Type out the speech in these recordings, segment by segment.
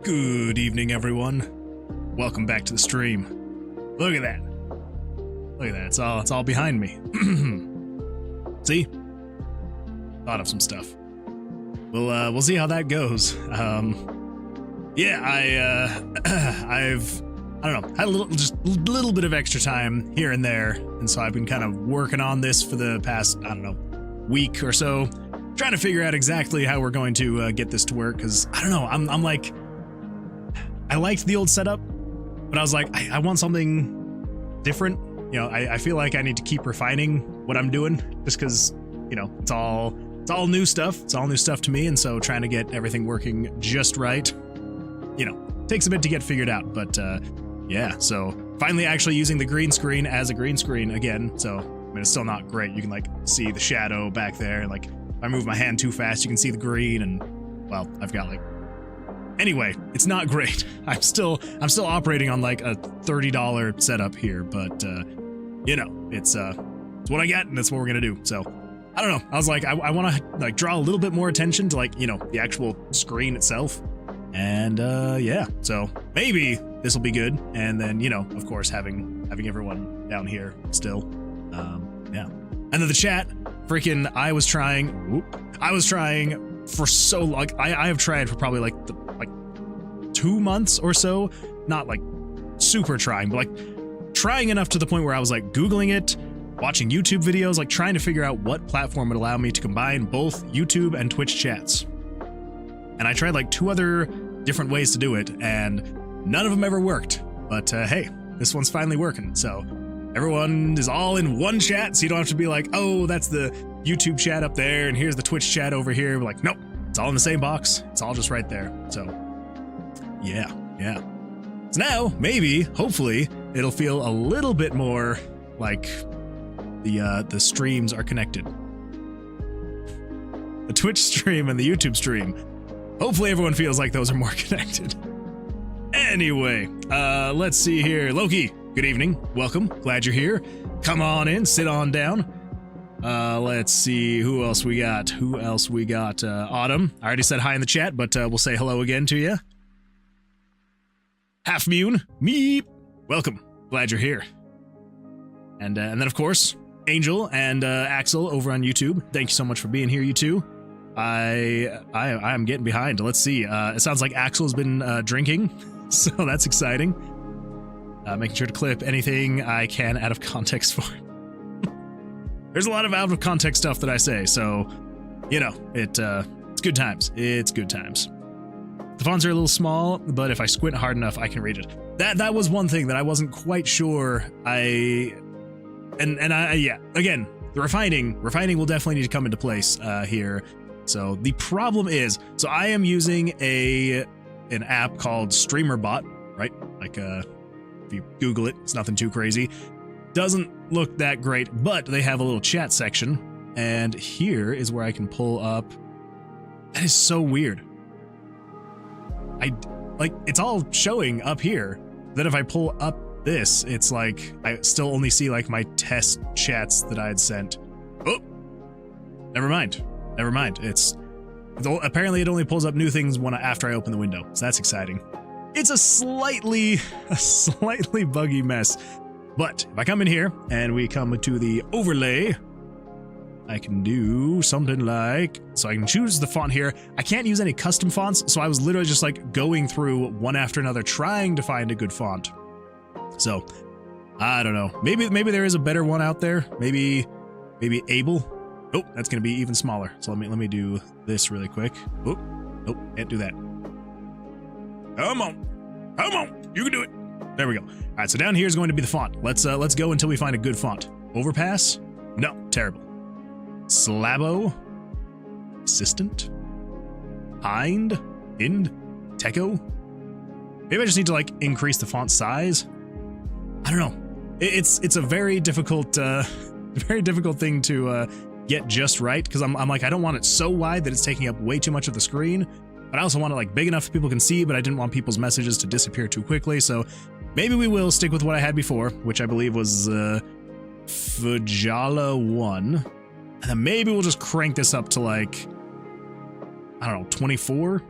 Good evening, everyone. Welcome back to the stream. Look at that. Look at that. It's all behind me. See? Thought of some stuff. We'll see how that goes. Yeah, I've I don't know, had a little bit of extra time here and there, and so I've been kind of working on this for the past, I don't know, week or so, trying to figure out exactly how we're going to get this to work, because I don't know, I'm like, I liked the old setup, but I was like, I want something different. You know, I feel like I need to keep refining what I'm doing, just because, you know, it's all new stuff. It's all new stuff to me, and so trying to get everything working just right, you know, takes a bit to get figured out. But yeah, so finally actually using the green screen as a green screen again. So I mean, it's still not great. You can like see the shadow back there. Like if I move my hand too fast, you can see the green, and well, I've got like. Anyway, it's not great. I'm still operating on like a $30 setup here, but you know, it's what I got, and that's what we're gonna do. So I don't know. I was like, I want to like draw a little bit more attention to like, you know, the actual screen itself, and yeah. So maybe this will be good, and then, you know, of course, having everyone down here still, yeah. And then the chat, freaking, I was trying for so long. I have tried for probably like 2 months or so, not like super trying, but like trying enough to the point where I was like Googling it, watching YouTube videos, like trying to figure out what platform would allow me to combine both YouTube and Twitch chats. And I tried like 2 other different ways to do it, and none of them ever worked. But hey, this one's finally working. So everyone is all in one chat, so you don't have to be like, oh, that's the YouTube chat up there, and here's the Twitch chat over here. We're like, nope, it's all in the same box. It's all just right there. So yeah. So now, maybe, hopefully, it'll feel a little bit more like the streams are connected. The Twitch stream and the YouTube stream. Hopefully everyone feels like those are more connected. Anyway, let's see here. Loki, good evening. Welcome. Glad you're here. Come on in. Sit on down. Let's see. Who else we got? Autumn. I already said hi in the chat, but we'll say hello again to you. Half Mune, meep. Welcome. Glad you're here. And then, of course, Angel and Axel over on YouTube. Thank you so much for being here, you two. I am getting behind. Let's see. It sounds like Axel's been drinking, so that's exciting. Making sure to clip anything I can out of context for it. There's a lot of out of context stuff that I say, so you know, it's good times. It's good times. The fonts are a little small, but if I squint hard enough, I can read it. That was one thing that I wasn't quite sure. Yeah, again, the refining will definitely need to come into place here. So the problem is, so I am using an app called StreamerBot, right? Like if you Google it, it's nothing too crazy. Doesn't look that great, but they have a little chat section, and here is where I can pull up. That is so weird. It's all showing up here. Then if I pull up this, it's like I still only see like my test chats that I had sent. Oh, never mind. It's apparently it only pulls up new things after I open the window, so that's exciting. It's a slightly buggy mess, but if I come in here and we come to the overlay, I can do something like, so I can choose the font here. I can't use any custom fonts, so I was literally just like going through one after another trying to find a good font. So I don't know. Maybe there is a better one out there. Maybe Able. Oh, that's gonna be even smaller. So let me do this really quick. Oh, nope, can't do that. Come on, you can do it. There we go. All right, so down here is going to be the font. Let's go until we find a good font. Overpass? No, terrible. Slabo, Assistant, Hind, Techo. Maybe I just need to like increase the font size. I don't know. It's a very difficult thing to get just right, because I'm like, I don't want it so wide that it's taking up way too much of the screen, but I also want it like big enough that people can see, but I didn't want people's messages to disappear too quickly. So maybe we will stick with what I had before, which I believe was Fujala 1. And then maybe we'll just crank this up to like, I don't know, 24?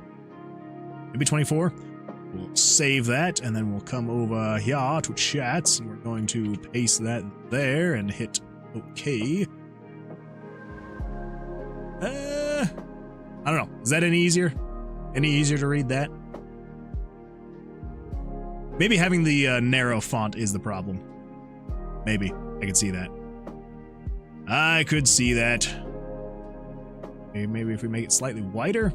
Maybe 24? we'll save that, and then we'll come over here to chats, and we're going to paste that there and hit OK. I don't know. Is that any easier? Any easier to read that? Maybe having the narrow font is the problem. Maybe. I could see that. I could see that. Maybe if we make it slightly wider,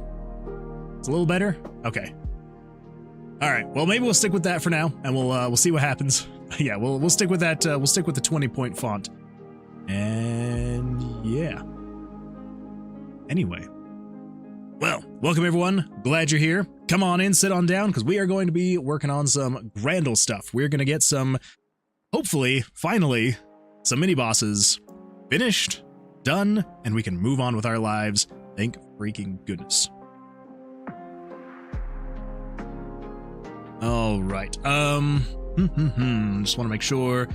it's a little better. Okay. All right. Well, maybe we'll stick with that for now, and we'll see what happens. Yeah, we'll stick with that. We'll stick with the 20-point font. And yeah. Anyway. Well, welcome everyone. Glad you're here. Come on in, sit on down, because we are going to be working on some Grandel stuff. We're going to get some, hopefully, finally, some mini bosses finished, done, and we can move on with our lives. Thank freaking goodness. All right. Just want to make sure.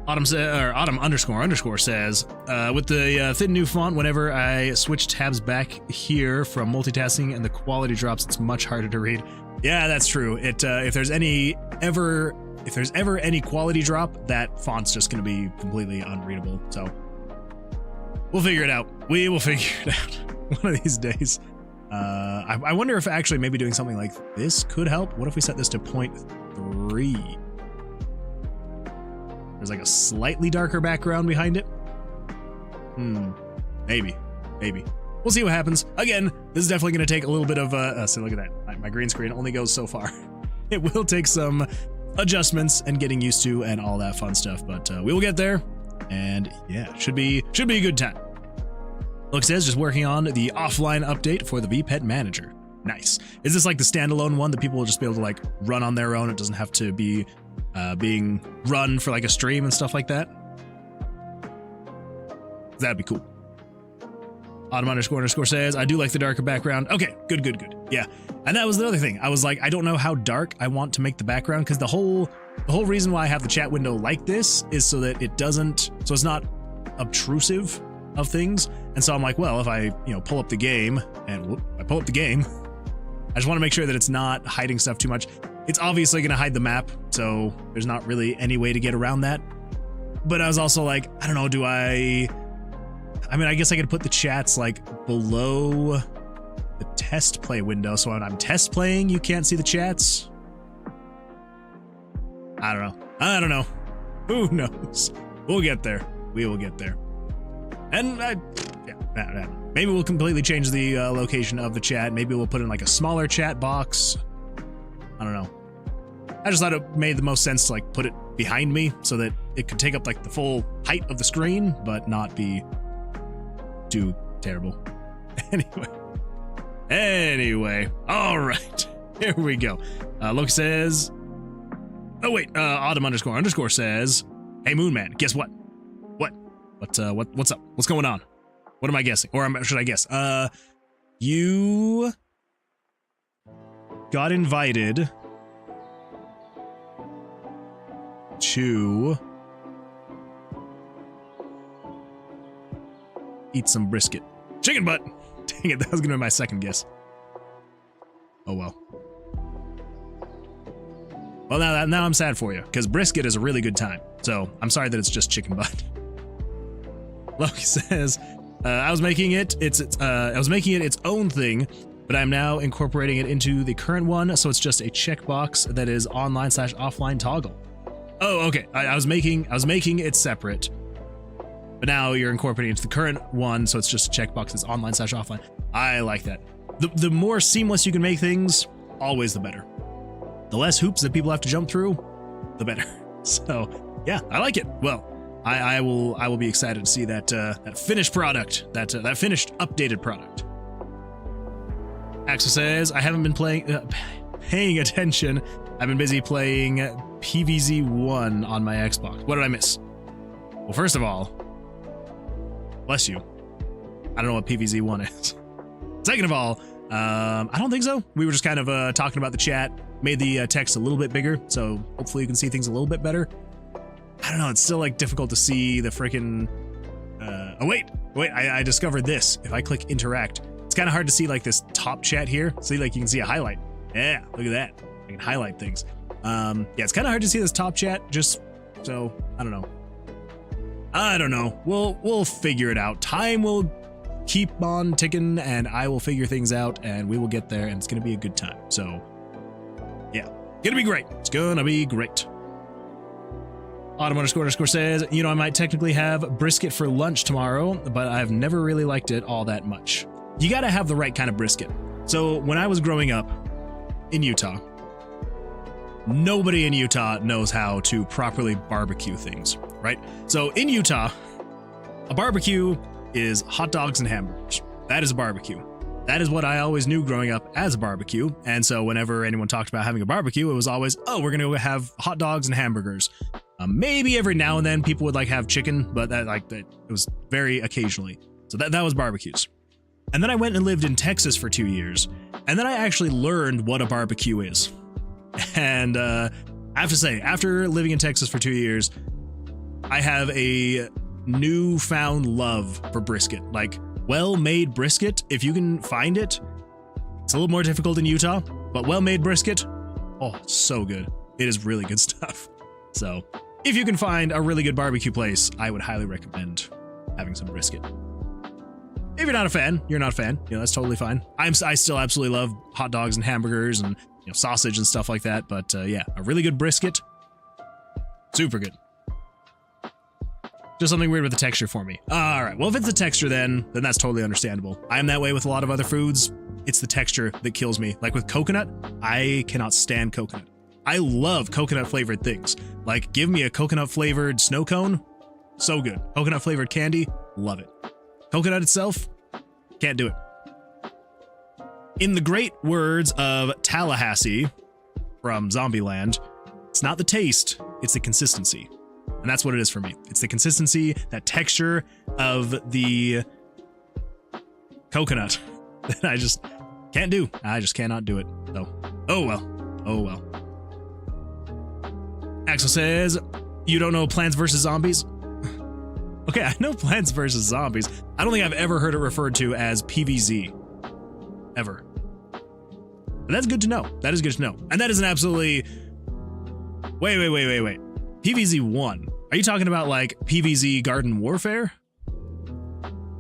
Autumn underscore says, with the thin new font, whenever I switch tabs back here from multitasking and the quality drops, it's much harder to read. Yeah, that's true. If there's ever any quality drop, that font's just going to be completely unreadable. So we'll figure it out. We will figure it out one of these days. I wonder if actually maybe doing something like this could help. What if we set this to 0.3? There's like a slightly darker background behind it. Maybe. We'll see what happens. Again, this is definitely going to take a little bit of, so look at that. My green screen only goes so far. It will take some adjustments and getting used to and all that fun stuff, but we will get there. And yeah, should be a good time. Look, says just working on the offline update for the VPet manager. Nice. Is this like the standalone one that people will just be able to like run on their own? It doesn't have to be being run for like a stream and stuff like that. That'd be cool. Autumn underscore says, I do like the darker background. Okay, good. Yeah, and that was the other thing. I was like, I don't know how dark I want to make the background, because the whole reason why I have the chat window like this is so that it's not obtrusive of things. And so I'm like, well, if I pull up the game and I just want to make sure that it's not hiding stuff too much. It's obviously going to hide the map, so there's not really any way to get around that. But I was also like, I don't know, I guess I could put the chats like below the test play window, so when I'm test playing, you can't see the chats. I don't know. Who knows? We'll get there. We will get there. And maybe we'll completely change the location of the chat. Maybe we'll put in like a smaller chat box. I don't know. I just thought it made the most sense to like put it behind me so that it could take up like the full height of the screen, but not be too terrible. Anyway, all right, here we go. Look says, oh wait, Autumn underscore says, hey Moonman, guess what? What's up? What's going on? What am I guessing? Or should I guess? You got invited to eat some brisket. Chicken butt! Dang it, that was gonna be my second guess. Oh well. Well, now I'm sad for you, because brisket is a really good time. So I'm sorry that it's just chicken butt. Loki says, I was making it its own thing, but I'm now incorporating it into the current one, so it's just a checkbox that is online/offline toggle. Oh, okay. I was making it separate, but now you're incorporating it into the current one, so it's just a checkbox that's online/offline. I like that. The more seamless you can make things, always the better. The less hoops that people have to jump through, the better. So yeah, I like it. Well, I will be excited to see that finished product, that finished updated product. Axel says, I haven't been paying attention. I've been busy playing PVZ1 on my Xbox. What did I miss? Well, first of all, bless you. I don't know what PVZ1 is. Second of all, I don't think so. We were just kind of talking about the chat, made the text a little bit bigger, so hopefully you can see things a little bit better. I don't know, it's still like difficult to see the freaking oh wait, I discovered this. If I click interact, it's kind of hard to see like this top chat here. See, like you can see a highlight. Yeah, look at that. I can highlight things. Yeah, it's kind of hard to see this top chat, just so I don't know. We'll figure it out. Time will keep on ticking, and I will figure things out, and we will get there, and it's gonna be a good time. So yeah, gonna be great. It's gonna be great. Autumn__ says, you know, I might technically have brisket for lunch tomorrow, but I've never really liked it all that much. You gotta have the right kind of brisket. So when I was growing up in Utah, nobody in Utah knows how to properly barbecue things, right? So in Utah, a barbecue is hot dogs and hamburgers. That is a barbecue. That is what I always knew growing up as a barbecue. And so whenever anyone talked about having a barbecue, it was always, oh, we're gonna go have hot dogs and hamburgers. Maybe every now and then people would like have chicken, but that it was very occasionally. So that was barbecues. And then I went and lived in Texas for 2 years, and then I actually learned what a barbecue is. And I have to say, after living in Texas for 2 years, I have a newfound love for brisket. Like, well-made brisket, if you can find it. It's a little more difficult in Utah, but well-made brisket, oh, so good. It is really good stuff. So if you can find a really good barbecue place, I would highly recommend having some brisket. If you're not a fan, you're not a fan. You know, that's totally fine. I still absolutely love hot dogs and hamburgers and, you know, sausage and stuff like that. But yeah, a really good brisket, super good. Just something weird with the texture for me. All right, well, if it's the texture, then that's totally understandable. I am that way with a lot of other foods. It's the texture that kills me. Like with coconut, I cannot stand coconut. I love coconut flavored things. Like, give me a coconut flavored snow cone, so good. Coconut flavored candy, love it. Coconut itself, can't do it. In the great words of Tallahassee from Zombieland, it's not the taste, it's the consistency. And that's what it is for me. It's the consistency, that texture of the coconut that I just can't do. I just cannot do it. So, oh well. Oh well. Axel says, you don't know Plants vs. Zombies? Okay, I know Plants vs. Zombies. I don't think I've ever heard it referred to as PVZ. Ever. But that's good to know. That is good to know. And that is an absolutely... Wait. PVZ 1. Are you talking about like PVZ Garden Warfare?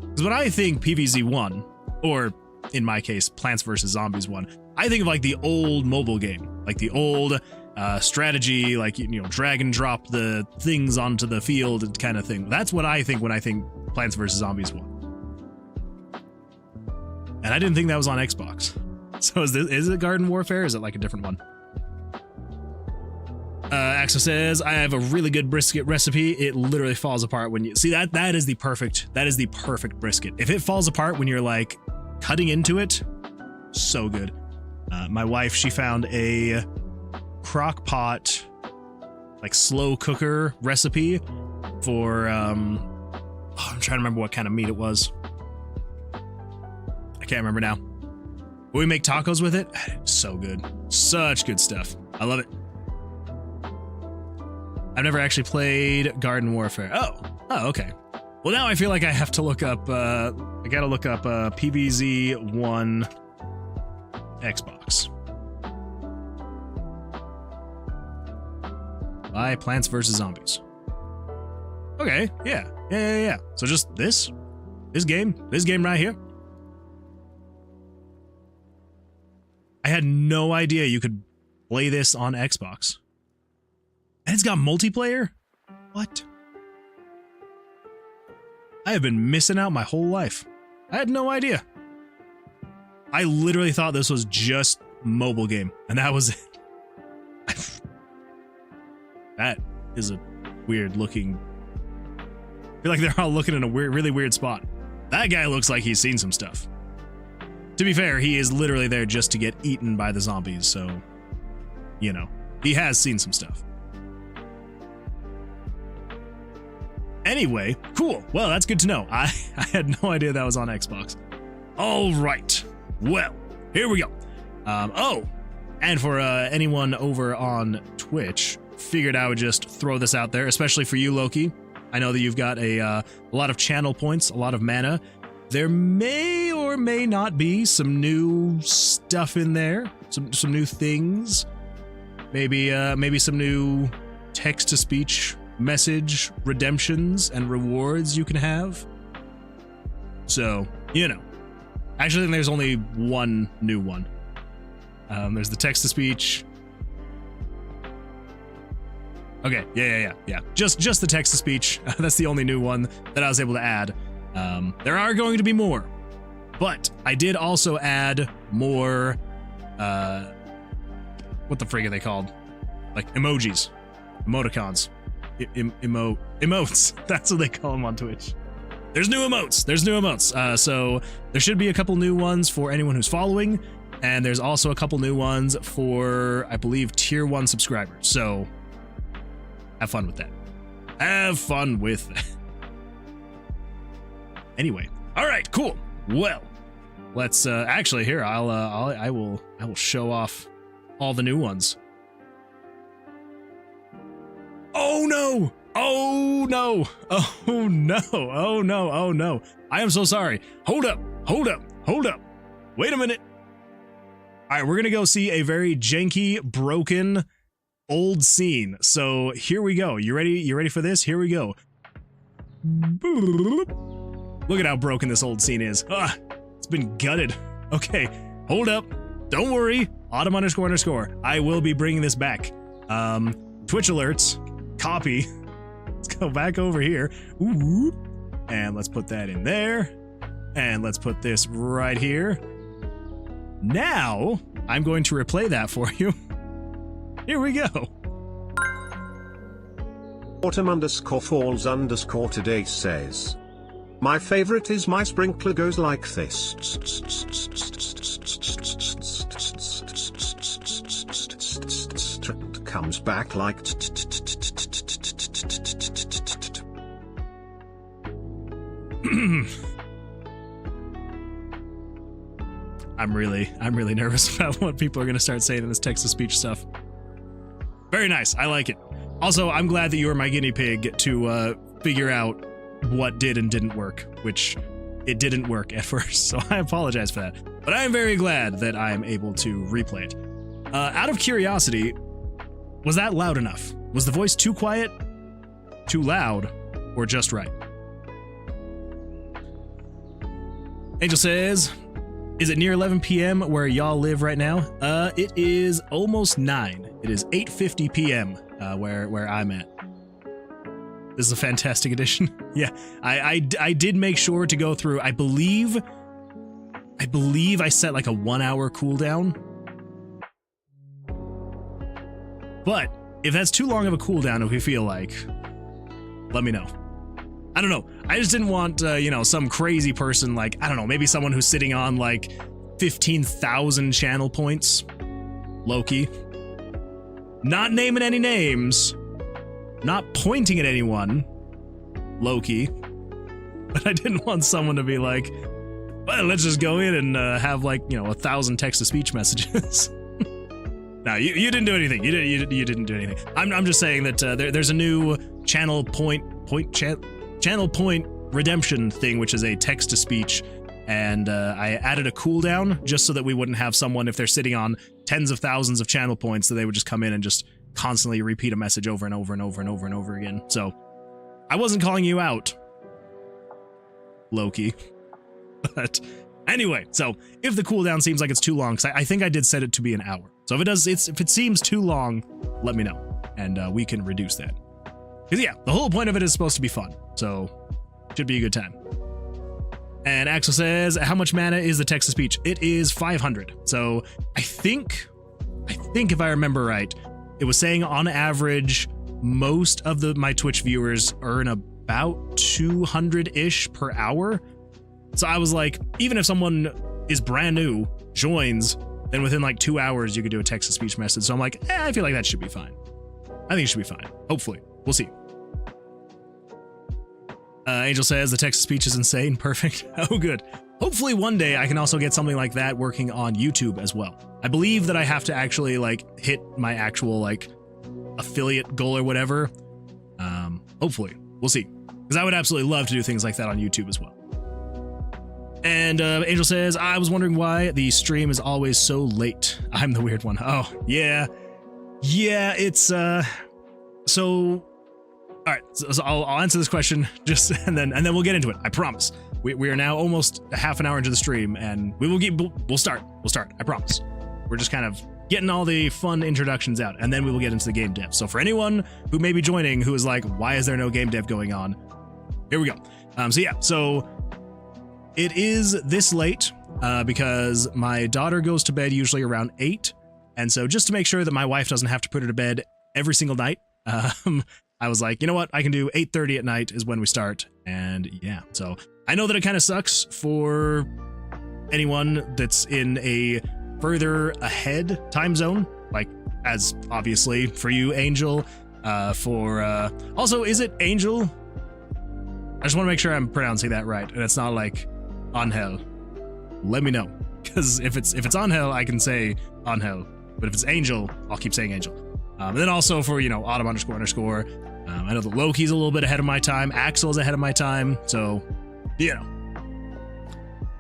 Because when I think PVZ 1, or in my case, Plants vs. Zombies 1, I think of like the old mobile game. Like the old... strategy, like, you know, drag and drop the things onto the field kind of thing. That's what I think when I think Plants vs. Zombies 1. And I didn't think that was on Xbox. So is it Garden Warfare? Is it like a different one? Axel says, I have a really good brisket recipe. It literally falls apart when you see that is the perfect brisket. If it falls apart when you're like cutting into it, so good. My wife, she found a crock pot, like slow cooker recipe for I'm trying to remember what kind of meat it was. I can't remember now. But we make tacos with it. So good. Such good stuff. I love it. I've never actually played Garden Warfare. Oh, okay. Well, now I feel like I have to look up I gotta look up PVZ 1 Xbox. By Plants vs. Zombies. Okay, yeah. So just this game right here. I had no idea you could play this on Xbox. And it's got multiplayer? What? I have been missing out my whole life. I had no idea. I literally thought this was just mobile game, and that was it. That is a weird looking... I feel like they're all looking in a really weird spot. That guy looks like he's seen some stuff. To be fair, he is literally there just to get eaten by the zombies, so... You know, he has seen some stuff. Anyway, cool. Well, that's good to know. I had no idea that was on Xbox. All right. Well, here we go. And for anyone over on Twitch... Figured I would just throw this out there, especially for you, Loki. I know that you've got a lot of channel points, a lot of mana. There may or may not be some new stuff in there, some new things. maybe some new text-to-speech message redemptions and rewards you can have. So, you know. Actually, I think there's only one new one. There's the text-to-speech. Okay, yeah. Just the text-to-speech. That's the only new one that I was able to add. There are going to be more. But I did also add more, what the frig are they called? Like emojis, emoticons, emotes. That's what they call them on Twitch. There's new emotes. So there should be a couple new ones for anyone who's following. And there's also a couple new ones for, I believe, tier 1 subscribers. So have fun with that. Anyway. All right, cool. Well, let's actually here I will show off all the new ones. Oh no! Oh no! Oh no! Oh no! Oh no! I am so sorry. Hold up! Wait a minute. All right, we're gonna go see a very janky, broken, old scene. So here we go. You ready? You ready for this? Here we go. Look at how broken this old scene is. It's been gutted. Okay, hold up. Don't worry. Autumn__. I will be bringing this back. Twitch alerts. Copy. Let's go back over here. Ooh. And let's put that in there. And let's put this right here. Now, I'm going to replay that for you. Here we go. Autumn_falls_ today says, my favorite is my sprinkler goes like this. Comes back like I'm really nervous about what people are going to start saying in this text-to-speech stuff. Very nice. I like it. Also, I'm glad that you were my guinea pig to figure out what did and didn't work, which it didn't work at first, so I apologize for that. But I am very glad that I am able to replay it. Out of curiosity, was that loud enough? Was the voice too quiet, too loud, or just right? Angel says, is it near 11 p.m. where y'all live right now? It is almost 9. It is 8:50 p.m. Where I'm at. This is a fantastic edition. Yeah, I did make sure to go through, I believe I set like a 1-hour cooldown. But if that's too long of a cooldown, if you feel like, let me know. I don't know. I just didn't want, you know, some crazy person like, I don't know, maybe someone who's sitting on like 15,000 channel points. Loki. Not naming any names. Not pointing at anyone. Loki. But I didn't want someone to be like, well, let's just go in and have like, you know, 1,000 text-to-speech messages. No, you didn't do anything. You didn't do anything. I'm just saying that there's a new channel point redemption thing, which is a text-to-speech, and I added a cooldown just so that we wouldn't have someone, if they're sitting on tens of thousands of channel points, that they would just come in and just constantly repeat a message over and over and over and over and over again. So I wasn't calling you out, Loki. But anyway, so if the cooldown seems like it's too long, because I think I did set it to be an hour. So if it seems too long, let me know, and we can reduce that. Because yeah, the whole point of it is supposed to be fun, so should be a good time. And Axel says, how much mana is the text-to-speech? It is 500. So I think if I remember right, it was saying on average, most of my Twitch viewers earn about 200-ish per hour. So I was like, even if someone is brand new, joins, then within like 2 hours, you could do a text-to-speech message. So I'm like, I feel like that should be fine. I think it should be fine. Hopefully. We'll see. Angel says the text-to-speech is insane. Perfect. Oh, good. Hopefully one day I can also get something like that working on YouTube as well. I believe that I have to actually like hit my actual like affiliate goal or whatever. Hopefully. We'll see. Because I would absolutely love to do things like that on YouTube as well. And Angel says, I was wondering why the stream is always so late. I'm the weird one. Oh, yeah. Yeah, it's so all right, so I'll answer this question just and then we'll get into it. I promise. We are now almost a half an hour into the stream, and we'll start. I promise. We're just kind of getting all the fun introductions out, and then we will get into the game dev. So for anyone who may be joining who is like, why is there no game dev going on? Here we go. So it is this late because my daughter goes to bed usually around 8, and so just to make sure that my wife doesn't have to put her to bed every single night, I was like, you know what, I can do 8:30 at night is when we start, and yeah. So I know that it kind of sucks for anyone that's in a further ahead time zone, like as obviously for you, Angel. Also, is it Angel? I just want to make sure I'm pronouncing that right, and it's not like Angel. Let me know, because if it's Angel, I can say Angel, but if it's Angel, I'll keep saying Angel. And then also for, you know, Autumn__. I know that Loki's a little bit ahead of my time. Axel's ahead of my time. So, you know.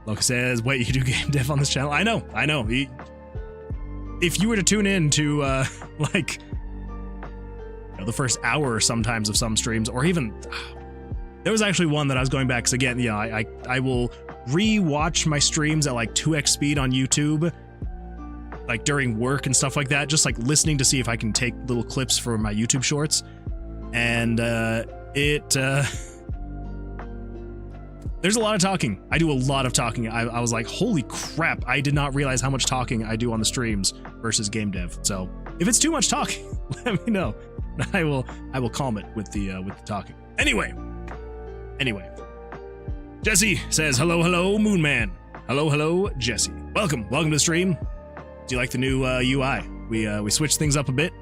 Loki says, wait, you do game dev on this channel? I know. If you were to tune in to, like, you know, the first hour sometimes of some streams, or even, there was actually one that I was going back, because again, you know, I will re-watch my streams at like 2x speed on YouTube, like during work and stuff like that, just like listening to see if I can take little clips for my YouTube shorts. And there's a lot of talking. I do a lot of talking. I was like, holy crap, I did not realize how much talking I do on the streams versus game dev. So if it's too much talking, let me know. I will calm it with the talking. Anyway, Jesse says, hello, Moon Man. Hello, Jesse. Welcome to the stream. Do you like the new UI? We switched things up a bit,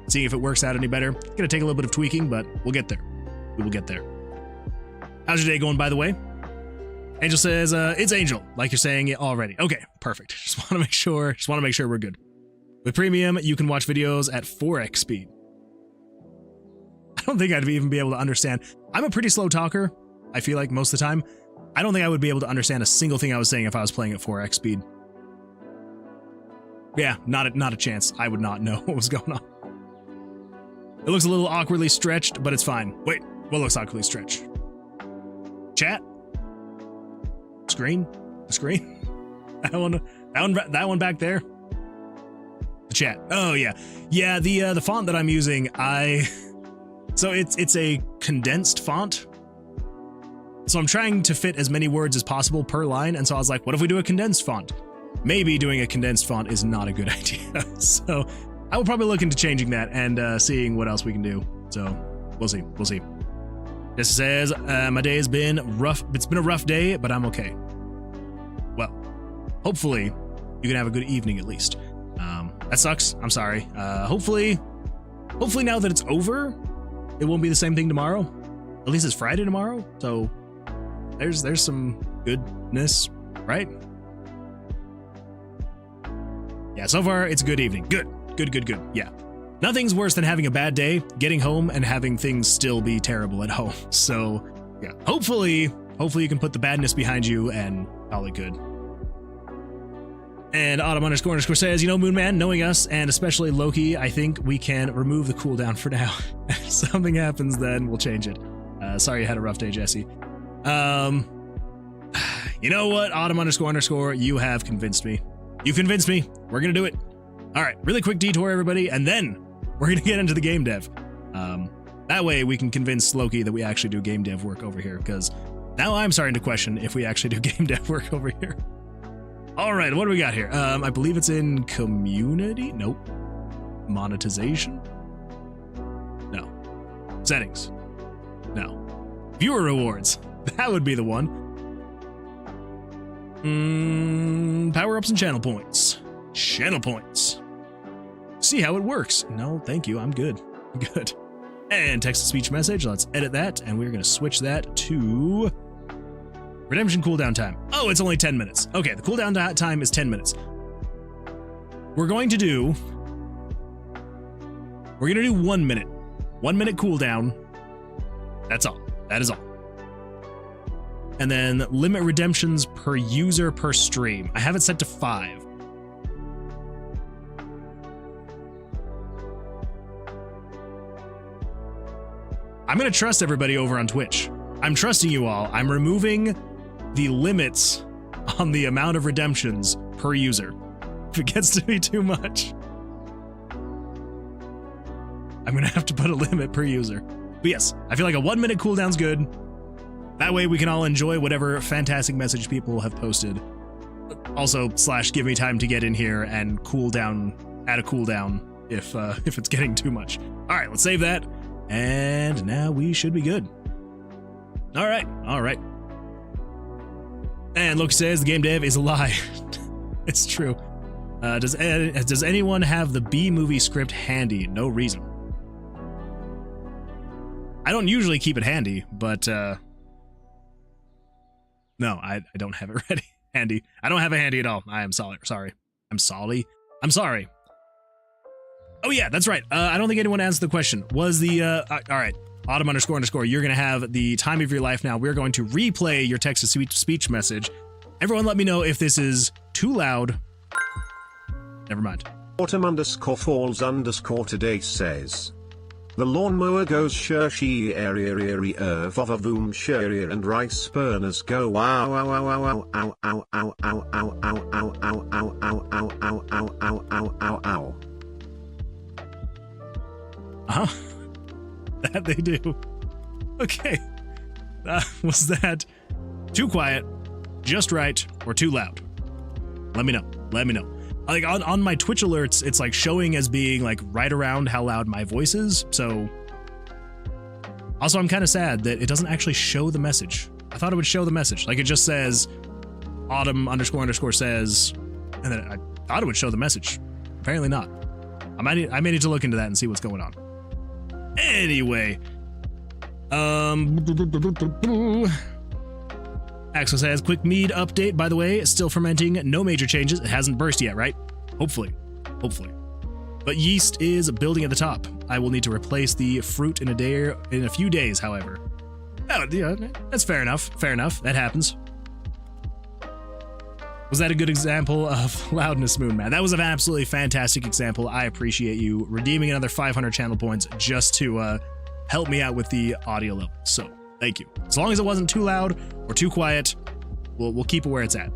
seeing if it works out any better. It's gonna take a little bit of tweaking, but we'll get there. We will get there. How's your day going, by the way? Angel says, it's Angel, like you're saying it already. Okay, perfect. Just want to make sure we're good. With premium, you can watch videos at 4x speed. I don't think I'd even be able to understand. I'm a pretty slow talker, I feel like, most of the time. I don't think I would be able to understand a single thing I was saying if I was playing at 4x speed. Yeah, not a chance. I would not know what was going on. It looks a little awkwardly stretched, but it's fine. Wait, what looks awkwardly stretched? Chat? Screen? The screen? That one back there? The chat. Oh yeah. Yeah, the font that I'm using, so it's a condensed font. So I'm trying to fit as many words as possible per line, and so I was like, what if we do a condensed font? Maybe doing a condensed font is not a good idea. So I will probably look into changing that and seeing what else we can do. So we'll see. This says, my day has been rough. It's been a rough day, but I'm okay. Well, hopefully you can have a good evening at least. That sucks. I'm sorry. Hopefully now that it's over, it won't be the same thing tomorrow. At least it's Friday tomorrow. So there's some goodness, right? Yeah, so far it's a good evening. Good. Yeah. Nothing's worse than having a bad day, getting home, and having things still be terrible at home. So, yeah. Hopefully you can put the badness behind you and call it good. And Autumn__ says, you know, Moon Man, knowing us, and especially Loki, I think we can remove the cooldown for now. If something happens, then we'll change it. Sorry you had a rough day, Jesse. You know what, Autumn__ you have convinced me. You convinced me. We're gonna do it. All right, really quick detour, everybody, and then we're gonna get into the game dev. That way we can convince Loki that we actually do game dev work over here, because now I'm starting to question if we actually do game dev work over here. All right, what do we got here? I believe it's in community. Nope. Monetization. No. Settings. No. Viewer rewards. That would be the one. Power-ups and channel points. Channel points. See how it works. No, thank you. I'm good. Good. And text-to-speech message. Let's edit that, and we're going to switch that to redemption cooldown time. Oh, it's only 10 minutes. Okay, the cooldown time is 10 minutes. We're going to do 1 minute. 1 minute cooldown. That's all. That is all. And then limit redemptions per user per stream. I have it set to 5. I'm going to trust everybody over on Twitch. I'm trusting you all. I'm removing the limits on the amount of redemptions per user. If it gets to be too much, I'm going to have to put a limit per user. But yes, I feel like a 1 minute cooldown's good. That way we can all enjoy whatever fantastic message people have posted. Also, / give me time to get in here and cool down, add a cooldown if it's getting too much. All right, let's save that. And now we should be good. All right. And Loki says the game dev is a lie. It's true. Does anyone have the B movie script handy? No reason. I don't usually keep it handy, but no, I don't have it ready. Handy. I don't have it handy at all. I am sorry. I'm sorry. Oh yeah, that's right. I don't think anyone answered the question. Was the all right, Autumn __, you're gonna have the time of your life now. We're going to replay your text-to-speech message. Everyone let me know if this is too loud. Never mind. Autumn _falls_ today says, the lawnmower goes she vavavoom share and rice burners go wow wow wow wow ow ow ow ow ow ow ow ow ow ow ow ow ow ow ow ow. Uh-huh. That they do. Okay. Was that too quiet, just right, or too loud? Let me know. Like on my Twitch alerts, it's like showing as being like right around how loud my voice is. So also, I'm kind of sad that it doesn't actually show the message. I thought it would show the message. Like it just says Autumn __ says, and then I thought it would show the message. Apparently not. I may need to look into that and see what's going on. Anyway, Axel says, quick mead update, by the way, still fermenting, no major changes. It hasn't burst yet, right? Hopefully. But yeast is building at the top. I will need to replace the fruit in a few days, however. Oh, yeah, that's fair enough. That happens. Was that a good example of loudness, Moonman? That was an absolutely fantastic example. I appreciate you redeeming another 500 channel points just to help me out with the audio level. So, thank you. As long as it wasn't too loud or too quiet, we'll keep it where it's at.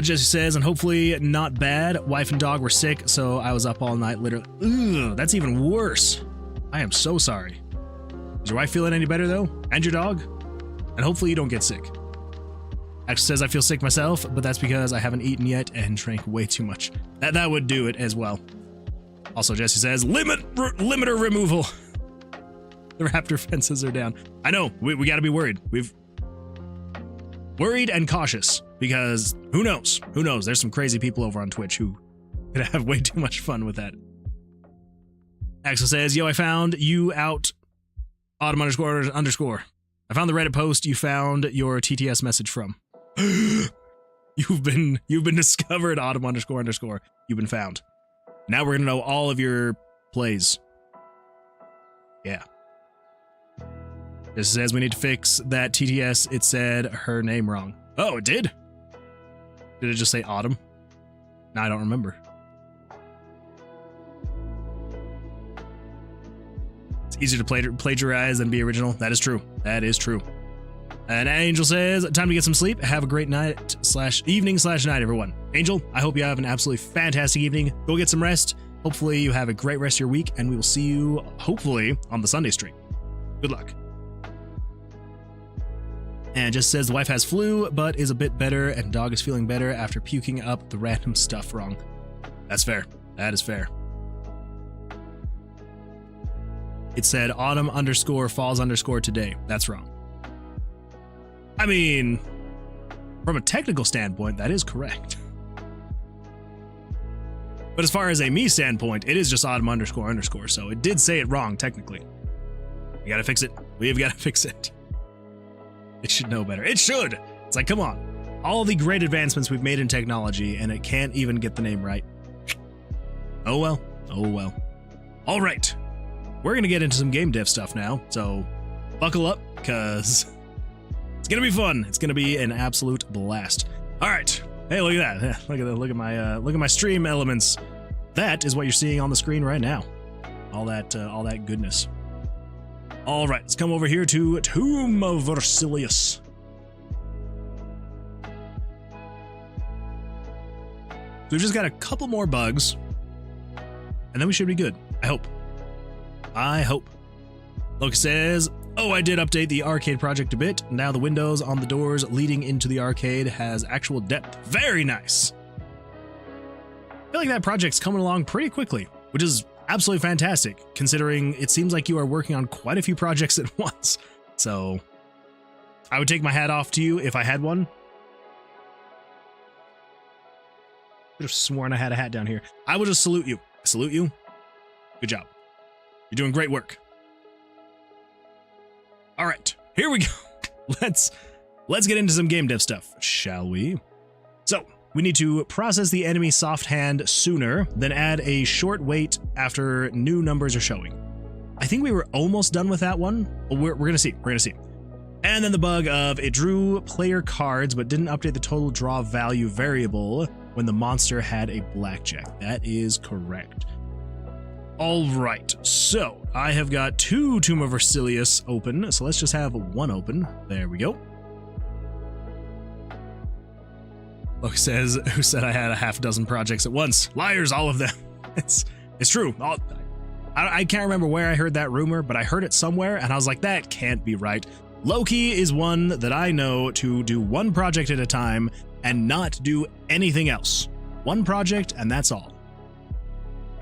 Jesse says, and hopefully not bad. Wife and dog were sick, so I was up all night, literally. Ugh, that's even worse. I am so sorry. Is your wife feeling any better, though? And your dog? And hopefully you don't get sick. Axel says, I feel sick myself, but that's because I haven't eaten yet and drank way too much. That would do it as well. Also, Jesse says, limiter removal. The raptor fences are down. I know, we gotta be worried. We've worried and cautious because who knows? There's some crazy people over on Twitch who could have way too much fun with that. Axel says, yo, I found you out, Autumn __. I found the Reddit post you found your TTS message from. You've been discovered, Autumn __. You've been found. Now we're gonna know all of your plays. Yeah. This says we need to fix that TTS. It said her name wrong. Oh, it did? Did it just say Autumn? No, I don't remember. It's easier to plagiarize than be original. That is true. And Angel says, time to get some sleep. Have a great night /evening/night, everyone. Angel, I hope you have an absolutely fantastic evening. Go get some rest. Hopefully you have a great rest of your week, and we will see you, hopefully, on the Sunday stream. Good luck. And just says the wife has flu, but is a bit better, and dog is feeling better after puking up the random stuff wrong. That's fair. That is fair. It said Autumn _falls_ today. That's wrong. I mean, from a technical standpoint, that is correct. But as far as a me standpoint, it is just Autumn __. So it did say it wrong, technically. We gotta fix it. We've gotta fix it. It should know better. It should! It's like, come on. All the great advancements we've made in technology, and it can't even get the name right. Oh well. All right. We're gonna get into some game dev stuff now, so buckle up, because it's gonna be fun. It's gonna be an absolute blast. All right. Hey, look at that. Look at my stream elements. That is what you're seeing on the screen right now. all that goodness. All right, let's come over here to Tomb of Versilius. So we've just got a couple more bugs, and then we should be good. I hope. I hope. Look, says, oh, I did update the arcade project a bit. Now the windows on the doors leading into the arcade has actual depth. Very nice. I feel like that project's coming along pretty quickly, which is absolutely fantastic, considering it seems like you are working on quite a few projects at once. So I would take my hat off to you if I had one. Could have sworn I had a hat down here. I will just salute you. Salute you. Good job. You're doing great work. All right, here we go. Let's get into some game dev stuff, shall we? So we need to process the enemy soft hand sooner, then add a short wait after new numbers are showing. I think we were almost done with that one. We're gonna see. We're gonna see. And then the bug of it drew player cards but didn't update the total draw value variable when the monster had a blackjack. That is correct. All right, so I have got 2 Tomb of Versilius open, so let's just have 1 open. There we go. Look, says, who said I had a half dozen projects at once? Liars, all of them. It's true. I can't remember where I heard that rumor, but I heard it somewhere, and I was like, that can't be right. Loki is one that I know to do 1 project at a time and not do anything else. 1 project, and that's all.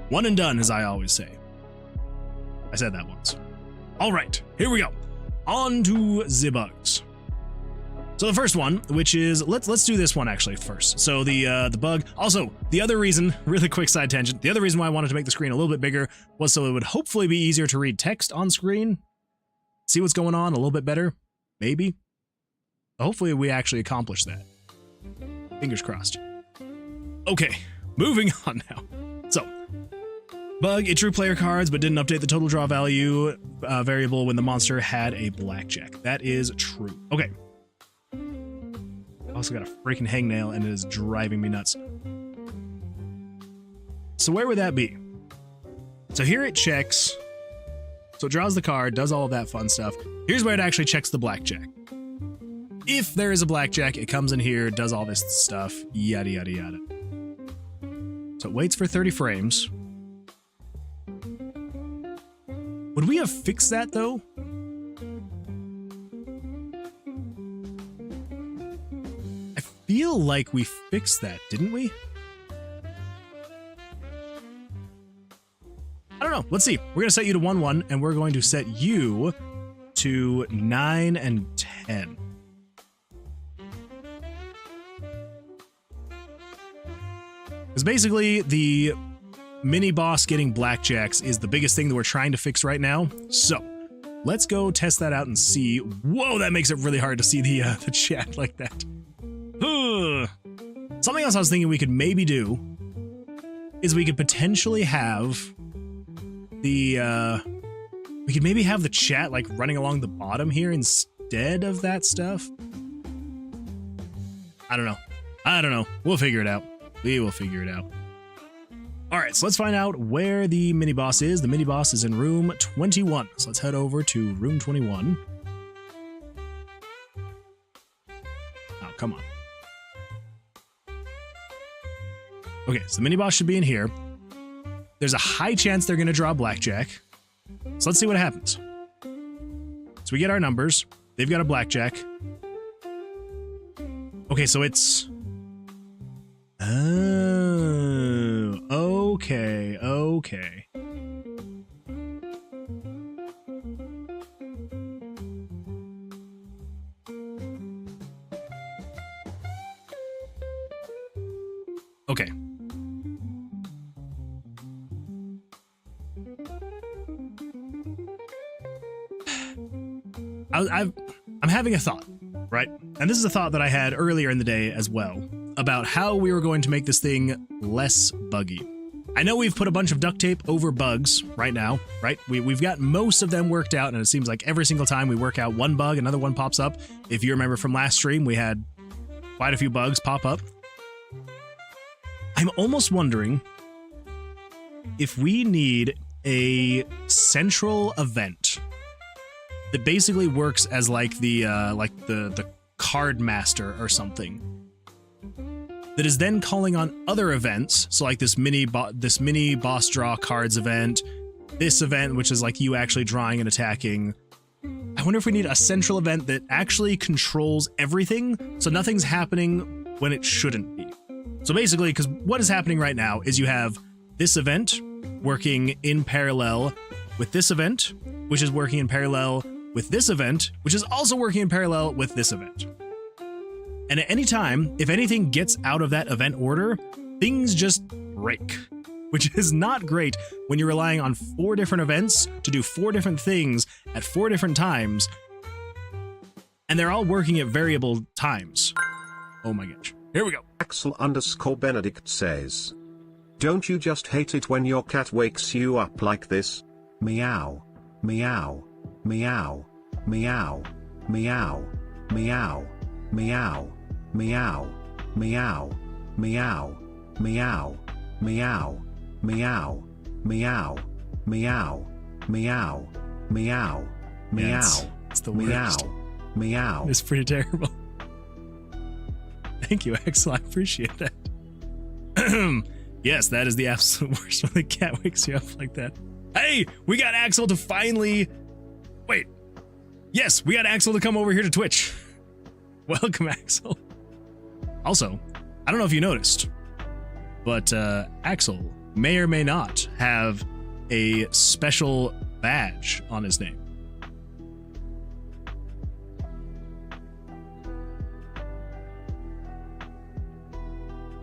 1 and done, as I always say. I said that once. All right, here we go. On to the bugs. So the first one, which is, let's do this one actually first. So the bug, also the other reason, really quick side tangent, the other reason why I wanted to make the screen a little bit bigger was so it would hopefully be easier to read text on screen. See what's going on a little bit better, maybe. Hopefully we actually accomplish that. Fingers crossed. Okay, moving on now. So, bug, it drew player cards but didn't update the total draw value variable when the monster had a blackjack. That is true. Okay. I also got a freaking hangnail and it is driving me nuts. So where would that be? So here it checks. So it draws the card, does all of that fun stuff. Here's where it actually checks the blackjack. If there is a blackjack, it comes in here, does all this stuff, yada, yada, yada. So it waits for 30 frames. Would we have fixed that though? I feel like we fixed that, didn't we? I don't know. Let's see. We're going to set you to 1-1, and we're going to set you to 9 and 10. Because basically, the mini-boss getting blackjacks is the biggest thing that we're trying to fix right now. So, let's go test that out and see. Whoa, that makes it really hard to see the chat like that. Something else I was thinking we could maybe do is we could potentially have we could maybe have the chat like running along the bottom here instead of that stuff. I don't know. We'll figure it out. We will figure it out. All right, so let's find out where the mini boss is. The mini boss is in room 21. So let's head over to room 21. Oh, come on. Okay, so the mini boss should be in here. There's a high chance they're going to draw blackjack. So let's see what happens. So we get our numbers. They've got a blackjack. Okay, so it's... Oh, okay. Okay. I'm having a thought, right? And this is a thought that I had earlier in the day as well, about how we were going to make this thing less buggy. I know we've put a bunch of duct tape over bugs right now, right? We've got most of them worked out, and it seems like every single time we work out one bug, another one pops up. If you remember from last stream, we had quite a few bugs pop up. I'm almost wondering if we need a central event that basically works as like the card master or something, that is then calling on other events. So like this mini boss draw cards event, this event, which is like you actually drawing and attacking. I wonder if we need a central event that actually controls everything, so nothing's happening when it shouldn't be. So basically, because what is happening right now is you have this event working in parallel with this event, which is working in parallel with this event, which is also working in parallel with this event. And at any time, if anything gets out of that event order, things just break, which is not great when you're relying on 4 different events to do 4 different things at 4 different times, and they're all working at variable times. Oh my gosh. Here we go. Axel_Benedict says, don't you just hate it when your cat wakes you up like this? Meow. Meow. Meow. Meow. Meow. Meow. Meow. Meow. Meow. Meow. Meow. Meow. Meow. Meow. Meow. Meow. Meow. Meow. It's the worst. Meow. It's pretty terrible. Thank you, Axel. I appreciate that. Yes, that is the absolute worst when the cat wakes you up like that. Hey, we got Axel to finally... Wait. Yes, we got Axel to come over here to Twitch. Welcome, Axel. Also, I don't know if you noticed, but Axel may or may not have a special badge on his name.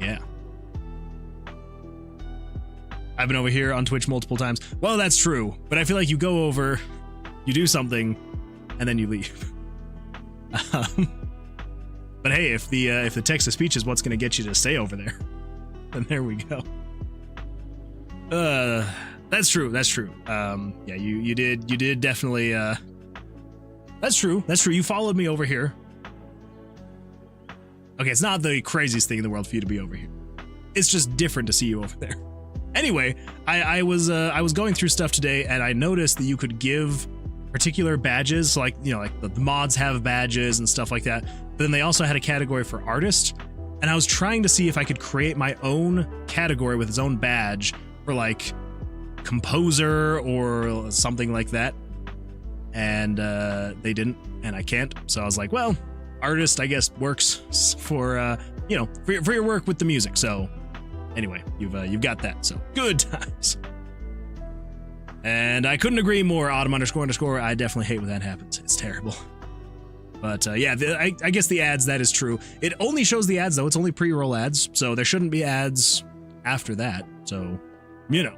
Yeah. I've been over here on Twitch multiple times. Well, that's true, but I feel like you go over, you do something, and then you leave. But hey, if the text-to-speech is what's going to get you to stay over there, then there we go. That's true. That's true. Yeah, you did definitely. That's true. That's true. You followed me over here. Okay, it's not the craziest thing in the world for you to be over here. It's just different to see you over there. Anyway, I was going through stuff today, and I noticed that you could give particular badges, so like, you know, like the mods have badges and stuff like that. But then they also had a category for artist, and I was trying to see if I could create my own category with its own badge for like composer or something like that. And they didn't, and I can't. So I was like, well, artist, I guess, works for you know, for your work with the music. So anyway, you've got that. So good times. And I couldn't agree more. Autumn__. I definitely hate when that happens. It's terrible. But yeah, I guess the ads, that is true. It only shows the ads though. It's only pre-roll ads, so there shouldn't be ads after that. So, you know,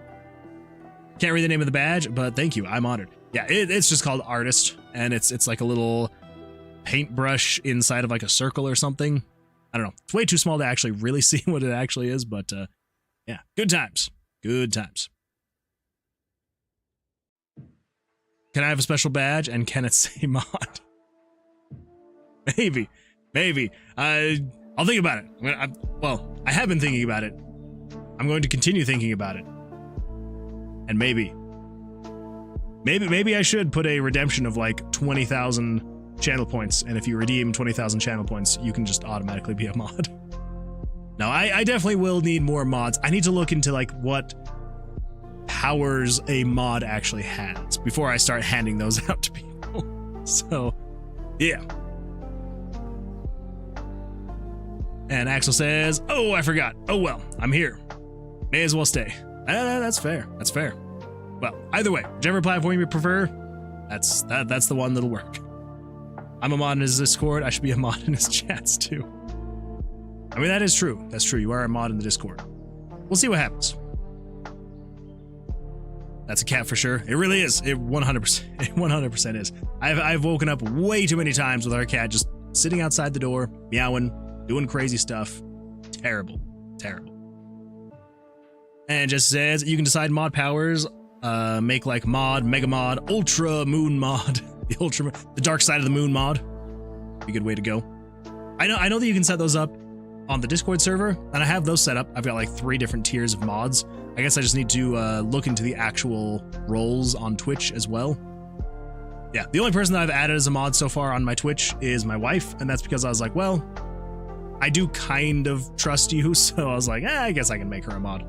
can't read the name of the badge, but thank you. I'm honored. Yeah, it's just called artist, and it's like a little paintbrush inside of like a circle or something. I don't know. It's way too small to actually really see what it actually is, but yeah, good times. Good times. Can I have a special badge, and can it say mod? Maybe. I'll think about it. Well, I have been thinking about it. I'm going to continue thinking about it. And maybe I should put a redemption of like 20,000 channel points, and if you redeem 20,000 channel points, you can just automatically be a mod. No, I definitely will need more mods. I need to look into like what powers a mod actually has before I start handing those out to people. So, yeah. And Axel says, oh, I forgot. Oh, well, I'm here. May as well stay. That's fair. That's fair. Well, either way, whichever platform you prefer, that's the one that'll work. I'm a mod in his Discord. I should be a mod in his chats too. I mean, that is true. That's true. You are a mod in the Discord. We'll see what happens. That's a cat for sure. It really is. It 100%. It 100% is. I've woken up way too many times with our cat just sitting outside the door, meowing, doing crazy stuff. Terrible. Terrible. And it just says you can decide mod powers. Make like mod, mega mod, ultra moon mod, the dark side of the moon mod. Be a good way to go. I know that you can set those up on the Discord server, and I have those set up. I've got like 3 different tiers of mods. I guess I just need to look into the actual roles on Twitch as well. Yeah, the only person that I've added as a mod so far on my Twitch is my wife, and that's because I was like, well, I do kind of trust you, so I was like, I guess I can make her a mod.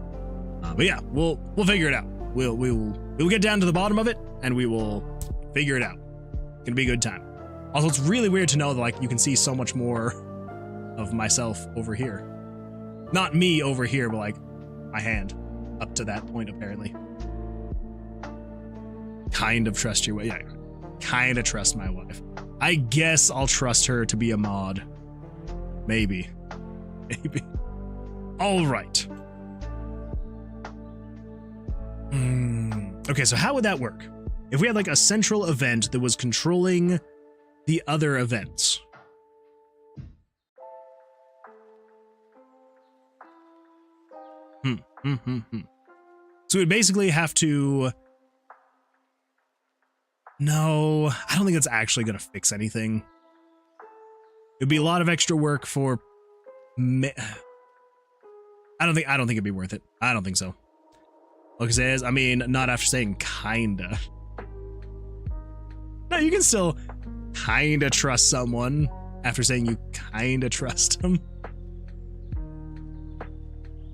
But yeah, we'll figure it out. We'll get down to the bottom of it, and we will figure it out. It's gonna be a good time. Also, it's really weird to know that like you can see so much more of myself over here. Not me over here, but like my hand up to that point apparently. Kind of trust your way. Yeah, kind of trust my wife. I guess I'll trust her to be a mod. Maybe. Maybe. All right. Okay, so how would that work? If we had like a central event that was controlling the other events. So we'd basically have to... No, I don't think that's actually going to fix anything. It'd be a lot of extra work for... I don't think it'd be worth it. I don't think so. Look, it says, I mean, not after saying kinda. No, you can still kinda trust someone after saying you kinda trust them.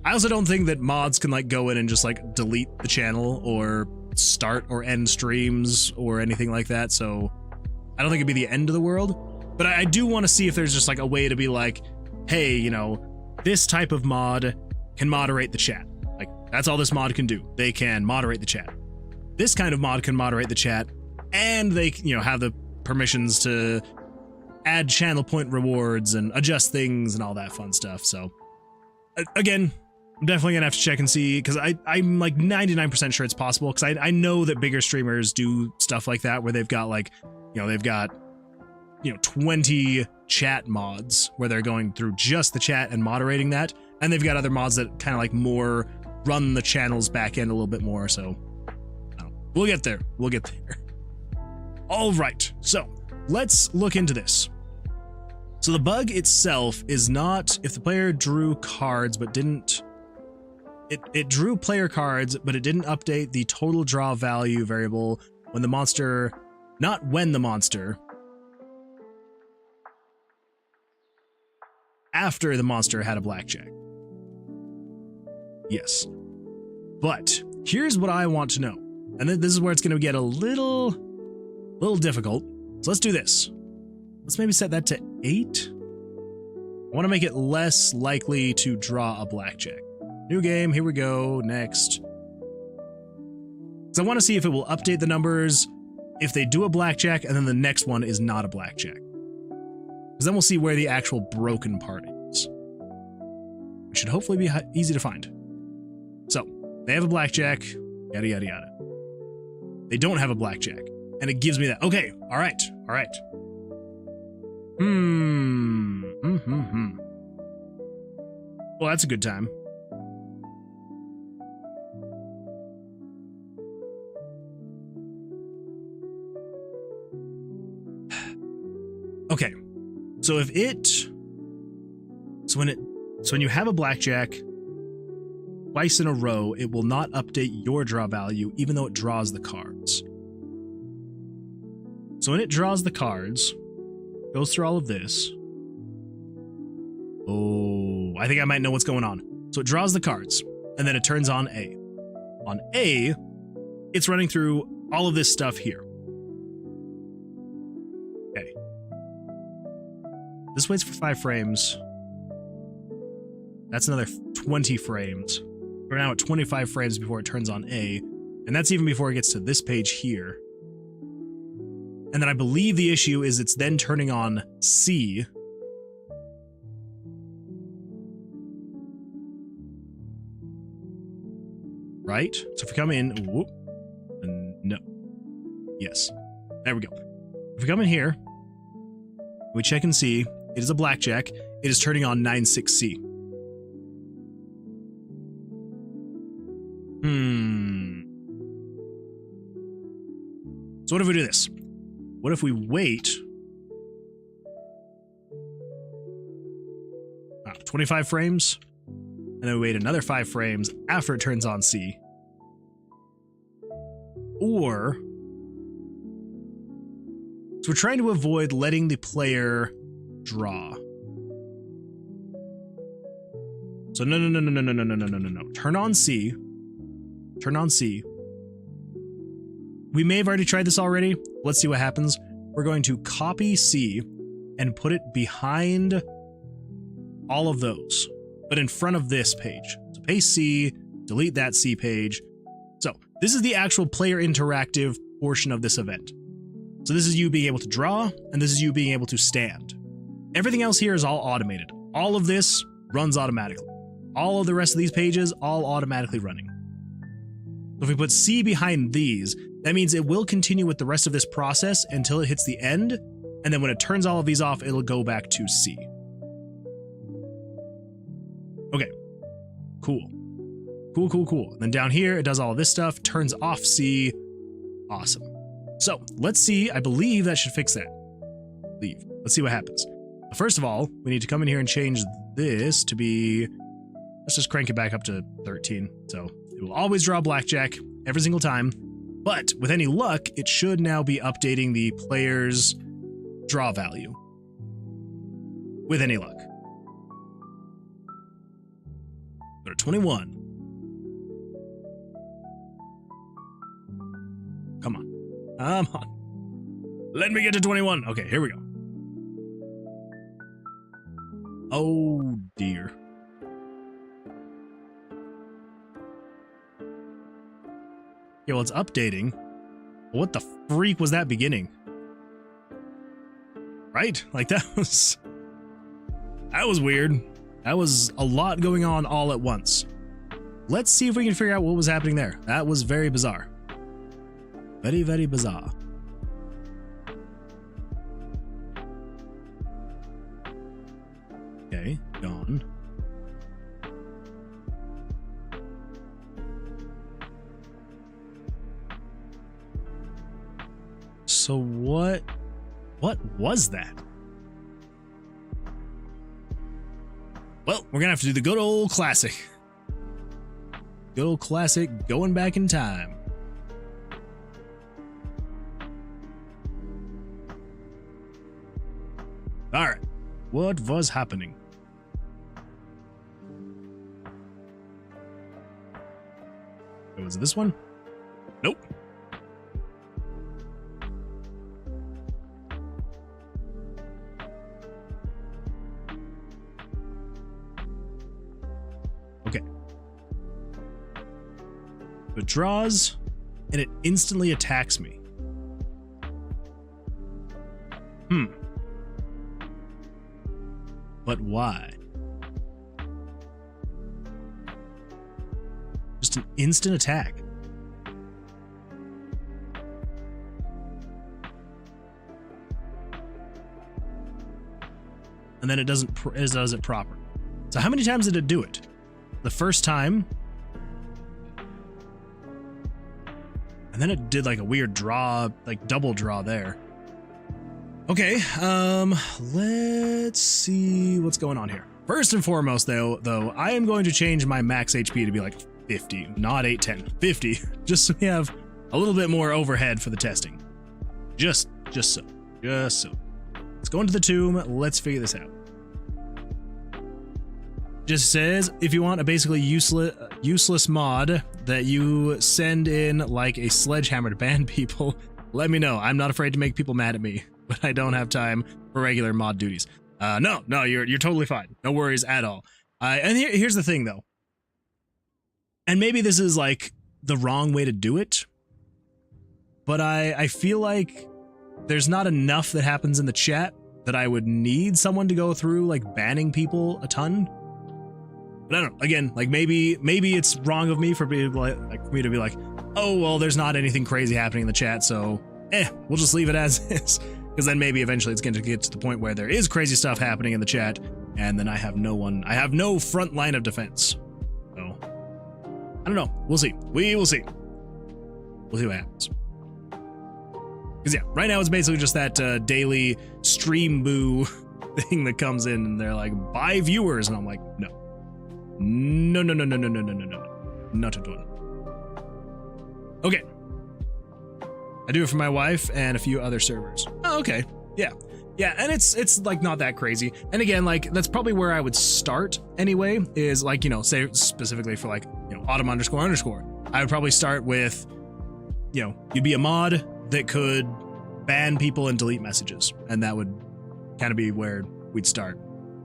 I also don't think that mods can like go in and just like delete the channel or start or end streams or anything like that, so I don't think it'd be the end of the world. But I do want to see if there's just like a way to be like, hey, you know, this type of mod can moderate the chat. Like, that's all this mod can do. They can moderate the chat. This kind of mod can moderate the chat, and they, you know, have the permissions to add channel point rewards and adjust things and all that fun stuff. So, again, I'm definitely gonna have to check and see, because I'm like 99% sure it's possible, because I know that bigger streamers do stuff like that, where they've got like, you know, they've got, you know, 20 chat mods where they're going through just the chat and moderating that, and they've got other mods that kind of like more run the channel's back end a little bit more. So I don't know. We'll get there. We'll get there. All right, so let's look into this. So the bug itself is not if the player drew cards but didn't... It drew player cards, but it didn't update the total draw value variable when the monster... Not when the monster... After the monster had a blackjack. Yes. But here's what I want to know. And then this is where it's going to get a little difficult. So let's do this. Let's maybe set that to 8. I want to make it less likely to draw a blackjack. New game, here we go, next. So I want to see if it will update the numbers if they do a blackjack and then the next one is not a blackjack. Because then we'll see where the actual broken part is. Which should hopefully be easy to find. So, they have a blackjack, yada yada yada. They don't have a blackjack, and it gives me that. Okay, alright, alright. Well, that's a good time. Okay. So if it... So when you have a blackjack twice in a row, it will not update your draw value, even though it draws the cards. So when it draws the cards, goes through all of this. Oh, I think I might know what's going on. So it draws the cards, and then it turns on A. On A, it's running through all of this stuff here. Okay. This waits for 5 frames. That's another 20 frames. We're now at 25 frames before it turns on A, and that's even before it gets to this page here. And then I believe the issue is it's then turning on C. Right? So if we come in, whoop, no. Yes. There we go. If we come in here, we check and see, it is a blackjack. It is turning on 96C. So what if we do this? What if we wait? Oh. don't know, 25 frames. And then we wait another 5 frames after it turns on C. Or, so we're trying to avoid letting the player draw. So no. Turn on C. Turn on C. We may have already tried this already. Let's see what happens. We're going to copy C and put it behind all of those, but in front of this page. So paste C, delete that C page. So this is the actual player interactive portion of this event. So this is you being able to draw, and this is you being able to stand. Everything else here is all automated. All of this runs automatically. All of the rest of these pages, all automatically running. So if we put C behind these, that means it will continue with the rest of this process until it hits the end, and then when it turns all of these off, it'll go back to C. Okay, cool. Cool. And then down here, it does all of this stuff, turns off C. Awesome. So let's see, I believe that should fix that. Leave. Let's see what happens. First of all, we need to come in here and change this to be, let's just crank it back up to 13. So it will always draw Blackjack every single time, but with any luck, it should now be updating the player's draw value. With any luck. Go to 21. Come on. Come on. Let me get to 21. Okay, here we go. Oh dear. Yeah, well, it's updating. What the freak was that beginning? Right? Like that was weird. That was a lot going on all at once. Let's see if we can figure out what was happening there. That was very bizarre. Very, very bizarre. Okay, gone. So what was that? Well, we're gonna have to do the good old classic. Good old classic, going back in time. All right, what was happening? Was it this one? Nope. Okay. It draws, and it instantly attacks me. But why? Just an instant attack. And then it does it proper. So how many times did it do it? The first time. And then it did like a weird draw, like double draw there. Okay, let's see what's going on here. First and foremost, though, I am going to change my max HP to be like 50, not 810, 50, just so we have a little bit more overhead for the testing. Just so. Let's go into the tomb. Let's figure this out. Just says, if you want a basically useless mod that you send in like a sledgehammer to ban people, let me know. I'm not afraid to make people mad at me, but I don't have time for regular mod duties. No, you're totally fine. No worries at all. And here's the thing, though. And maybe this is like the wrong way to do it, but I feel like there's not enough that happens in the chat that I would need someone to go through like banning people a ton. But I don't know. Again, like maybe it's wrong of me for me to be like, oh well, there's not anything crazy happening in the chat, so we'll just leave it as is. Because then maybe eventually it's going to get to the point where there is crazy stuff happening in the chat, and then I have no front line of defense. So I don't know. We'll see. We will see. We'll see what happens. Because yeah, right now it's basically just that daily stream boo thing that comes in and they're like, buy viewers. And I'm like, no. No, no, no, no, no, no, no, no, no. Not at all. Okay. I do it for my wife and a few other servers. Oh, okay. Yeah. Yeah, and it's like not that crazy. And again, like that's probably where I would start anyway, is like, you know, say specifically for like, you know, autumn __. I would probably start with, you know, you'd be a mod that could ban people and delete messages. And that would kind of be where we'd start.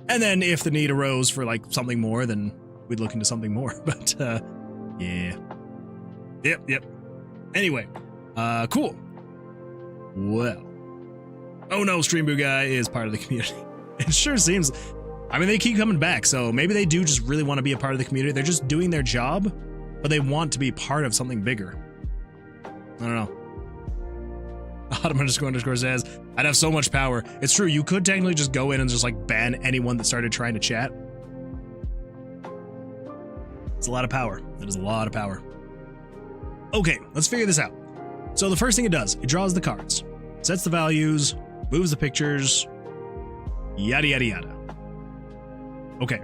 And then if the need arose for like something more, then we'd look into something more. But yeah. Yep. Anyway, cool. Well. Oh no, Stream Boo Guy is part of the community. It sure seems. I mean, they keep coming back, so maybe they do just really want to be a part of the community. They're just doing their job, but they want to be part of something bigger. I don't know. Autumn __ says, I'd have so much power. It's true, you could technically just go in and just like ban anyone that started trying to chat. It's a lot of power. That is a lot of power. Okay, let's figure this out. So the first thing it does, it draws the cards, sets the values, moves the pictures, yada, yada, yada. Okay.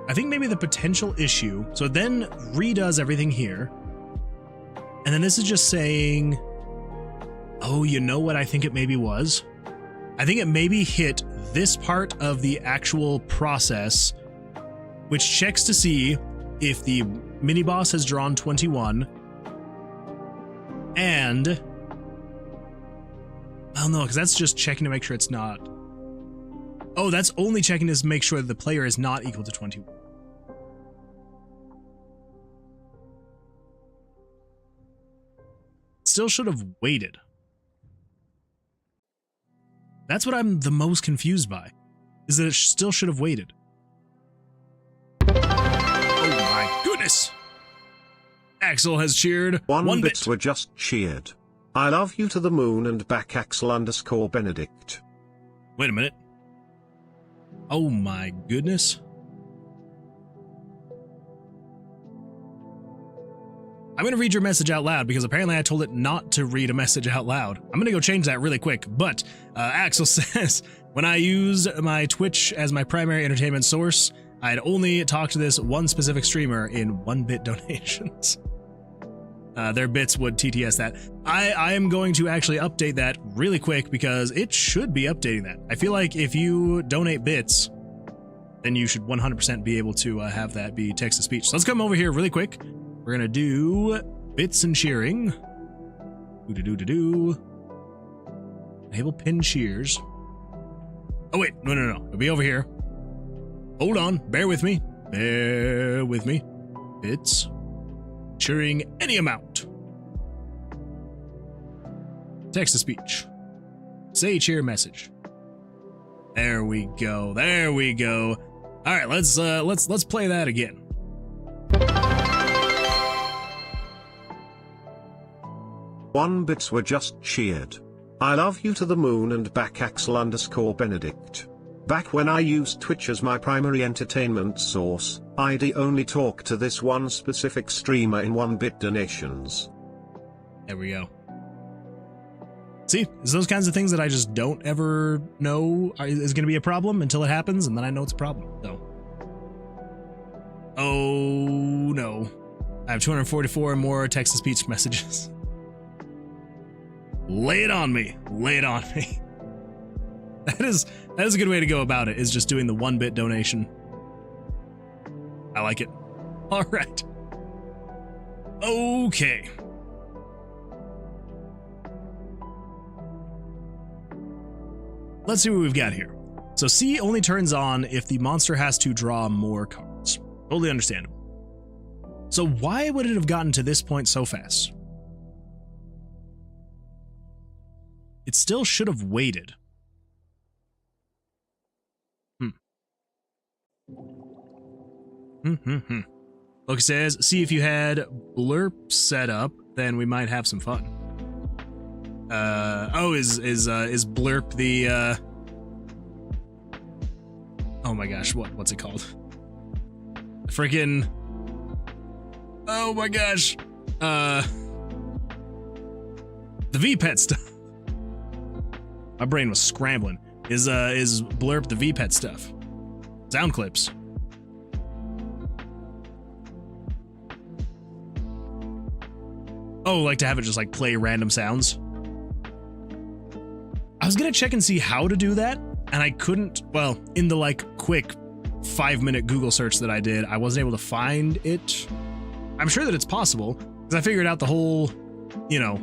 I think maybe the potential issue, so it then redoes everything here. And then this is just saying, oh, you know what I think it maybe was? I think it maybe hit this part of the actual process, which checks to see if the mini boss has drawn 21 and well, no, because that's just checking to make sure it's not. Oh, that's only checking to make sure that the player is not equal to 21. Still should have waited. That's what I'm the most confused by, is that it still should have waited. Oh my goodness! Axel has cheered. One bit. Were just cheered. I love you to the moon and back, Axel _ Benedict. Wait a minute. Oh my goodness. I'm going to read your message out loud because apparently I told it not to read a message out loud. I'm going to go change that really quick, but Axel says, when I use my Twitch as my primary entertainment source, I'd only talk to this one specific streamer in 1-bit donations. Their bits would TTS that. I am going to actually update that really quick because it should be updating that. I feel like if you donate bits, then you should 100% be able to have that be text-to-speech. So let's come over here really quick. We're gonna do bits and cheering. Do. Enable pin cheers. Oh wait, no. It'll be over here. Hold on, bear with me. Bits. Cheering any amount. Text to speech. Say cheer message. There we go. All right, let's play that again. One bits were just cheered. I love you to the moon and back, Axel _ Benedict. Back when I used Twitch as my primary entertainment source, I'd only talk to this one specific streamer in 1-bit donations. There we go. See, it's those kinds of things that I just don't ever know is going to be a problem until it happens, and then I know it's a problem. So, oh no, I have 244 more text-to-speech messages. Lay it on me. That is a good way to go about it, is just doing the 1-bit donation. I like it. All right. Okay. Let's see what we've got here. So C only turns on if the monster has to draw more cards. Totally understandable. So why would it have gotten to this point so fast? It still should have waited. Look, it says, see if you had blurp set up, then we might have some fun. Is blurp the oh my gosh, what's it called? Freaking, oh my gosh. The VPET stuff. My brain was scrambling. Is blurb the VPET stuff. Sound clips. Oh, like to have it just like play random sounds. I was gonna check and see how to do that, and I couldn't. Well, in the like quick 5-minute Google search that I did, I wasn't able to find it. I'm sure that it's possible because I figured out the whole, you know,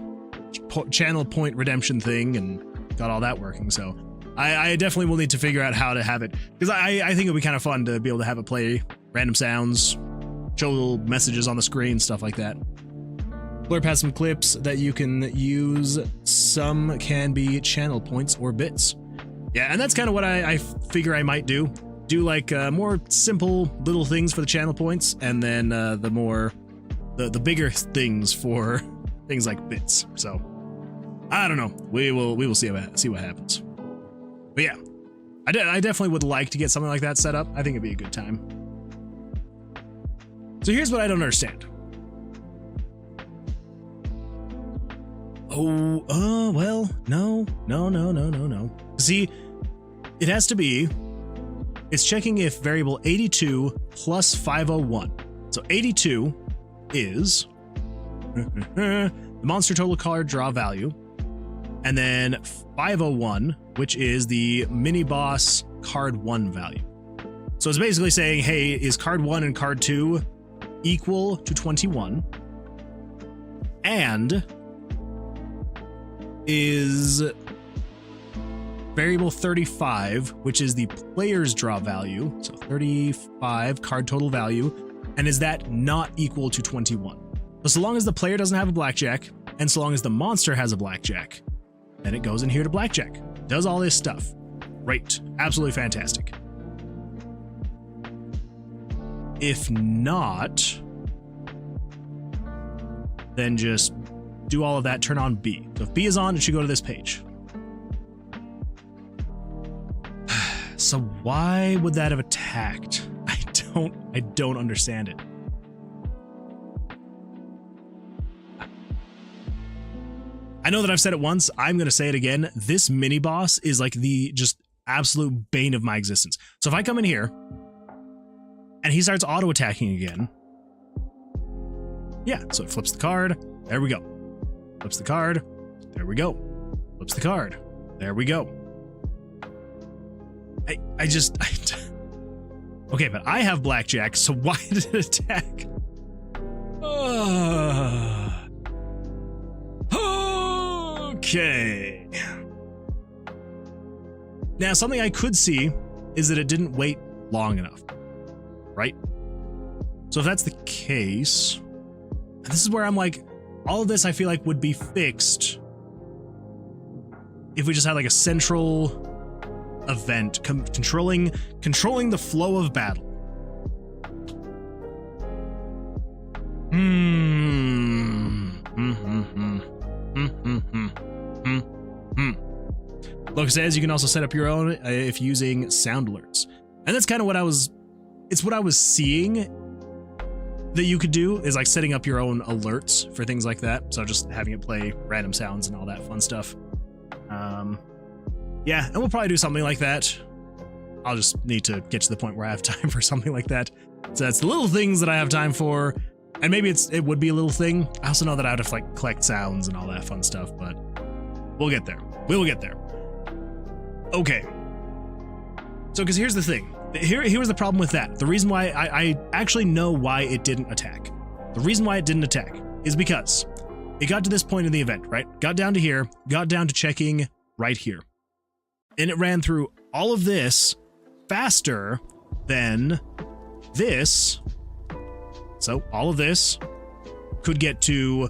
channel point redemption thing and got all that working. So I definitely will need to figure out how to have it, because I think it'd be kind of fun to be able to have it play random sounds, show messages on the screen, stuff like that. Blurb has some clips that you can use. Some can be channel points or bits. Yeah, and that's kind of what I figure I might do. Do like more simple little things for the channel points, and then the bigger things for things like bits. So I don't know. We will see what happens. But yeah, I definitely would like to get something like that set up. I think it'd be a good time. So here's what I don't understand. Oh, well, no. See, it has to be, it's checking if variable 82 plus 501. So 82 is the monster total card draw value, and then 501, which is the mini boss card 1 value. So it's basically saying, hey, is card 1 and card 2 equal to 21? And is variable 35, which is the player's draw value, so 35 card total value, and is that not equal to 21? So long as the player doesn't have a blackjack, and so long as the monster has a blackjack, then it goes in here to blackjack. Does all this stuff. Great. Absolutely fantastic. If not, then just do all of that, turn on B. So if B is on, it should go to this page. So why would that have attacked? I don't understand it. I know that I've said it once, I'm going to say it again. This mini boss is like the just absolute bane of my existence. So if I come in here and he starts auto attacking again. Yeah, so it flips the card. There we go. Flips the card. There we go. Flips the card. There we go. Okay, but I have blackjack, so why did it attack? Okay. Now, something I could see is that it didn't wait long enough, right? So if that's the case, this is where I'm like, all of this I feel like would be fixed if we just had like a central event controlling the flow of battle. Look, says you can also set up your own if using sound alerts, and that's kind of what it's what I was seeing that you could do, is like setting up your own alerts for things like that. So just having it play random sounds and all that fun stuff. Yeah, and we'll probably do something like that. I'll just need to get to the point where I have time for something like that. So that's the little things that I have time for, and maybe it would be a little thing. I also know that I would have to like collect sounds and all that fun stuff, but we'll get there. We will get there. Okay. So, because here's the thing. Here was the problem with that. The reason why I actually know why it didn't attack. The reason why it didn't attack is because it got to this point in the event, right? Got down to here, got down to checking right here. And it ran through all of this faster than this. So all of this could get through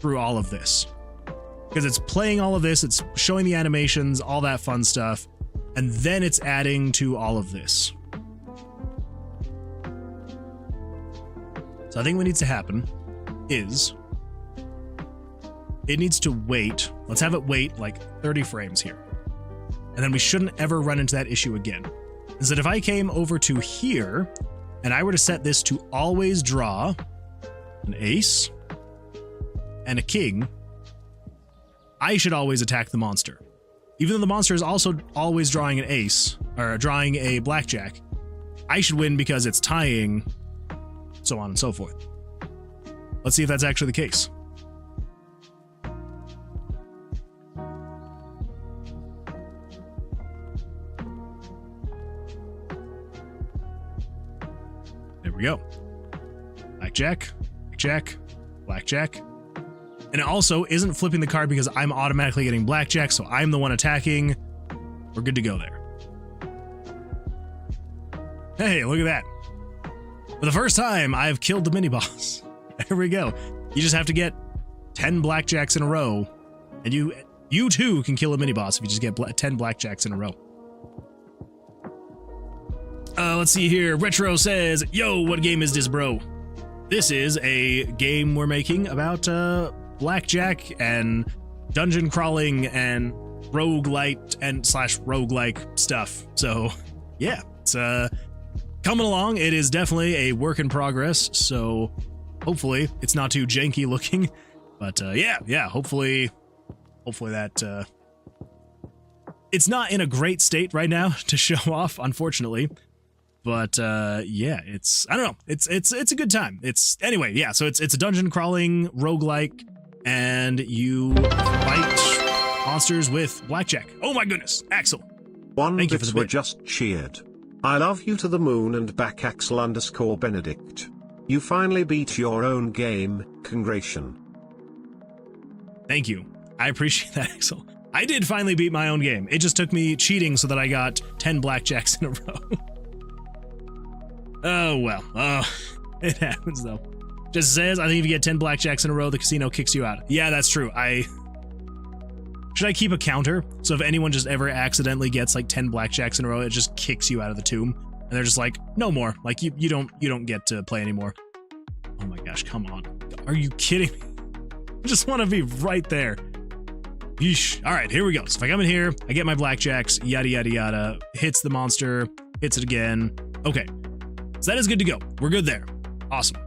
all of this. Because it's playing all of this, it's showing the animations, all that fun stuff, and then it's adding to all of this. So I think what needs to happen is it needs to wait. Let's have it wait like 30 frames here. And then we shouldn't ever run into that issue again. Is that if I came over to here and I were to set this to always draw an ace and a king, I should always attack the monster. Even though the monster is also always drawing an ace, or drawing a blackjack, I should win because it's tying, so on and so forth. Let's see if that's actually the case. There we go. Blackjack, blackjack, blackjack. And it also isn't flipping the card because I'm automatically getting blackjack, so I'm the one attacking. We're good to go there. Hey, look at that. For the first time, I've killed the mini-boss. There we go. You just have to get 10 blackjacks in a row, and you too can kill a mini-boss if you just get 10 blackjacks in a row. Let's see here. Retro says, yo, what game is this, bro? This is a game we're making about blackjack and dungeon crawling and roguelite and /roguelike stuff. So yeah, it's coming along. It is definitely a work in progress, so hopefully it's not too janky looking, but yeah, hopefully that it's not in a great state right now to show off, unfortunately. But yeah, I don't know, it's a good time. Anyway, yeah, so it's a dungeon crawling roguelike, and you fight monsters with blackjack. Oh my goodness, Axel. One bits were just cheered. I love you to the moon and back, Axel_Benedict. You finally beat your own game, congratulations. Thank you. I appreciate that, Axel. I did finally beat my own game. It just took me cheating so that I got 10 blackjacks in a row. Oh, well. It happens, though. Just says, I think if you get 10 blackjacks in a row, the casino kicks you out. Yeah, that's true. Should I keep a counter? So if anyone just ever accidentally gets like 10 blackjacks in a row, it just kicks you out of the tomb. And they're just like, no more. Like, you don't get to play anymore. Oh my gosh, come on. Are you kidding me? I just want to be right there. Yeesh. All right, here we go. So if I come in here, I get my blackjacks, yada, yada, yada, hits the monster, hits it again. Okay. So that is good to go. We're good there. Awesome.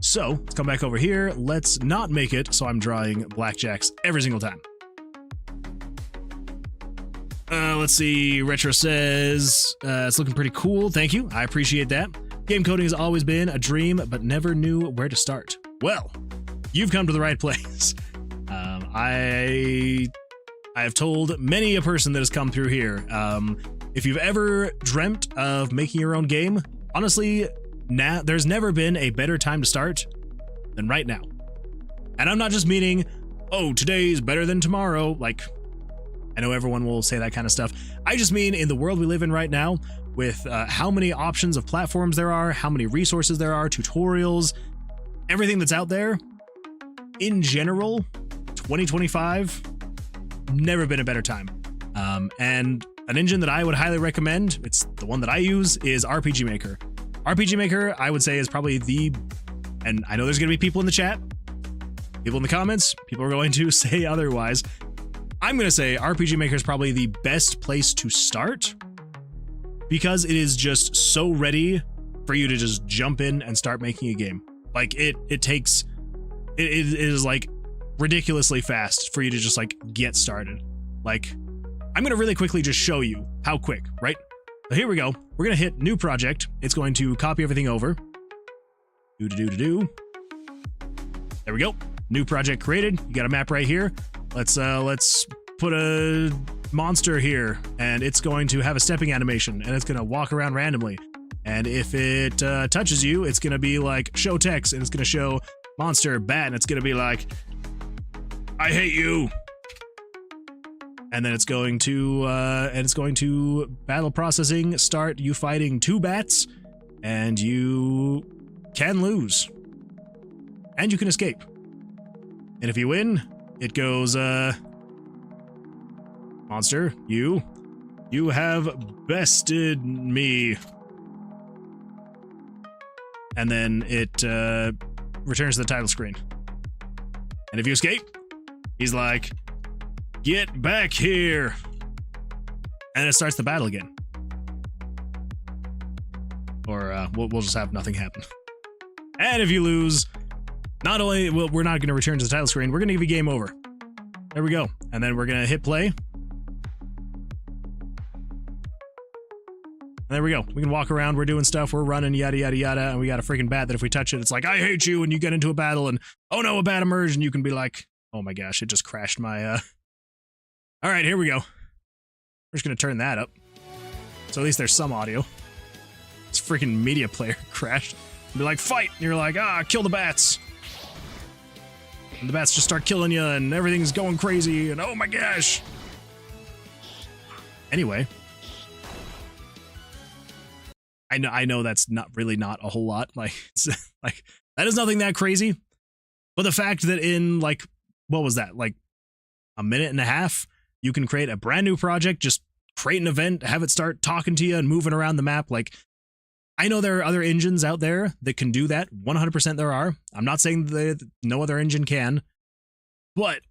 So let's come back over here. Let's not make it so I'm drawing blackjacks every single time. Let's see. Retro says, it's looking pretty cool. Thank you. I appreciate that. Game coding has always been a dream, but never knew where to start. Well, you've come to the right place. I have told many a person that has come through here, if you've ever dreamt of making your own game, honestly, there's never been a better time to start than right now. And I'm not just meaning, oh, today's better than tomorrow. Like, I know everyone will say that kind of stuff. I just mean in the world we live in right now, with how many options of platforms there are, how many resources there are, tutorials, everything that's out there. In general, 2025, never been a better time. And an engine that I would highly recommend, it's the one that I use, is RPG Maker. RPG Maker, I would say, is probably and I know there's going to be people in the chat, people in the comments, people are going to say otherwise. I'm going to say RPG Maker is probably the best place to start because it is just so ready for you to just jump in and start making a game. Like it is like ridiculously fast for you to just like get started. Like, I'm going to really quickly just show you how quick, right? So here we go. We're going to hit new project. It's going to copy everything over. There we go. New project created. You got a map right here. Let's put a monster here, and it's going to have a stepping animation, and it's going to walk around randomly. And if it touches you, it's going to be like show text, and it's going to show monster bat, and it's going to be like, I hate you. And then it's going to battle processing, start you fighting 2 bats, and you can lose. And you can escape. And if you win, it goes, monster, you have bested me. And then it returns to the title screen. And if you escape, he's like, get back here. And it starts the battle again. Or we'll just have nothing happen. And if you lose, not only we're not going to return to the title screen, we're going to give you game over. There we go. And then we're gonna hit play. And there we go. We can walk around, we're doing stuff, we're running, yada yada yada, and we got a freaking bat that if we touch it, it's like, I hate you, and you get into a battle, and oh no, a bat emerged, and you can be like, oh my gosh, it just crashed my Alright, here we go. We're just gonna turn that up. So at least there's some audio. This freaking media player crashed. Be like, fight! And you're like, kill the bats. And the bats just start killing you, and everything's going crazy, and oh my gosh. Anyway. I know that's not a whole lot. Like, it's, like, that is nothing that crazy. But the fact that in, like, what was that? Like, a minute and a half, you can create a brand new project, just create an event, have it start talking to you and moving around the map. Like, I know there are other engines out there that can do that. 100% there are. I'm not saying that no other engine can, but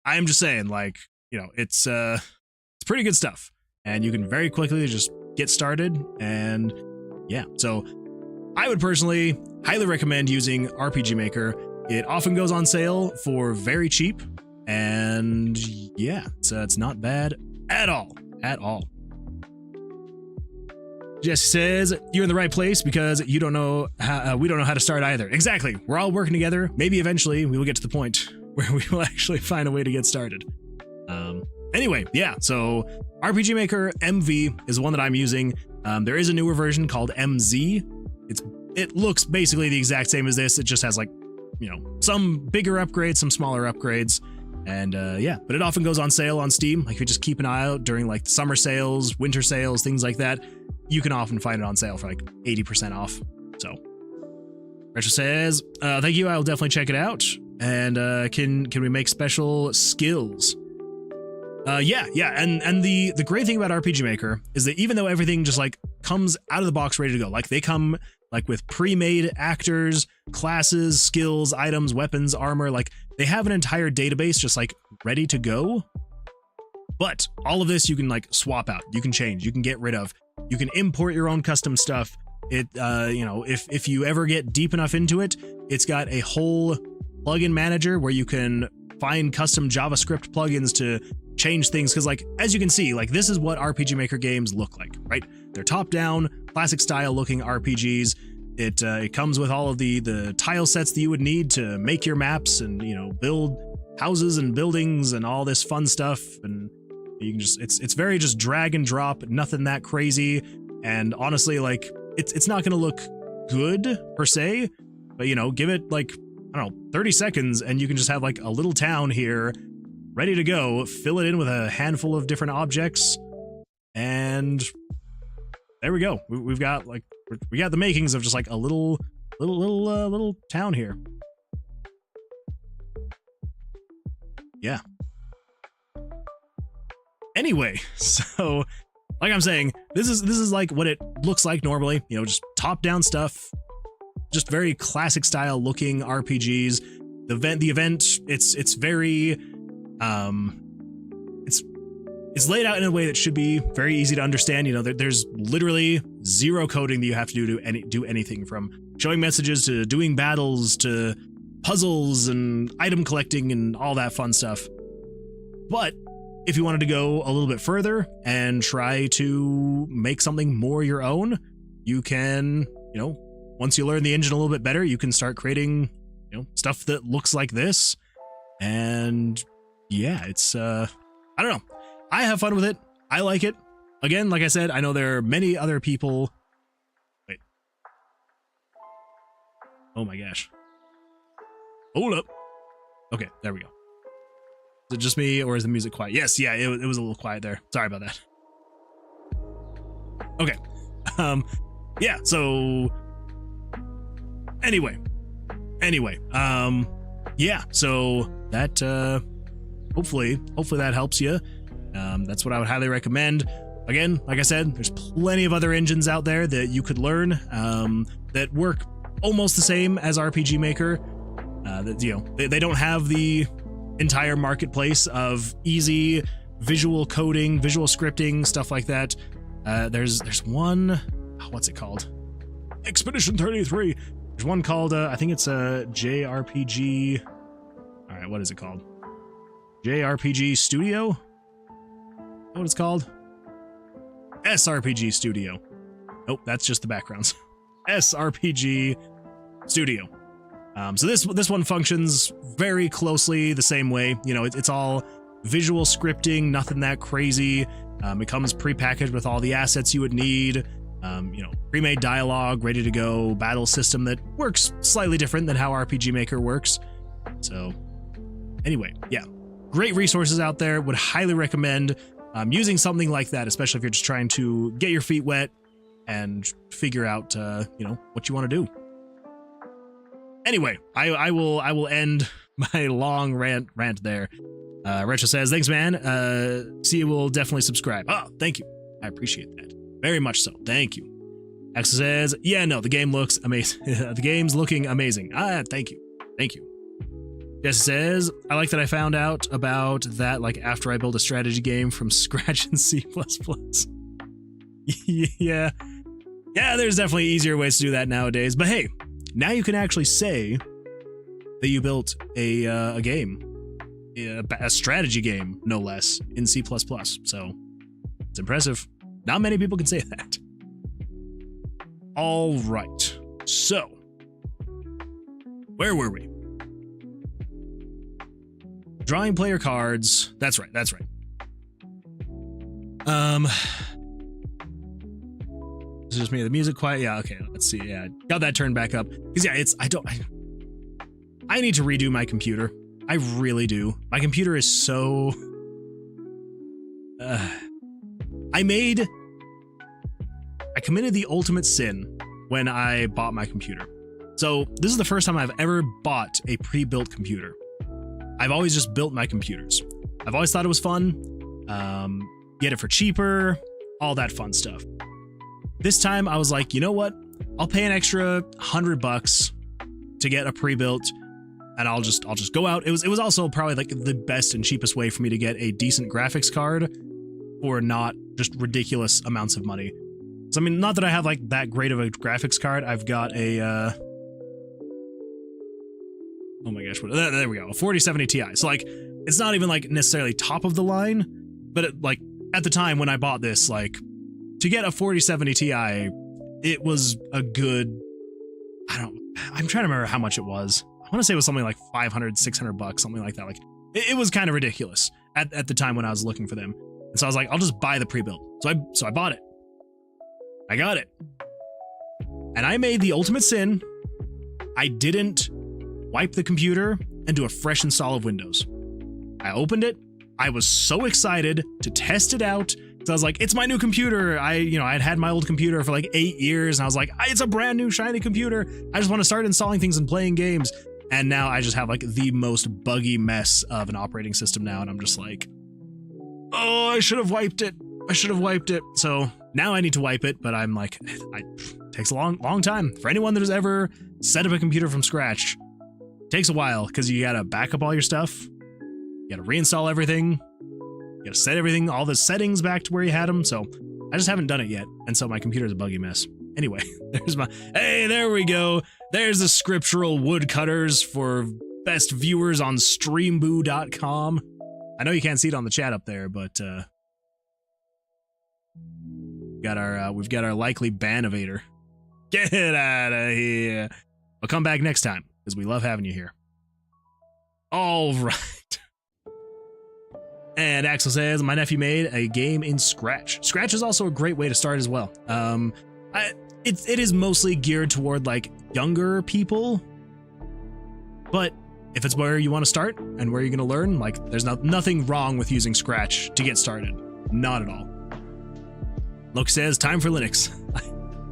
I am just saying, like, you know, it's pretty good stuff, and you can very quickly just get started. And yeah, so I would personally highly recommend using RPG Maker. It often goes on sale for very cheap, and yeah, it's not bad at all. Jesse says, you're in the right place because you don't know how, we don't know how to start either. Exactly. We're all working together. Maybe eventually we will get to the point where we will actually find a way to get started. Anyway, yeah, so RPG Maker MV is one that I'm using. There is a newer version called MZ. It looks basically the exact same as this. It just has, like, you know, some bigger upgrades, some smaller upgrades. And yeah, but it often goes on sale on Steam. Like, if you just keep an eye out during, like, summer sales, winter sales, things like that, you can often find it on sale for like 80% off. So Retro says, thank you, I'll definitely check it out. And can we make special skills? Yeah, and the great thing about RPG Maker is that even though everything just, like, comes out of the box ready to go, like, they come, like, with pre-made actors, classes, skills, items, weapons, armor, like, they have an entire database just, like, ready to go. But all of this you can, like, swap out, you can change, you can get rid of, you can import your own custom stuff. It, you know, if you ever get deep enough into it, it's got a whole plugin manager where you can find custom JavaScript plugins to change things. Because, like, as you can see, like, this is what RPG Maker games look like, right? They're top-down, classic style looking RPGs. It comes with all of the tile sets that you would need to make your maps and, you know, build houses and buildings and all this fun stuff. And you can just, it's very just drag and drop, nothing that crazy. And honestly, like, it's not going to look good per se, but, you know, give it, like, I don't know, 30 seconds and you can just have, like, a little town here ready to go, fill it in with a handful of different objects, and there we go. We've got, like, we got the makings of just, like, a little town here. Yeah. Anyway, so like I'm saying, this is like what it looks like normally, you know, just top-down stuff, just very classic style looking RPGs. The event, it's very it's laid out in a way that should be very easy to understand. You know, there's literally zero coding that you have to do anything, from showing messages to doing battles to puzzles and item collecting and all that fun stuff. But if you wanted to go a little bit further and try to make something more your own, you can, you know, once you learn the engine a little bit better, you can start creating, you know, stuff that looks like this. And yeah, it's, I don't know. I have fun with it. I like it. Again, like I said, I know there are many other people. Wait. Oh my gosh. Hold up. Okay, there we go. Is it just me, or is the music quiet? Yes, yeah, it was a little quiet there. Sorry about that. Okay. Yeah, so anyway, yeah, so that hopefully that helps you. That's what I would highly recommend. Again, like I said, there's plenty of other engines out there that you could learn that work almost the same as RPG Maker. That, you know, they don't have the entire marketplace of easy visual coding, visual scripting, stuff like that. There's one, what's it called? Expedition 33. There's one called, I think it's a JRPG. All right, what is it called? JRPG Studio? What it's called? SRPG Studio. Nope, that's just the backgrounds. SRPG Studio. So this one functions very closely the same way. You know, it's all visual scripting, nothing that crazy. It comes prepackaged with all the assets you would need. You know, pre-made dialogue, ready to go, battle system that works slightly different than how RPG Maker works. So anyway, yeah, great resources out there. Would highly recommend using something like that, especially if you're just trying to get your feet wet and figure out, you know, what you want to do. Anyway, I will end my long rant there. Retro says, thanks, man. See, will definitely subscribe. Oh, thank you. I appreciate that. Very much so. Thank you. Axel says, yeah, no, the game looks amazing. The game's looking amazing. Thank you. Thank you. Jesse says, I like that I found out about that, like, after I build a strategy game from scratch in C++. Yeah. Yeah, there's definitely easier ways to do that nowadays. But hey, now you can actually say that you built a game. A strategy game, no less, in C++. So it's impressive. Not many people can say that. All right. So where were we? Drawing player cards. That's right. That's right. It's just me. The music quiet. Yeah. Okay. Let's see. Yeah. Got that turned back up. Because yeah, I need to redo my computer. I really do. My computer is so... I committed the ultimate sin when I bought my computer. So this is the first time I've ever bought a pre-built computer. I've always just built my computers. I've always thought it was fun. Get it for cheaper, all that fun stuff. This time I was like, you know what? I'll pay an extra $100 to get a pre-built, and I'll just go out. It was also probably like the best and cheapest way for me to get a decent graphics card for not just ridiculous amounts of money. So I mean, not that I have like that great of a graphics card. I've got a oh my gosh, there we go, a 4070 Ti. So like, it's not even like necessarily top of the line, but it, like at the time when I bought this, like to get a 4070 Ti, it was a good, I'm trying to remember how much it was. I want to say it was something like $500, $600, something like that. Like it was kind of ridiculous at the time when I was looking for them. And so I was like, I'll just buy the pre-built. So I bought it. I got it. And I made the ultimate sin. I didn't wipe the computer and do a fresh install of Windows. I opened it. I was so excited to test it out. So I was like, it's my new computer. I'd had my old computer for like 8 years, and I was like, it's a brand new shiny computer. I just want to start installing things and playing games. And now I just have like the most buggy mess of an operating system now. And I'm just like, oh, I should have wiped it. I should have wiped it. So now I need to wipe it, but I'm like, it takes a long time. For anyone that has ever set up a computer from scratch, it takes a while because you gotta back up all your stuff. You gotta reinstall everything. You gotta set everything, all the settings back to where you had them. So I just haven't done it yet. And so my computer's a buggy mess. Anyway, hey, there we go. There's the scriptural woodcutters for best viewers on streamboo.com. I know you can't see it on the chat up there, but we've got our likely ban evader. Get out of here. I'll come back next time because we love having you here. All right. And Axel says, my nephew made a game in Scratch. Scratch is also a great way to start as well. It is mostly geared toward like younger people, but if it's where you want to start and where you're going to learn, like there's nothing wrong with using Scratch to get started. Not at all. Look says, time for Linux.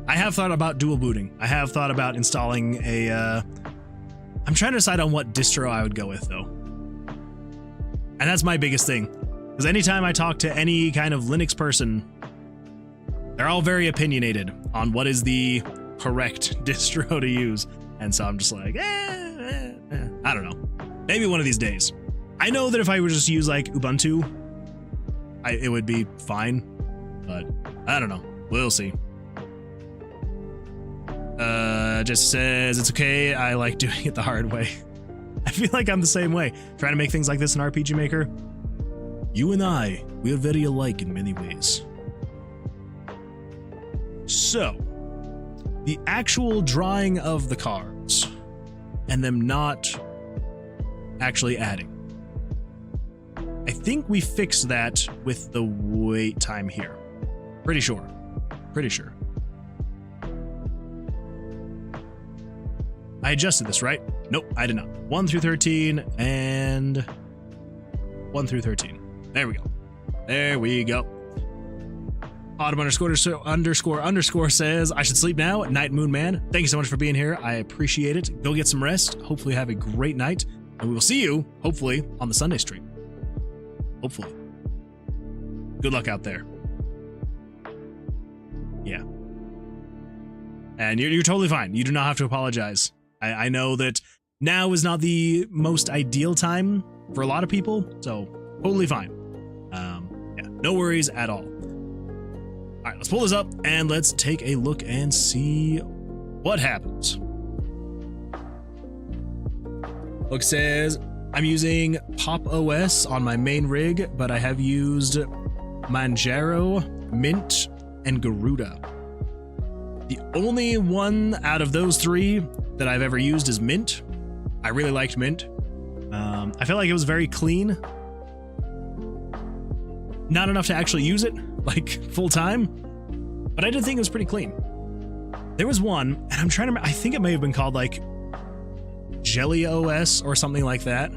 I have thought about dual booting. I have thought about installing a, I'm trying to decide on what distro I would go with though. And that's my biggest thing. Because anytime I talk to any kind of Linux person, they're all very opinionated on what is the correct distro to use. And so I'm just like, I don't know. Maybe one of these days. I know that if I would just use like Ubuntu, it would be fine. But I don't know. We'll see. Just says, it's okay. I like doing it the hard way. I feel like I'm the same way. Trying to make things like this in RPG Maker. You and I, we are very alike in many ways. So, the actual drawing of the cards and them not actually adding. I think we fixed that with the wait time here. Pretty sure. Pretty sure. I adjusted this, right? Nope, I did not. 1 through 13 and 1 through 13. There we go. There we go. Autumn underscore says, I should sleep now. Night Moon Man, thank you so much for being here. I appreciate it. Go get some rest. Hopefully have a great night. And we will see you, hopefully, on the Sunday stream. Hopefully. Good luck out there. Yeah. And you're totally fine. You do not have to apologize. I know that now is not the most ideal time for a lot of people, so totally fine. Yeah, no worries at all. All right, let's pull this up and let's take a look and see what happens. Look says, I'm using Pop OS on my main rig, but I have used Manjaro, Mint, and Garuda. The only one out of those three that I've ever used is Mint. I really liked Mint. I felt like it was very clean. Not enough to actually use it, like, full time, but I did think it was pretty clean. There was one, and I'm trying to remember, I think it may have been called, like, Jelly OS or something like that.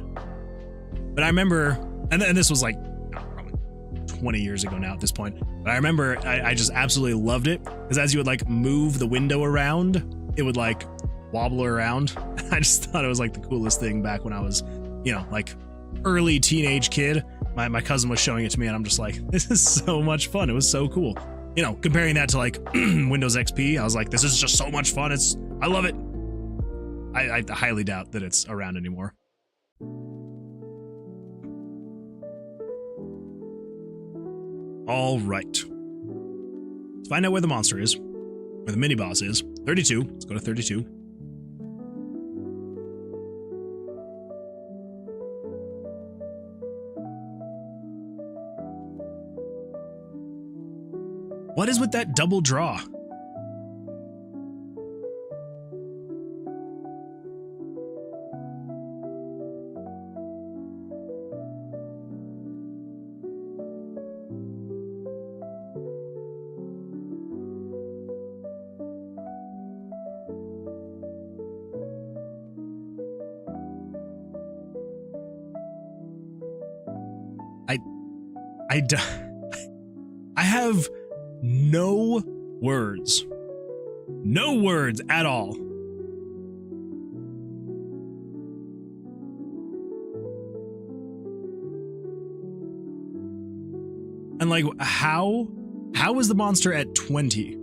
But I remember, and this was like, probably 20 years ago now at this point, but I remember I just absolutely loved it, because as you would, like, move the window around, it would, like, wobble around. I just thought it was, like, the coolest thing back when I was, you know, like, early teenage kid. My cousin was showing it to me, and I'm just like, this is so much fun. It was so cool. You know, comparing that to, like, Windows XP, I was like, this is just so much fun. I love it. I highly doubt that it's around anymore. All right. Let's find out where the monster is, where the mini boss is. 32. Let's go to 32. What is with that double draw? I have no words. No words at all. And like, how is the monster at 20?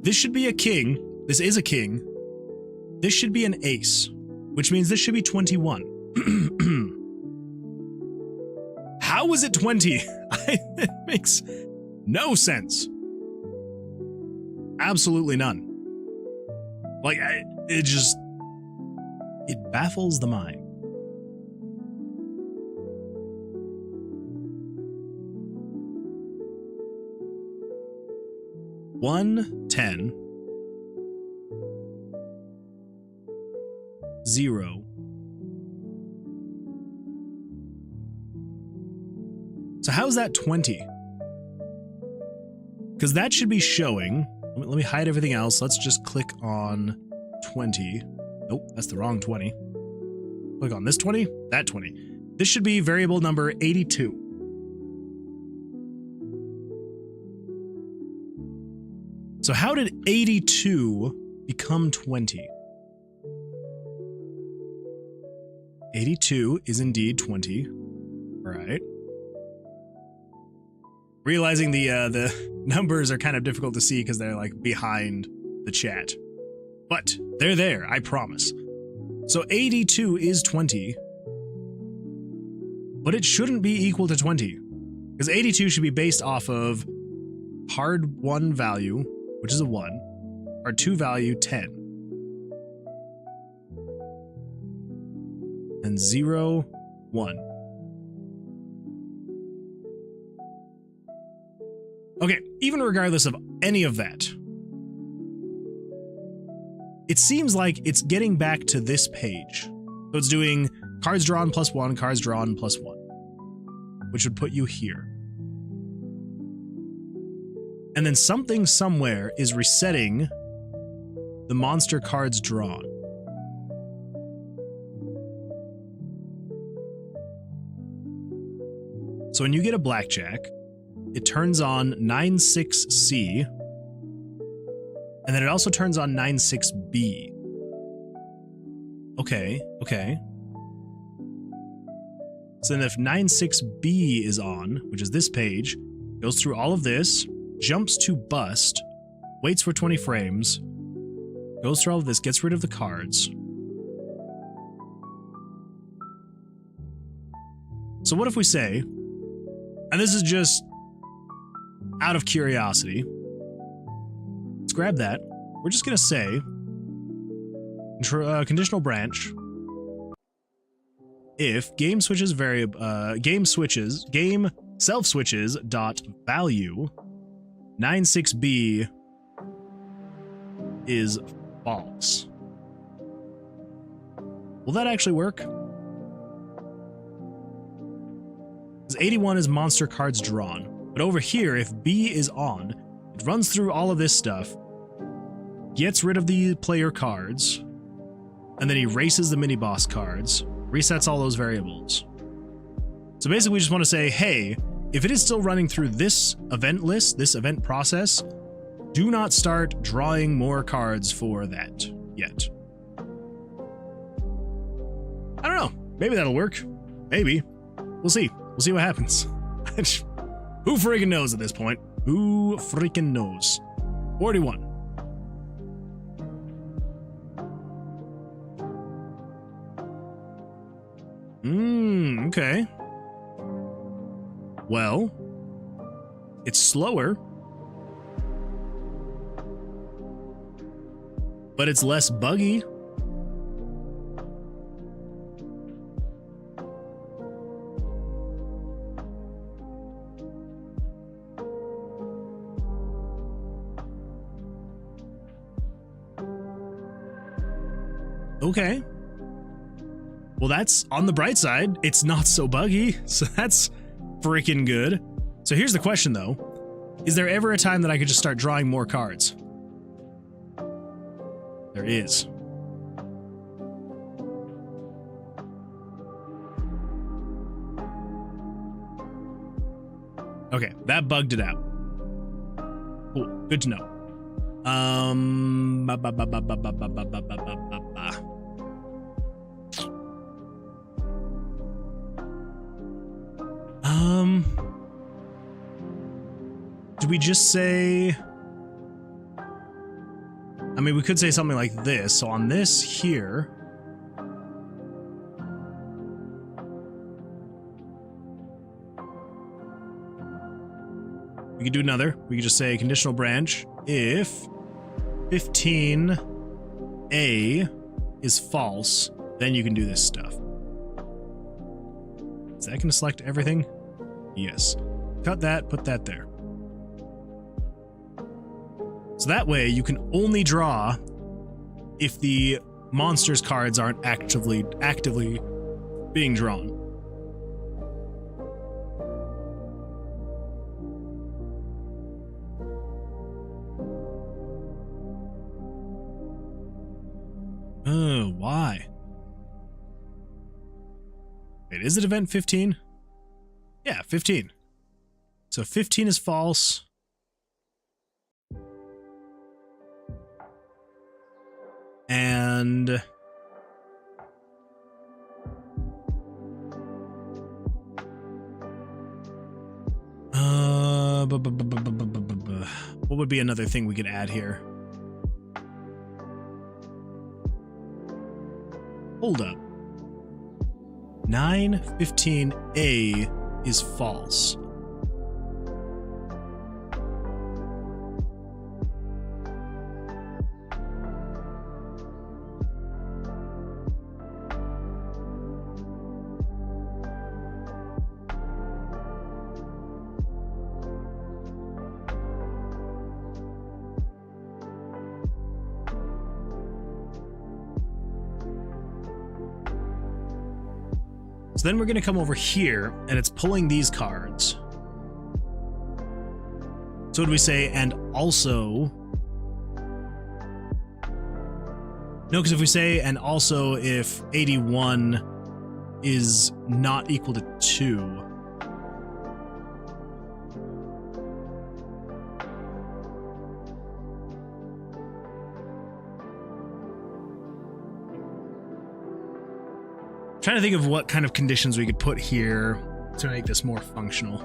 This should be a king. This is a king. This should be an ace, which means this should be 21. How is it 20? It makes no sense. Absolutely none. Like, it baffles the mind. One, 10, 0. So how's that 20? Because that should be showing. Let me hide everything else. Let's just click on 20. Nope, that's the wrong 20. Click on this 20, that 20. This should be variable number 82. So how did 82 become 20? 82 is indeed 20. All right. Realizing the numbers are kind of difficult to see because they're like behind the chat. But they're there, I promise. So 82 is 20. But it shouldn't be equal to 20. Because 82 should be based off of hard 1 value, which is a 1, hard 2 value, 10. 0, 1. Okay, even regardless of any of that, it seems like it's getting back to this page. So it's doing cards drawn +1, cards drawn +1, which would put you here. And then something somewhere is resetting the monster cards drawn. So when you get a Blackjack, it turns on 9-6C, and then it also turns on 9-6B. Okay. So then if 9-6B is on, which is this page, goes through all of this, jumps to bust, waits for 20 frames, goes through all of this, gets rid of the cards. So what if we say, and this is just out of curiosity, let's grab that. We're just gonna say conditional branch if game self switches dot value 96B is false. Will that actually work? Because 81 is monster cards drawn. But over here, if B is on, it runs through all of this stuff, gets rid of the player cards, and then erases the mini-boss cards, resets all those variables. So basically we just want to say, hey, if it is still running through this event list, this event process, do not start drawing more cards for that yet. I don't know. Maybe that'll work. Maybe. We'll see. We'll see what happens. Who freaking knows at this point? Who freaking knows? 41. Okay. Well, it's slower, but it's less buggy. Okay. Well, that's on the bright side. It's not so buggy, so that's freaking good. So here's the question, though. Is there ever a time that I could just start drawing more cards? There is. Okay, that bugged it out. Cool, good to know. Do we just say, I mean, we could say something like this. So on this here, we could do another. We could just say conditional branch if 15A is false, then you can do this stuff. Is that going to select everything? Yes. Cut that, put that there. So that way you can only draw if the monsters cards aren't actively being drawn. Oh, why? Wait, is it event 15? Yeah, 15. So 15 is false. And what would be another thing we could add here? Hold up. 915A is false. So then we're going to come over here, and it's pulling these cards. So would we say, and also... No, because if we say, and also if 81 is not equal to 2... Trying to think of what kind of conditions we could put here to make this more functional.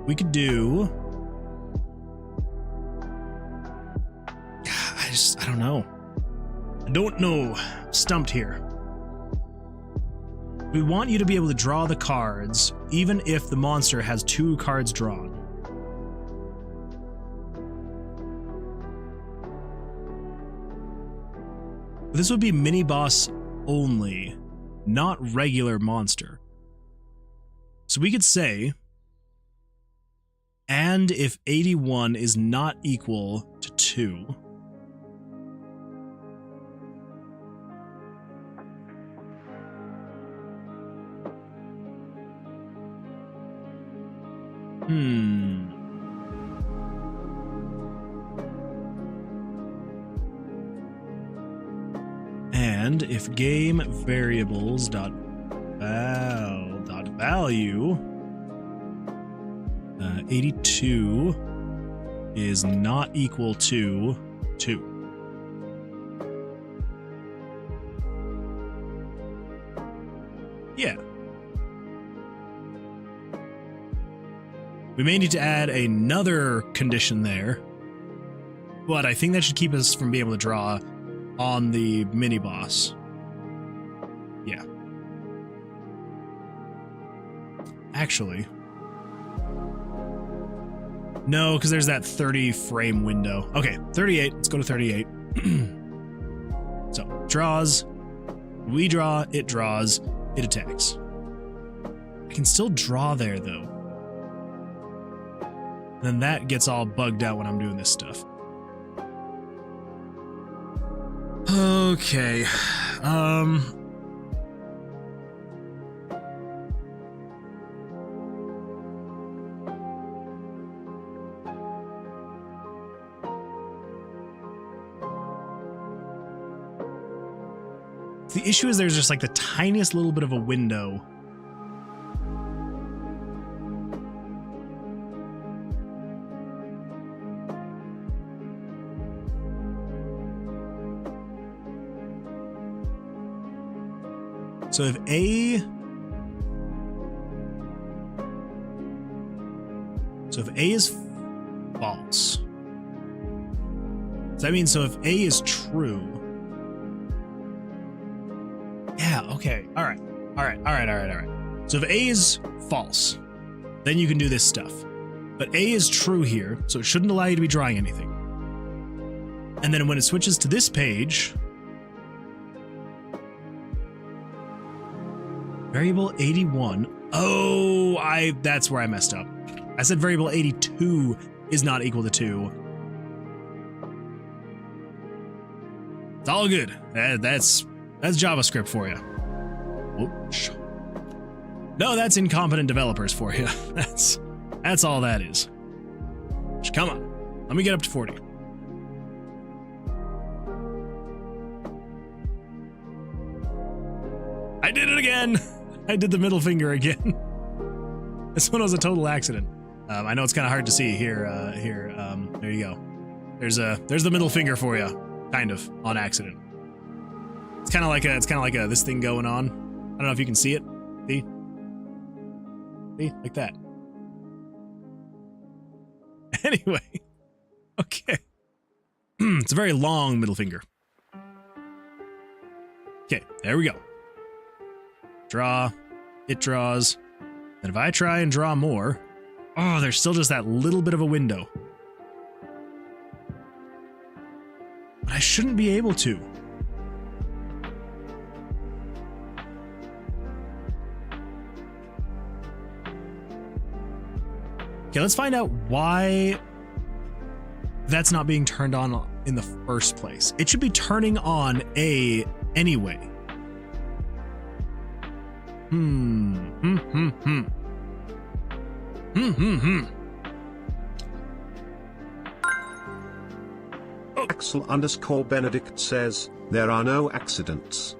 We could do... I don't know. I don't know. I'm stumped here. We want you to be able to draw the cards, even if the monster has 2 cards drawn. This would be mini-boss only, not regular monster. So we could say, and if 81 is not equal to 2, And if game variables dot value 82 is not equal to 2. Yeah. We may need to add another condition there, but I think that should keep us from being able to draw on the mini-boss. Yeah. Actually. No, because there's that 30 frame window. Okay, 38. Let's go to 38. So, draws. We draw, it draws, it attacks. I can still draw there, though. Then that gets all bugged out when I'm doing this stuff. Okay. The issue is there's just like the tiniest little bit of a window. So if A is false, does that mean so if A is true? Yeah, okay. All right. So if A is false, then you can do this stuff. But A is true here, so it shouldn't allow you to be drawing anything. And then when it switches to this page, variable 81. Oh, that's where I messed up. I said variable 82 is not equal to 2. It's all good. That's JavaScript for you. Oops. No, that's incompetent developers for you. That's all that is. Come on. Let me get up to 40. I did it again. I did the middle finger again. This one was a total accident. I know it's kind of hard to see here. There you go. There's the middle finger for you, kind of on accident. It's kind of like a this thing going on. I don't know if you can see it. See, like that. Anyway, okay. It's a very long middle finger. Okay, there we go. Draw, it draws. And if I try and draw more, oh, there's still just that little bit of a window. But I shouldn't be able to. Okay, let's find out why that's not being turned on in the first place. It should be turning on A anyway. Axel_Benedict says, there are no accidents.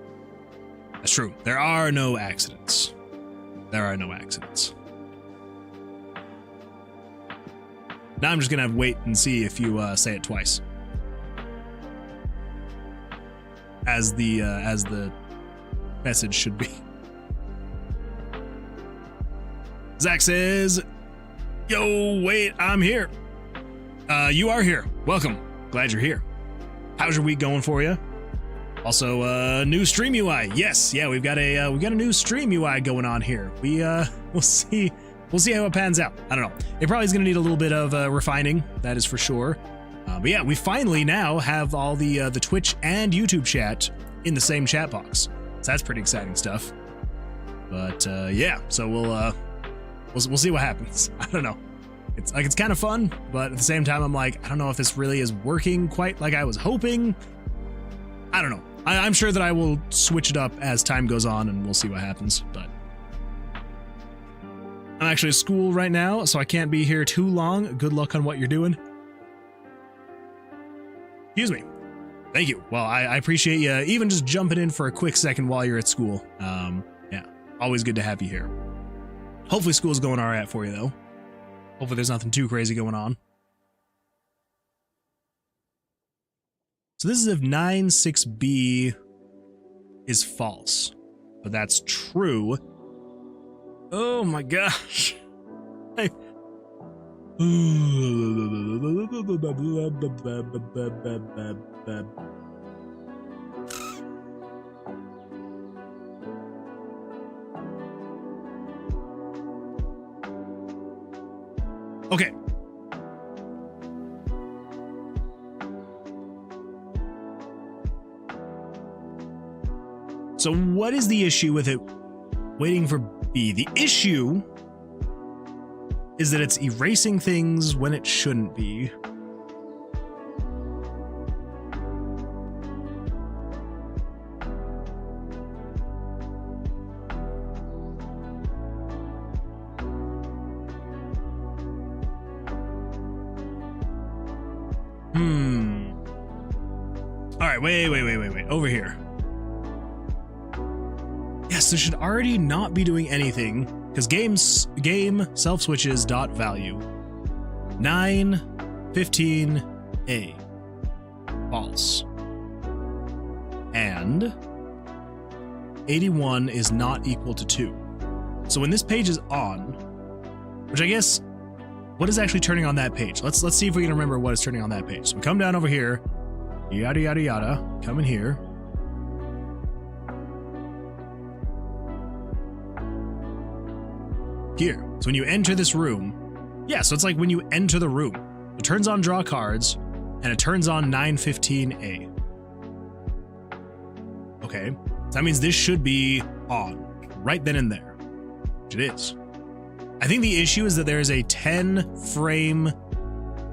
That's true. There are no accidents. There are no accidents. Now I'm just gonna wait and see if you say it twice. As the message should be. Zach says, yo, wait, I'm here. You are here. Welcome. Glad you're here. How's your week going for you? Also, new stream UI. Yes, yeah, we've got a new stream UI going on here. We'll see how it pans out. I don't know. It probably is going to need a little bit of refining. That is for sure. But yeah, we finally now have all the Twitch and YouTube chat in the same chat box. So that's pretty exciting stuff. But yeah, so we'll see what happens. I don't know. It's kind of fun, but at the same time, I'm like, I don't know if this really is working quite like I was hoping. I don't know. I'm sure that I will switch it up as time goes on, and we'll see what happens. But I'm actually at school right now, so I can't be here too long. Good luck on what you're doing. Excuse me. Thank you. Well, I appreciate you even just jumping in for a quick second while you're at school. Yeah, always good to have you here. Hopefully school's going all right for you, though. Hopefully there's nothing too crazy going on. So this is if 9(6)b is false, but that's true. Oh my gosh. Okay. So what is the issue with it waiting for B? The issue is that it's erasing things when it shouldn't be. All right, wait. Over here. Yes, this should already not be doing anything because game self switches dot value 9(15)a false and 81 is not equal to 2. So when this page is on, which I guess what is actually turning on that page? Let's see if we can remember what is turning on that page. So we come down over here, yada yada yada, come in here. Here. So when you enter this room, yeah, so it's like when you enter the room, it turns on draw cards and it turns on 9(15)a. Okay, so that means this should be on right then and there, which it is. I think the issue is that there is a 10 frame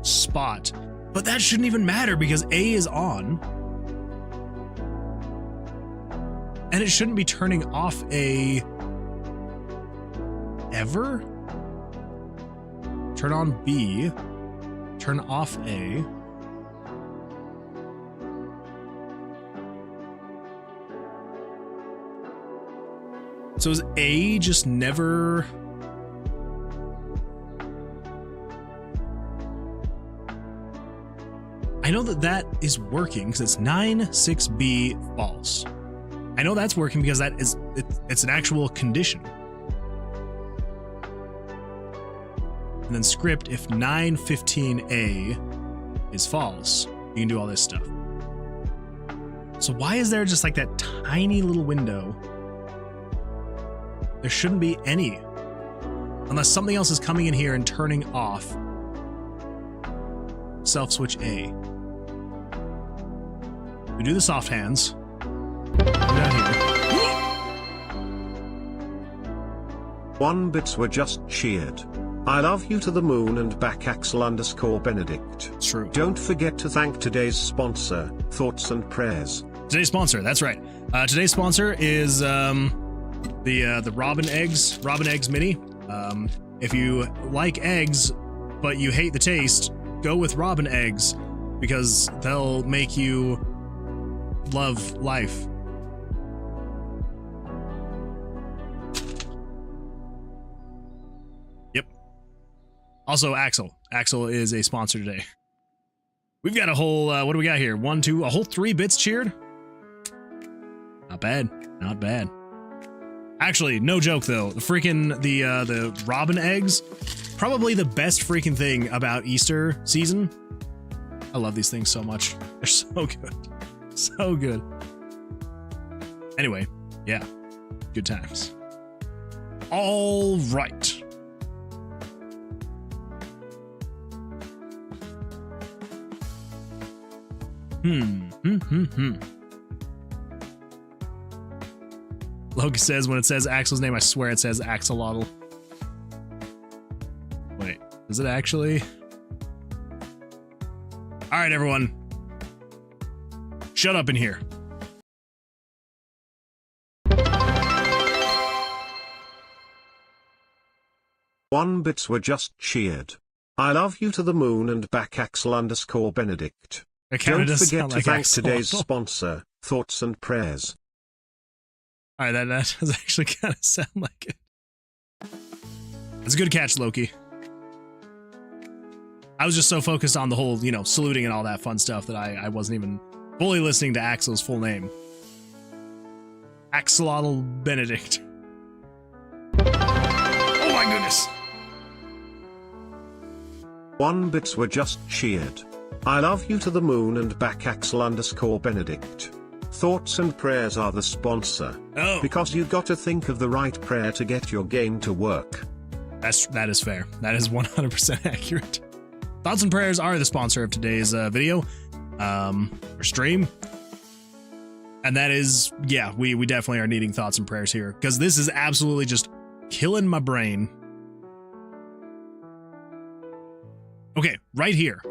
spot, but that shouldn't even matter because A is on and it shouldn't be turning off A ever. Turn on B, turn off A. So is A just never... I know that is working because it's 9(6)b false. I know that's working because it's an actual condition. And then script, if 9(15)a is false, you can do all this stuff. So why is there just like that tiny little window? There shouldn't be any. Unless something else is coming in here and turning off self switch A. We do the soft hands. Down here. 1 bits were just cheered. I love you to the moon and back Axel_Benedict. True. Don't forget to thank today's sponsor, Thoughts and Prayers. Today's sponsor, that's right. Today's sponsor is The robin eggs mini. If you like eggs, but you hate the taste, go with robin eggs because they'll make you love life. Yep. Also, Axel. Axel is a sponsor today. We've got a whole, what do we got here? A whole 3 bits cheered? Not bad. Not bad. Actually, no joke though. The robin eggs, probably the best freaking thing about Easter season. I love these things so much. They're so good. So good. Anyway, yeah. Good times. All right. Logan says when it says Axel's name, I swear it says Axolotl. Wait, is it actually? All right, everyone. Shut up in here. One bits were just cheered. I love you to the moon and back Axel_Benedict. Don't forget to thank today's sponsor, Thoughts and Prayers. All right, that does actually kind of sound like it. That's a good catch, Loki. I was just so focused on the whole, saluting and all that fun stuff that I wasn't even fully listening to Axel's full name. Axolotl Benedict. Oh my goodness. One bits were just cheered. I love you to the moon and back Axel_Benedict. Thoughts and Prayers are the sponsor. Oh. Because you got to think of the right prayer to get your game to work. That is fair. That is 100% accurate. Thoughts and Prayers are the sponsor of today's video, or stream. And that is, yeah, we definitely are needing thoughts and prayers here, because this is absolutely just killing my brain. Okay, right here.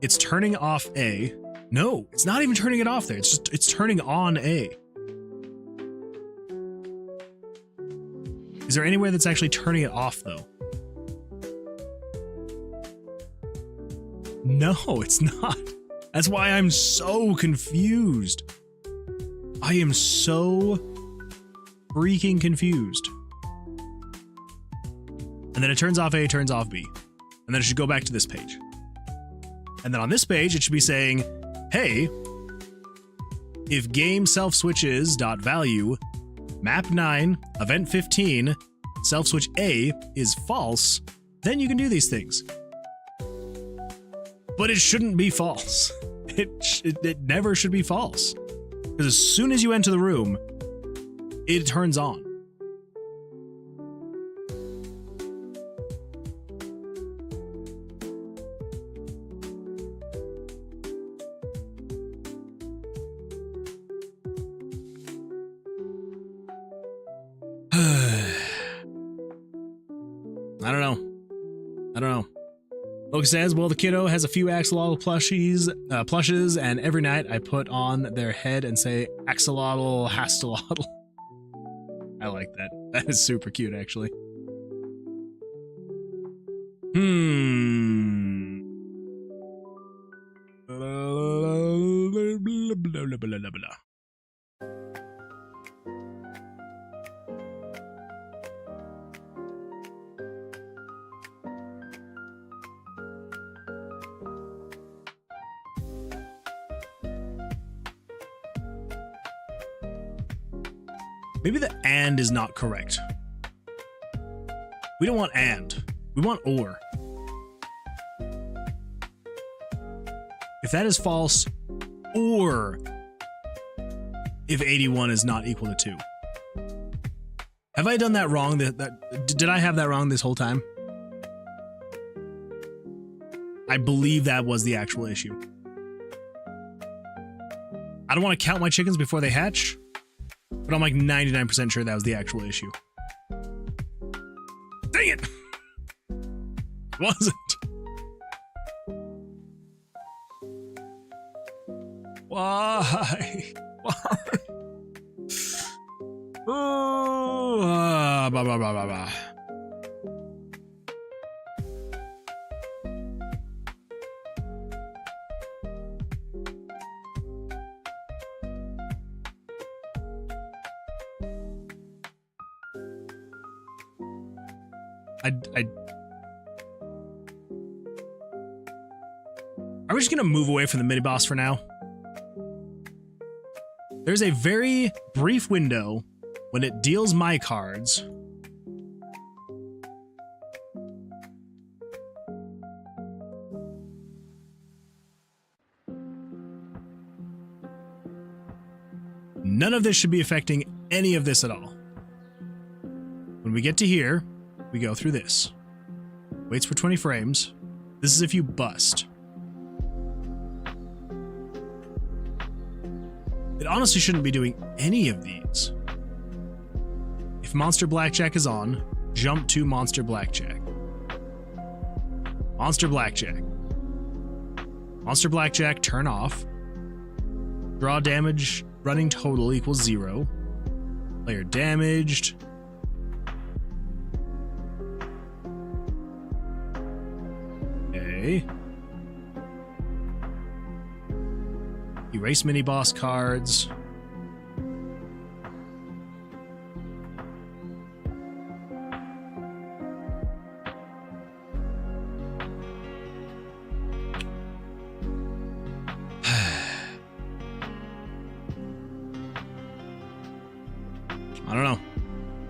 It's turning off A. No, it's not even turning it off there. It's turning on A. Is there anywhere that's actually turning it off though? No, it's not. That's why I'm so confused. I am so freaking confused. And then it turns off A, turns off B. And then it should go back to this page. And then on this page, it should be saying, hey, if game self switches .value map 9 event 15 self switch A is false, then you can do these things. But it shouldn't be false. It never should be false. Because as soon as you enter the room, it turns on. I don't know. Loki says, well, the kiddo has a few axolotl plushes, and every night I put on their head and say, axolotl, hastolotl. I like that. That is super cute, actually. Maybe the and is not correct. We don't want and. We want or. If that is false, or if 81 is not equal to 2. Have I done that wrong? Did I have that wrong this whole time? I believe that was the actual issue. I don't want to count my chickens before they hatch, but I'm like 99% sure that was the actual issue. Dang it! It wasn't. Why? Why? Oh, blah, blah, blah, blah, blah. Are we just gonna move away from the mini boss for now? There's a very brief window when it deals my cards. None of this should be affecting any of this at all. When we get to here, we go through this. Waits for 20 frames. This is if you bust. It honestly shouldn't be doing any of these. If Monster Blackjack is on, jump to Monster Blackjack. Monster Blackjack. Monster Blackjack, turn off. Draw damage, running total equals 0. Player damaged. Okay. Erase mini boss cards.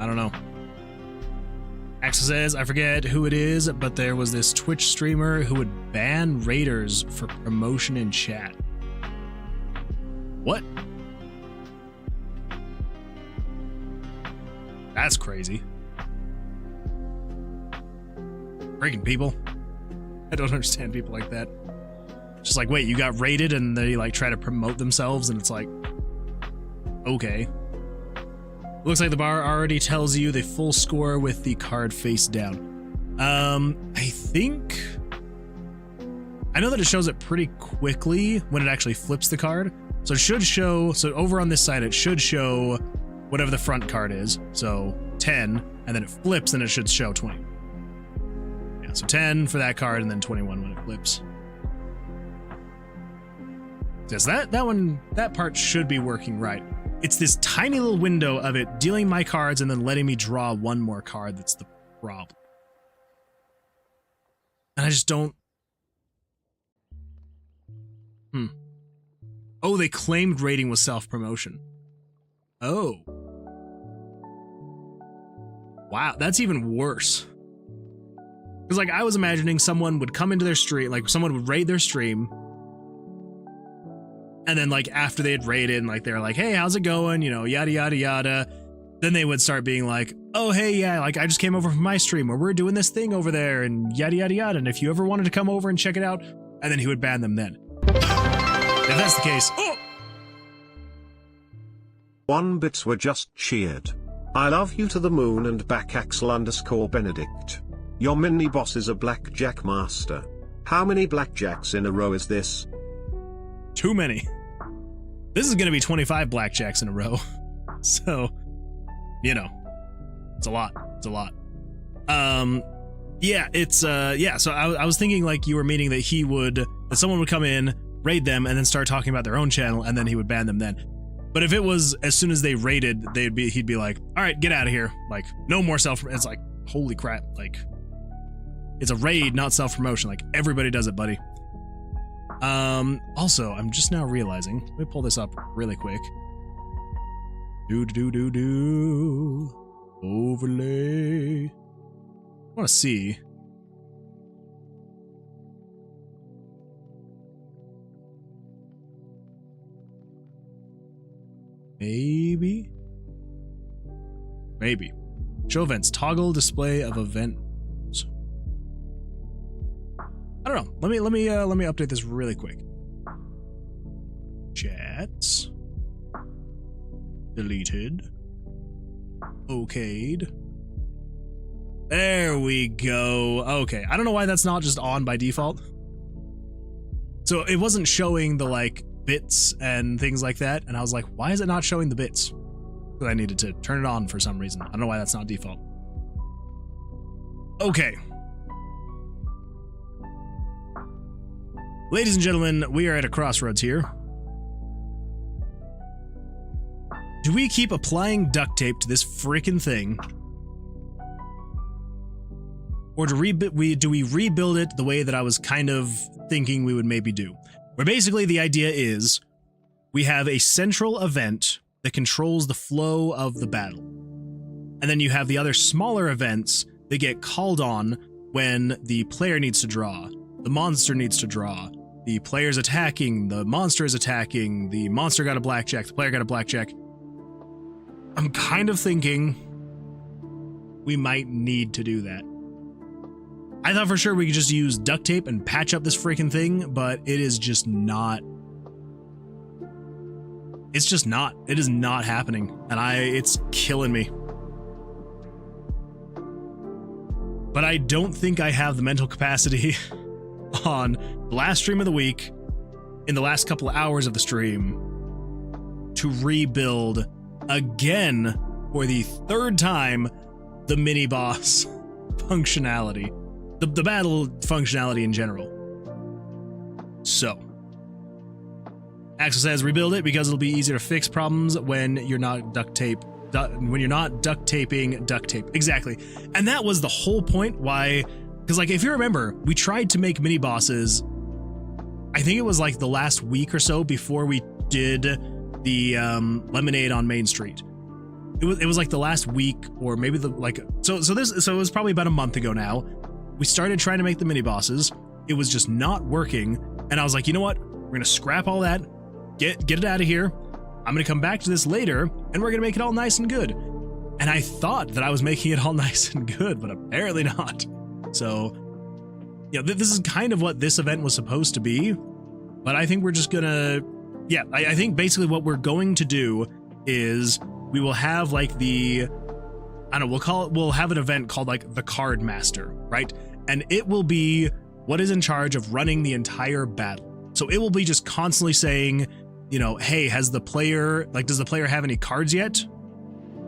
I don't know. Axel says, I forget who it is, but there was this Twitch streamer who would ban raiders for promotion in chat. What? That's crazy. Freaking people. I don't understand people like that. Just like, wait, you got raided and they like try to promote themselves and it's like, okay. Looks like the bar already tells you the full score with the card face down. I know that it shows it pretty quickly when it actually flips the card. So it should show, so over on this side, it should show whatever the front card is. So 10, and then it flips and it should show 20. Yeah, so 10 for that card and then 21 when it flips. Yes, that part should be working right. It's this tiny little window of it dealing my cards and then letting me draw one more card that's the problem. And I just don't... Oh, they claimed rating was self-promotion. Oh. Wow, that's even worse. Because, like, I was imagining someone would come into their stream, like, someone would raid their stream, and then, like, after they had raided, and, like, they're like, hey, how's it going? You know, yada, yada, yada. Then they would start being like, oh, hey, yeah, like, I just came over from my stream where we're doing this thing over there, and yada, yada, yada. And if you ever wanted to come over and check it out, and then he would ban them then. If that's the case, oh! 1 bits were just cheered. I love you to the moon and back Axel_Benedict. Your mini boss is a blackjack master. How many blackjacks in a row is this? Too many. This is gonna be 25 blackjacks in a row. So, you know, it's a lot. It's a lot. Yeah, it's, yeah, so I was thinking like you were meaning that that someone would come in, raid them, and then start talking about their own channel, and then he would ban them then. But if it was as soon as they raided, he'd be like, all right, get out of here. Like, no more it's like, holy crap. Like, it's a raid, not self-promotion. Like, everybody does it, buddy. Also, I'm just now realizing, let me pull this up really quick. Overlay. I want to see. Maybe. Show events. Toggle display of events. I don't know. Let me update this really quick. Chats. Deleted. Okayed. There we go. Okay. I don't know why that's not just on by default. So it wasn't showing the like bits and things like that, and I was like, why is it not showing the bits? I needed to turn it on for some reason. I don't know why that's not default. Okay. Ladies and gentlemen, we are at a crossroads here. Do we keep applying duct tape to this freaking thing? Or do we rebuild it the way that I was kind of thinking we would maybe do? Where basically the idea is we have a central event that controls the flow of the battle. And then you have the other smaller events that get called on when the player needs to draw, the monster needs to draw, the player's attacking, the monster is attacking, the monster got a blackjack, the player got a blackjack. I'm kind of thinking we might need to do that. I thought for sure we could just use duct tape and patch up this freaking thing, but it is just not. It's just not. It is not happening, and it's killing me. But I don't think I have the mental capacity on the last stream of the week, in the last couple of hours of the stream, to rebuild again for the third time the mini boss functionality, the battle functionality in general. So Axel says rebuild it because it'll be easier to fix problems when you're not duct taping duct tape. Exactly. And that was the whole point why, because like if you remember, we tried to make mini bosses, I think it was like the last week or so before we did the Lemonade on Main Street. It was like the last week, or maybe so it was probably about a month ago now. We started trying to make the mini bosses. It was just not working, and I was like, you know what? We're gonna scrap all that, get it out of here. I'm gonna come back to this later, and we're gonna make it all nice and good. And I thought that I was making it all nice and good, but apparently not. So, yeah, this is kind of what this event was supposed to be, but I think we're just gonna. Yeah, I think basically what we're going to do is we will have like we'll have an event called like the Card Master, right? And it will be what is in charge of running the entire battle. So it will be just constantly saying, you know, hey, does the player have any cards yet?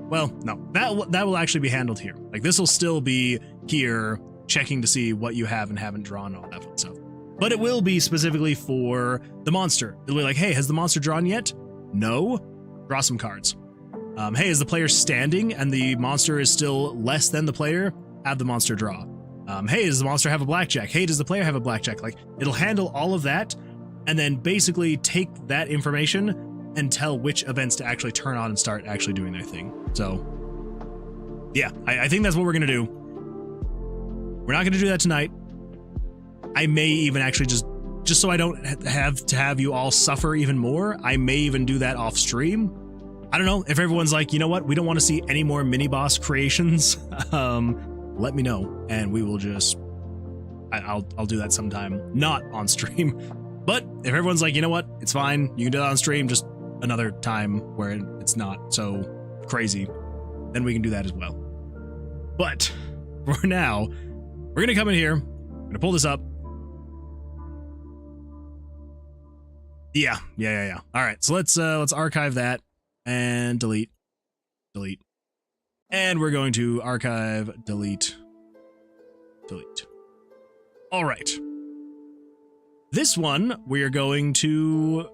Well, no, that will actually be handled here. Like this will still be here checking to see what you have and haven't drawn, all that fun stuff. But it will be specifically for the monster. It'll be like, hey, has the monster drawn yet? No? Draw some cards. Hey, is the player standing and the monster is still less than the player? Have the monster draw. Hey, does the monster have a blackjack? Hey, does the player have a blackjack? Like, it'll handle all of that and then basically take that information and tell which events to actually turn on and start actually doing their thing. So, yeah, I think that's what we're going to do. We're not going to do that tonight. I may even actually just so I don't have to have you all suffer even more, I may even do that off stream. I don't know if everyone's like, you know what, we don't want to see any more mini boss creations. Let me know, and we will just I'll do that sometime, not on stream. But if everyone's like, you know what, it's fine, you can do it on stream, just another time where it's not so crazy, then we can do that as well. But for now, we're gonna come in here, we're gonna pull this up. Yeah. All right, so let's archive that and delete. And we're going to archive, delete. All right. This one, we are going to...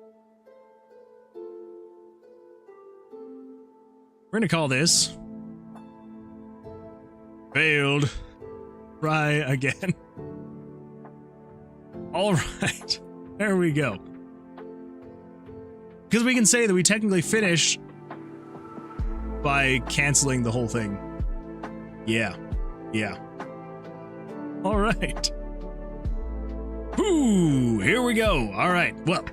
We're going to call this... Failed. Try again. All right. There we go. Because we can say that we technically finished by canceling the whole thing. Yeah. All right. Ooh, here we go. All right. Well,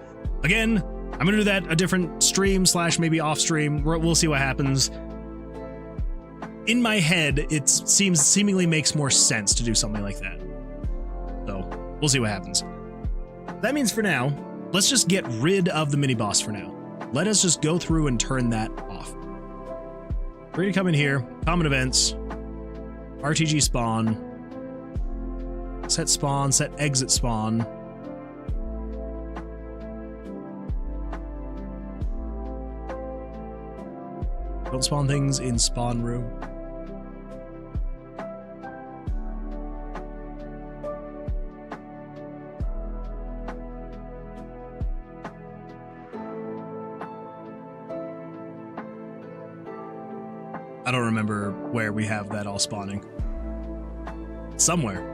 again, I'm going to do that a different stream / maybe off stream. We'll see what happens. In my head, it seemingly makes more sense to do something like that. So we'll see what happens. That means for now, let's just get rid of the mini boss for now. Let us just go through and turn that off. We're going to come in here, common events, RTG spawn, set exit spawn. Don't Don't spawn things in spawn room. I don't remember where we have that all spawning. Somewhere.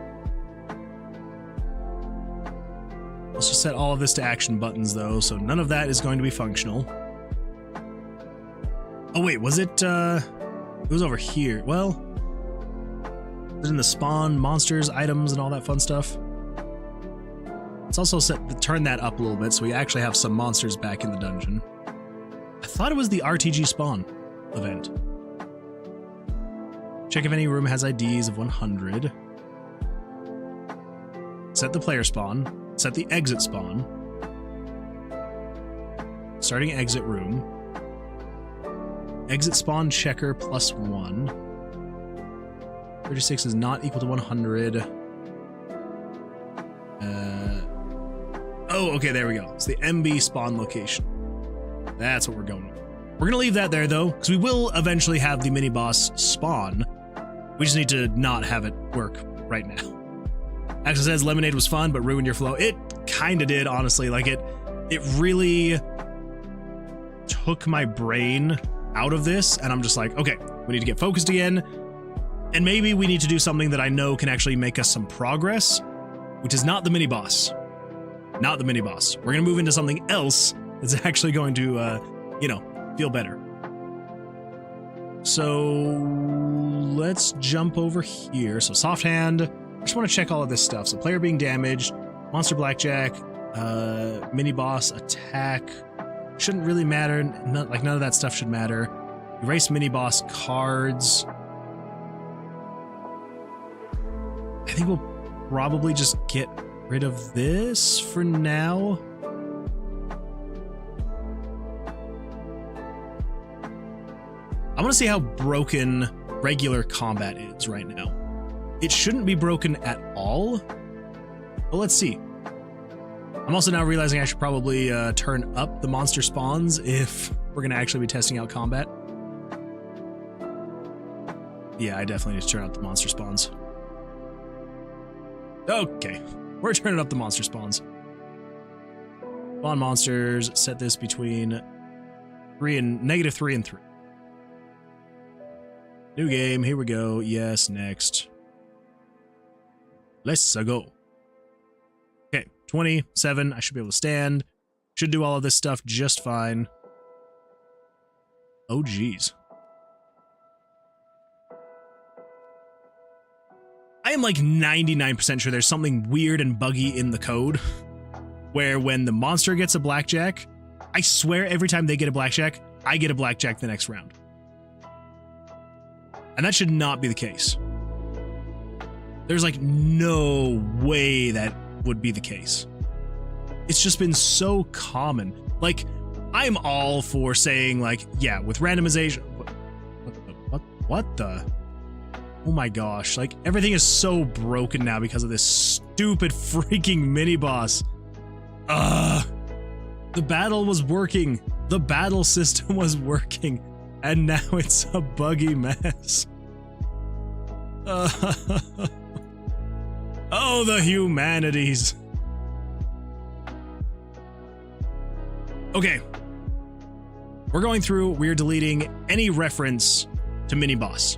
Let's just set all of this to action buttons though, so none of that is going to be functional. Oh wait, was it was over here. Well, is it in the spawn, monsters, items, and all that fun stuff? Let's also turn that up a little bit so we actually have some monsters back in the dungeon. I thought it was the RTG spawn event. Check if any room has IDs of 100. Set the player spawn. Set the exit spawn. Starting exit room. Exit spawn checker +1. 36 is not equal to 100. Oh, okay, there we go. It's the MB spawn location. That's what we're going with. We're going to leave that there, though, because we will eventually have the mini-boss spawn. We just need to not have it work right now. Axel says Lemonade was fun, but ruined your flow. It kind of did, honestly. Like, it really took my brain out of this, and I'm just like, okay, we need to get focused again, and maybe we need to do something that I know can actually make us some progress, which is not the mini-boss. Not the mini-boss. We're going to move into something else that's actually going to, you know, feel better. So let's jump over here. So soft hand. I just want to check all of this stuff. So player being damaged, monster blackjack, mini boss attack. Shouldn't really matter. None of that stuff should matter. Erase mini boss cards. I think we'll probably just get rid of this for now. I want to see how broken regular combat is right now. It shouldn't be broken at all, but let's see. I'm also now realizing I should probably turn up the monster spawns if we're going to actually be testing out combat. Yeah, I definitely need to turn up the monster spawns. Okay, we're turning up the monster spawns. Spawn monsters, set this between -3 and 3. New game, here we go. Yes, next. Let's go. Okay, 27. I should be able to stand. Should do all of this stuff just fine. Oh, geez. I am like 99% sure there's something weird and buggy in the code where when the monster gets a blackjack, I swear every time they get a blackjack, I get a blackjack the next round. And that should not be the case. There's like no way that would be the case. It's just been so common. Like, I'm all for saying like, yeah, with randomization. What the? Oh my gosh. Like, everything is so broken now because of this stupid freaking mini boss. The battle was working. The battle system was working. And now it's a buggy mess. Oh, the humanities. Okay. We're going through, we're deleting any reference to mini-boss.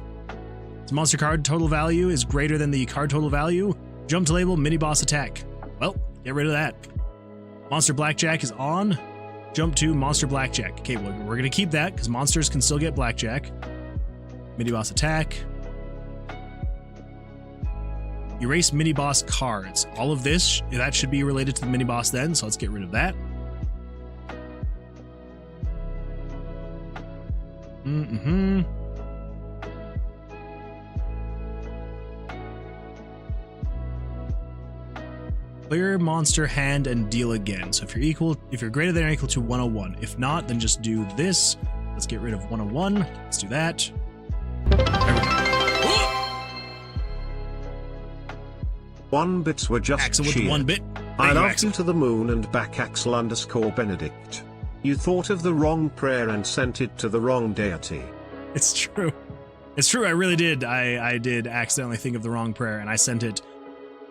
So monster card total value is greater than the card total value. Jump to label mini-boss attack. Well, get rid of that. Monster blackjack is on. Jump to monster blackjack. Okay, well, we're going to keep that because monsters can still get blackjack. Mini-boss attack. Erase mini-boss cards. All of this, that should be related to the mini-boss then, so let's get rid of that. Clear monster hand and deal again. So if you're greater than or equal to 101. If not, then just do this. Let's get rid of 101. Let's do that. There we go. 1 bits were just Axel with the 1 bit. I loved you to the moon and back Axel_Benedict. You thought of the wrong prayer and sent it to the wrong deity. It's true. It's true. I really did. I did accidentally think of the wrong prayer, and I sent it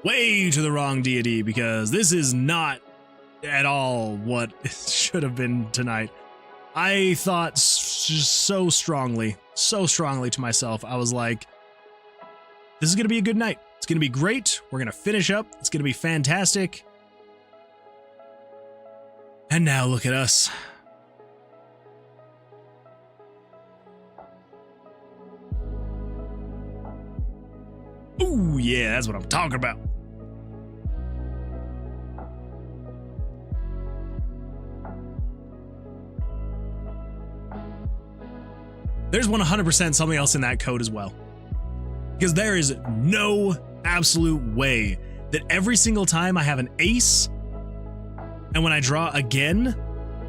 way to the wrong deity, because this is not at all what it should have been tonight. I thought so strongly to myself. I was like, this is going to be a good night. It's going to be great. We're going to finish up. It's going to be fantastic. And now look at us. Ooh, yeah, that's what I'm talking about. There's 100% something else in that code as well. Because there is no absolute way that every single time I have an ace, and when I draw again,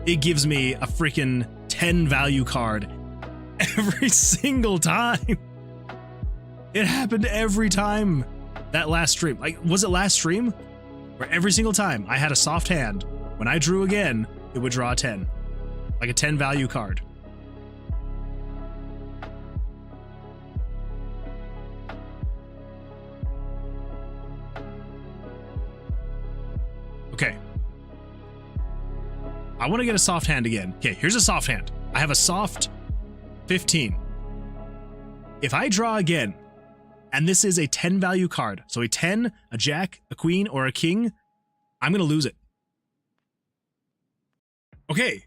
it gives me a freaking 10 value card every single time. It happened every time that last stream. Like, was it last stream? Where every single time I had a soft hand, when I drew again, it would draw a 10. Like a 10 value card. Okay. I want to get a soft hand again. Okay, here's a soft hand. I have a soft 15. If I draw again, and this is a 10 value card, so a 10, a jack, a queen, or a king, I'm going to lose it. Okay,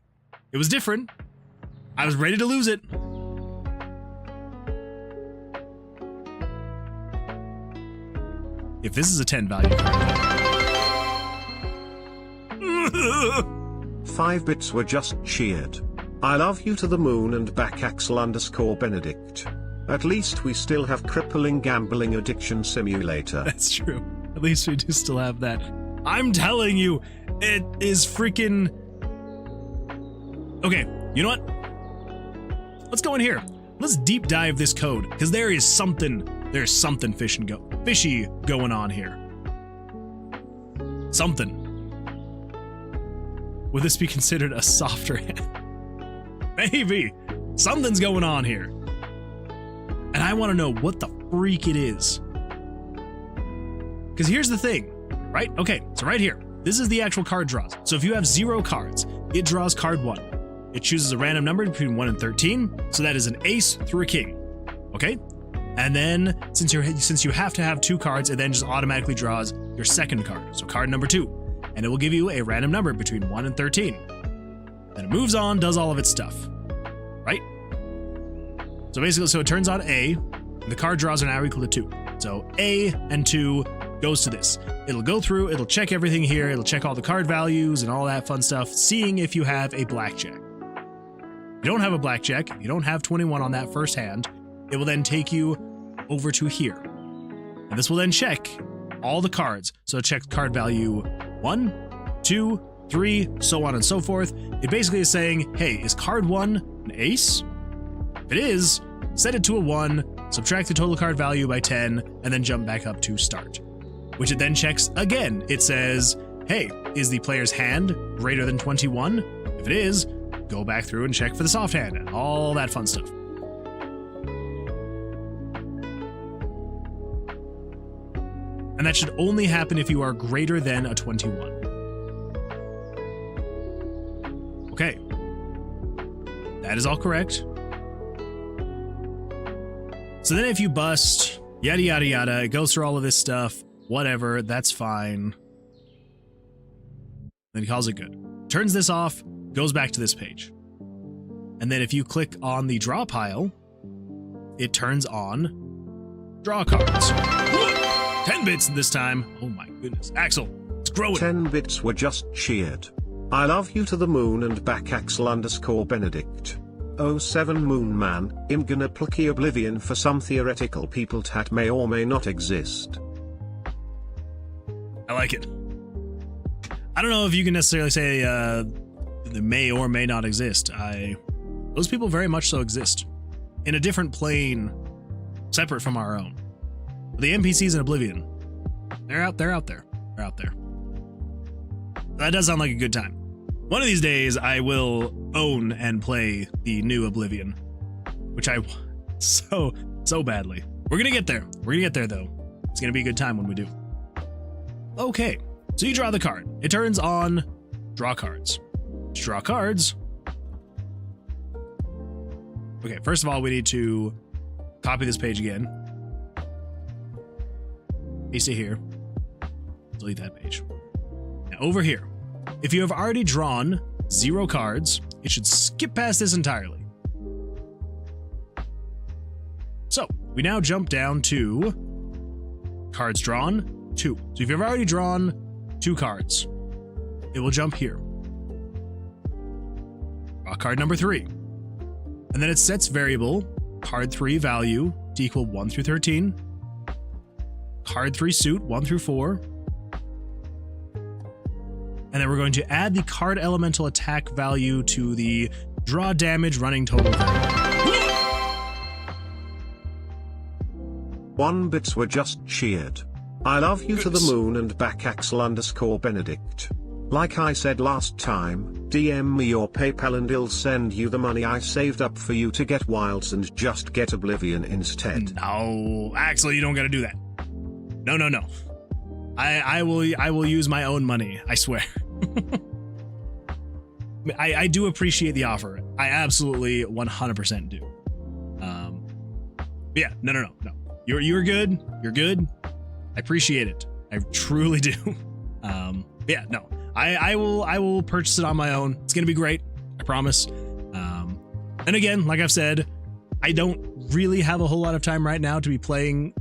it was different. I was ready to lose it. If this is a 10 value card. 5 bits were just cheered. I love you to the moon and back Axel_Benedict. At least we still have crippling gambling addiction simulator. That's true. At least we do still have that. I'm telling you, it is freaking... Okay, you know what? Let's go in here. Let's deep dive this code, because there's something fishy going on here. Something. Would this be considered a softer hand? Maybe. Something's going on here. And I want to know what the freak it is. Because here's the thing, right? Okay, so right here, this is the actual card draws. So if you have 0 cards, it draws card 1. It chooses a random number between 1 and 13, so that is an ace through a king. Okay? And then, since you have to have 2 cards, it then just automatically draws your second card, so card number 2. And it will give you a random number between 1 and 13. Then it moves on, does all of its stuff. Right? So basically, so it turns on A, and the card draws are now equal to 2. So A and 2 goes to this. It'll go through, it'll check everything here, it'll check all the card values and all that fun stuff, seeing if you have a blackjack. If you don't have a blackjack, if you don't have 21 on that first hand, it will then take you over to here. And this will then check all the cards. So it checks card value 1, 2, 3, so on and so forth. It basically is saying, hey, is card 1 an ace? If it is, set it to a 1, subtract the total card value by 10, and then jump back up to start. Which it then checks again. It says, hey, is the player's hand greater than 21? If it is, go back through and check for the soft hand and all that fun stuff. And that should only happen if you are greater than a 21. Okay. That is all correct. So then if you bust, yada yada yada, it goes through all of this stuff, whatever, that's fine. Then he calls it good. Turns this off, goes back to this page. And then if you click on the draw pile, it turns on draw cards. 10 bits this time. Oh my goodness. Axel, it's growing. 10 bits were just cheered. I love you to the moon and back Axel_Benedict. 07 Moon Man, I'm gonna plucky oblivion for some theoretical people that may or may not exist. I like it. I don't know if you can necessarily say they may or may not exist. Those people very much so exist. In a different plane, separate from our own. The NPCs in Oblivion, they're out there. They're out there. That does sound like a good time. One of these days, I will own and play the new Oblivion. which I so badly. We're gonna get there. We're gonna get there though. It's gonna be a good time when we do. Okay, so you draw the card. It turns on draw cards. To draw cards. Okay, first of all, we need to copy this page again. Paste it here. Delete that page. Now over here, if you have already drawn 0 cards, it should skip past this entirely. So we now jump down to cards drawn 2. So if you've already drawn 2 cards, it will jump here. Draw card number 3. And then it sets variable card 3 value to equal 1 through 13. Card 3 suit 1 through 4. And then we're going to add the card elemental attack value to the draw damage running total variable. 1 bits were just cheered. I love you to the moon and back Axel_Benedict. Like I said last time, DM me your PayPal and I'll send you the money I saved up for you to get Wilds and just get Oblivion instead. No, Axel, you don't gotta do that. No. I will use my own money, I swear. I do appreciate the offer. I absolutely 100% do. Yeah, no. You're good. You're good. I appreciate it. I truly do. Yeah, no. I will purchase it on my own. It's gonna be great. I promise. And again, like I've said, I don't really have a whole lot of time right now to be playing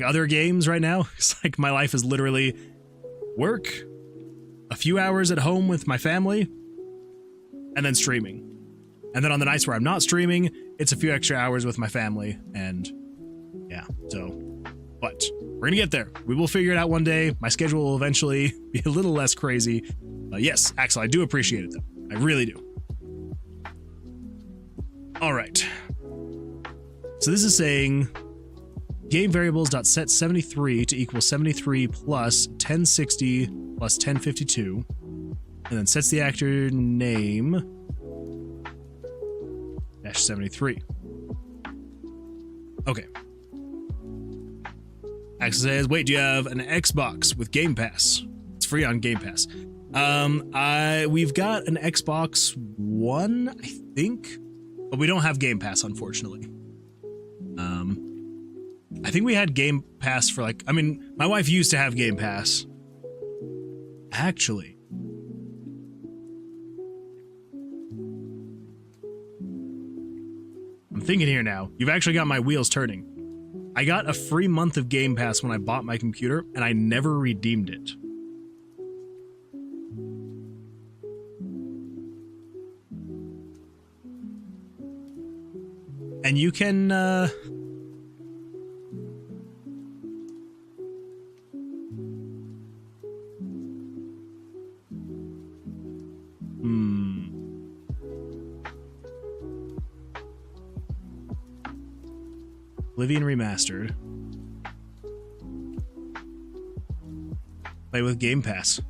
other games right now. It's like my life is literally work, a few hours at home with my family, and then streaming. And then on the nights where I'm not streaming, it's a few extra hours with my family, and yeah, so, but we're gonna get there. We will figure it out one day. My schedule will eventually be a little less crazy. Yes, Axel, I do appreciate it though. I really do. All right. So this is saying game variables.set 73 to equal 73 plus 1060 plus 1052, and then sets the actor name -73. Okay. Axel says, wait, do you have an Xbox with Game Pass? It's free on Game Pass. We've got an Xbox One, I think, but we don't have Game Pass, unfortunately. I think we had Game Pass for my wife used to have Game Pass. Actually. I'm thinking here now. You've actually got my wheels turning. I got a free month of Game Pass when I bought my computer, and I never redeemed it. And you can, Oblivion Remastered. Play with Game Pass.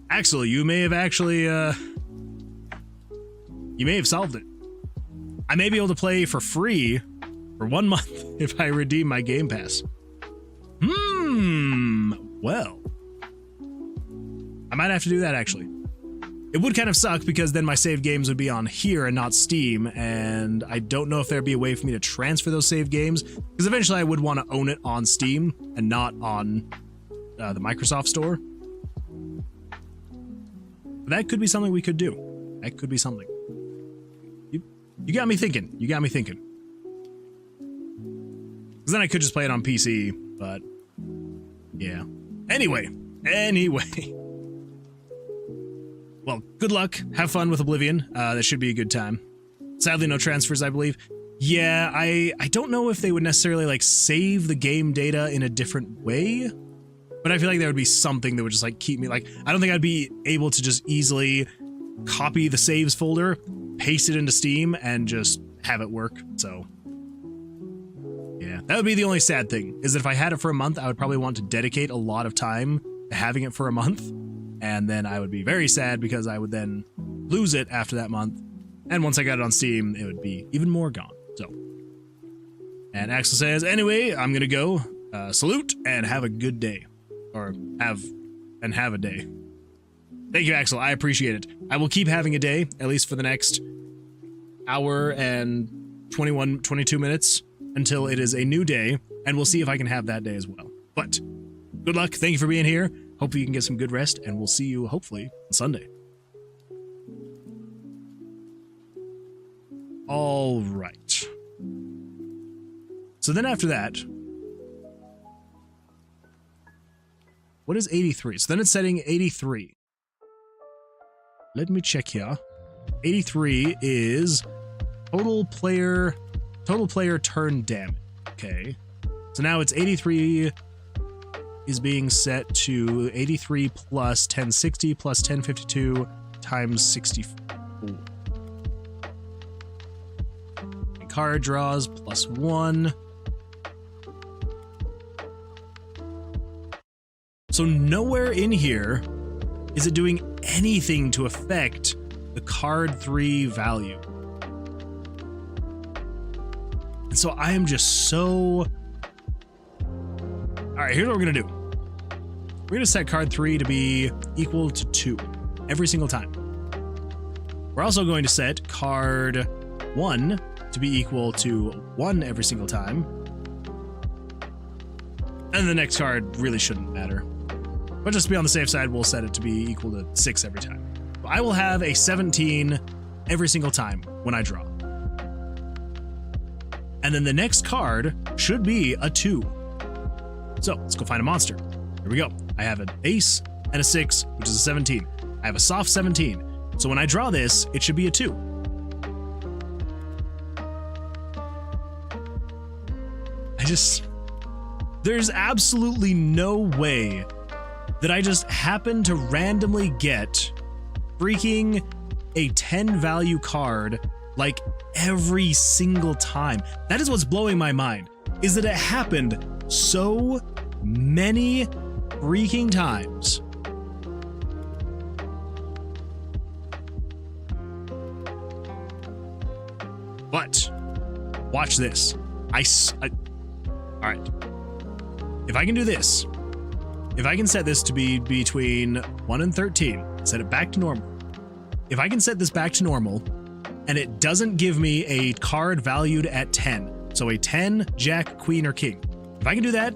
Axel, you may have actually, you may have solved it. I may be able to play for free for 1 month if I redeem my Game Pass. Well. I might have to do that, actually. It would kind of suck because then my saved games would be on here and not Steam, and I don't know if there'd be a way for me to transfer those saved games, because eventually I would want to own it on Steam and not on the Microsoft Store. But that could be something we could do. That could be something. You got me thinking. You got me thinking. Because then I could just play it on PC, but yeah. Anyway. Well, good luck. Have fun with Oblivion. That should be a good time. Sadly, no transfers, I believe. Yeah, I don't know if they would necessarily save the game data in a different way, but I feel like there would be something that would just keep me I don't think I'd be able to just easily copy the saves folder, paste it into Steam, and just have it work. So yeah, that would be the only sad thing, is that if I had it for a month, I would probably want to dedicate a lot of time to having it for a month. and then I would be very sad because I would then lose it after that month. And once I got it on Steam, it would be even more gone. So, and Axel says, anyway, I'm gonna go. Salute and have a good day, or have a day. Thank you, Axel. I appreciate it. I will keep having a day, at least for the next hour and 22 minutes until it is a new day, and we'll see if I can have that day as well. But good luck. Thank you for being here. Hopefully you can get some good rest, and we'll see you hopefully on Sunday. All right. So then after that, what is 83? So then it's setting 83. Let me check here. 83 is total player turn damage. Okay. So now it's 83 is being set to 83 plus 1060 plus 1052 times 64. And card draws plus 1. So nowhere in here is it doing anything to affect the card 3 value. And so I am just so... All right, here's what we're gonna do. We're gonna set card 3 to be equal to 2 every single time. We're also going to set card 1 to be equal to 1 every single time. And the next card really shouldn't matter. But just to be on the safe side, we'll set it to be equal to 6 every time. So I will have a 17 every single time when I draw. And then the next card should be a 2. So let's go find a monster. Here we go. I have an ace and a 6, which is a 17. I have a soft 17. So when I draw this, it should be a 2. There's absolutely no way that I just happen to randomly get freaking a 10 value card like every single time. That is what's blowing my mind, is that it happened so many freaking times. But watch this. All right. If I can do this, if I can set this to be between 1 and 13, set it back to normal. If I can set this back to normal and it doesn't give me a card valued at 10, so a 10, Jack, Queen, or King. If I can do that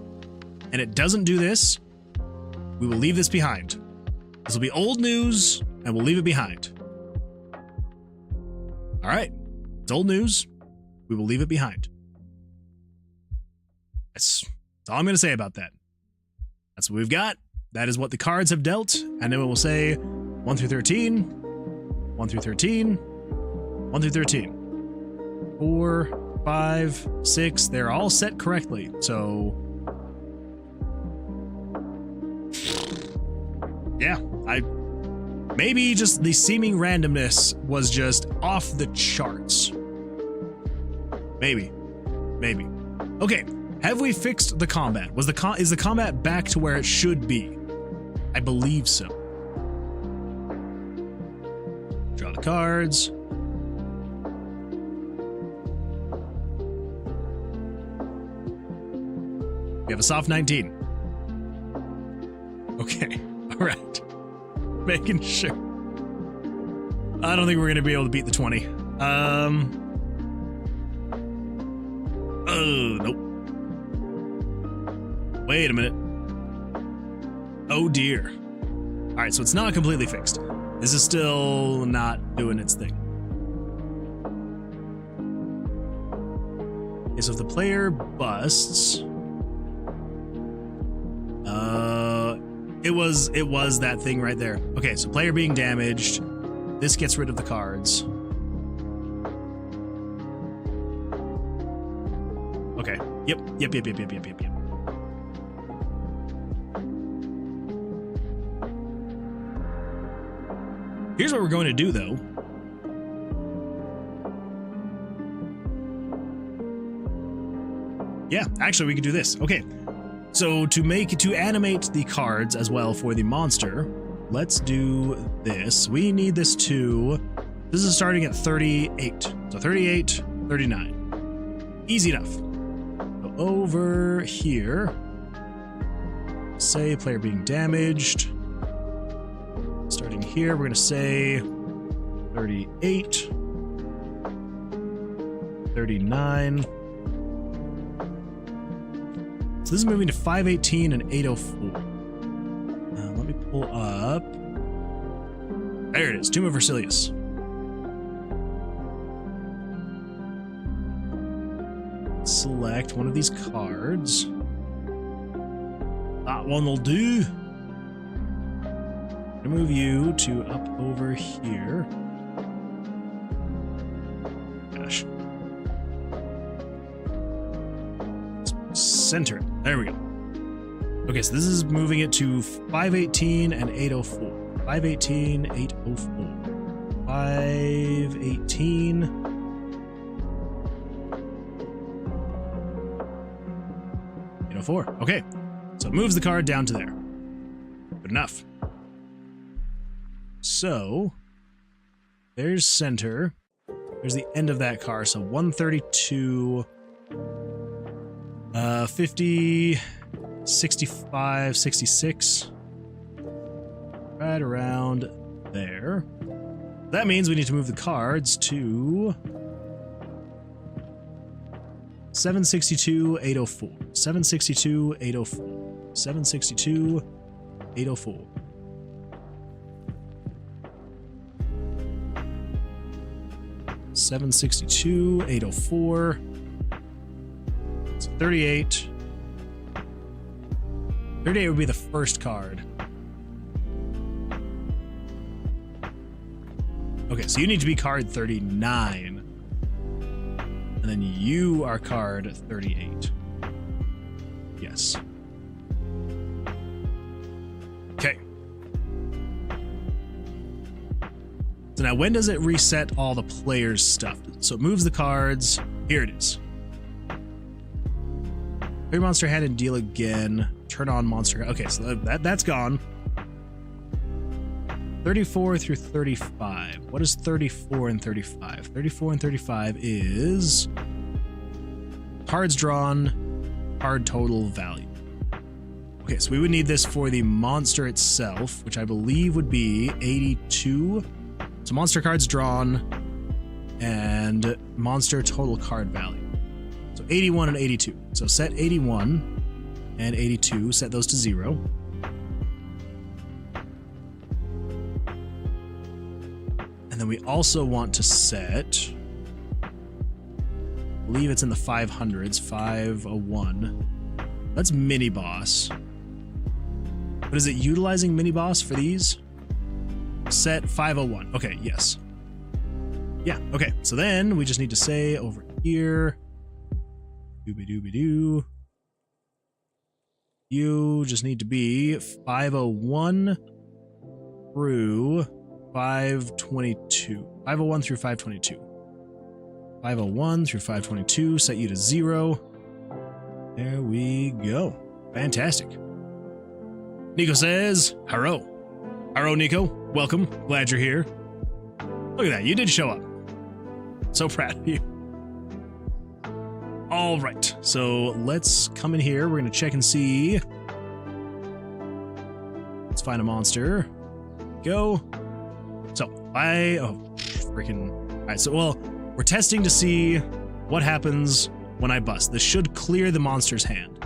and it doesn't do this, we will leave this behind. This will be old news and we'll leave it behind. All right, it's old news. We will leave it behind. That's all I'm going to say about that. That's what we've got. That is what the cards have dealt. And then it will say 1 through 13, 1 through 13, 1 through 13, 4, 5, 6. They're all set correctly. So, yeah, maybe just the seeming randomness was just off the charts. Maybe. Okay. Have we fixed the combat? Is the combat back to where it should be? I believe so. Draw the cards. We have a soft 19. Okay, all right. Making sure. I don't think we're gonna be able to beat the 20. Oh, nope. Wait a minute. Oh dear. All right, so it's not completely fixed. This is still not doing its thing. Okay, so if the player busts, it was that thing right there. Okay, so player being damaged. This gets rid of the cards. Okay. Yep. Here's what we're going to do, though. Yeah, actually, we could do this. Okay, so to animate the cards as well for the monster, let's do this. We need this to... This is starting at 38. So 38, 39. Easy enough. So over here, say player being damaged. Starting here, we're going to say 38, 39. So this is moving to 518 and 804. Let me pull up. There it is, Tomb of Versilius. Select one of these cards. That one will do. I'm gonna move you to up over here. Gosh. Center it. There we go. Okay, so this is moving it to 518 and 804. 518, 804. 518. 804. Okay, so it moves the card down to there. Good enough. So, there's center. There's the end of that card. So 132, 50, 65, 66. Right around there. That means we need to move the cards to 762, 804. 762, 804. 762, 804. $762, $804. It's 38. 38 would be the first card. Okay, so you need to be card 39. And then you are card 38. Yes. Okay. So now when does it reset all the players' stuff? So it moves the cards. Here it is. Play monster hand and deal again. Turn on monster. Okay, so that's gone. 34 through 35. What is 34 and 35? 34 and 35 is cards drawn, card total value. Okay, so we would need this for the monster itself, which I believe would be 82. So monster cards drawn and monster total card value. So 81 and 82. So set 81 and 82, set those to 0. And then we also want to set, I believe it's in the 500s, 501. That's mini boss. But is it utilizing mini boss for these? Set 501. Okay, yes. Yeah, okay. So then we just need to say over here, dooby-dooby-doo. You just need to be 501 through 522. 501 through 522. 501 through 522. Set you to 0. There we go. Fantastic. Nico says, hello. Hello, Nico. Welcome. Glad you're here. Look at that. You did show up. So proud of you. All right. So let's come in here. We're going to check and see. Let's find a monster. Go. So freaking. All right. So, well, we're testing to see what happens when I bust. This should clear the monster's hand.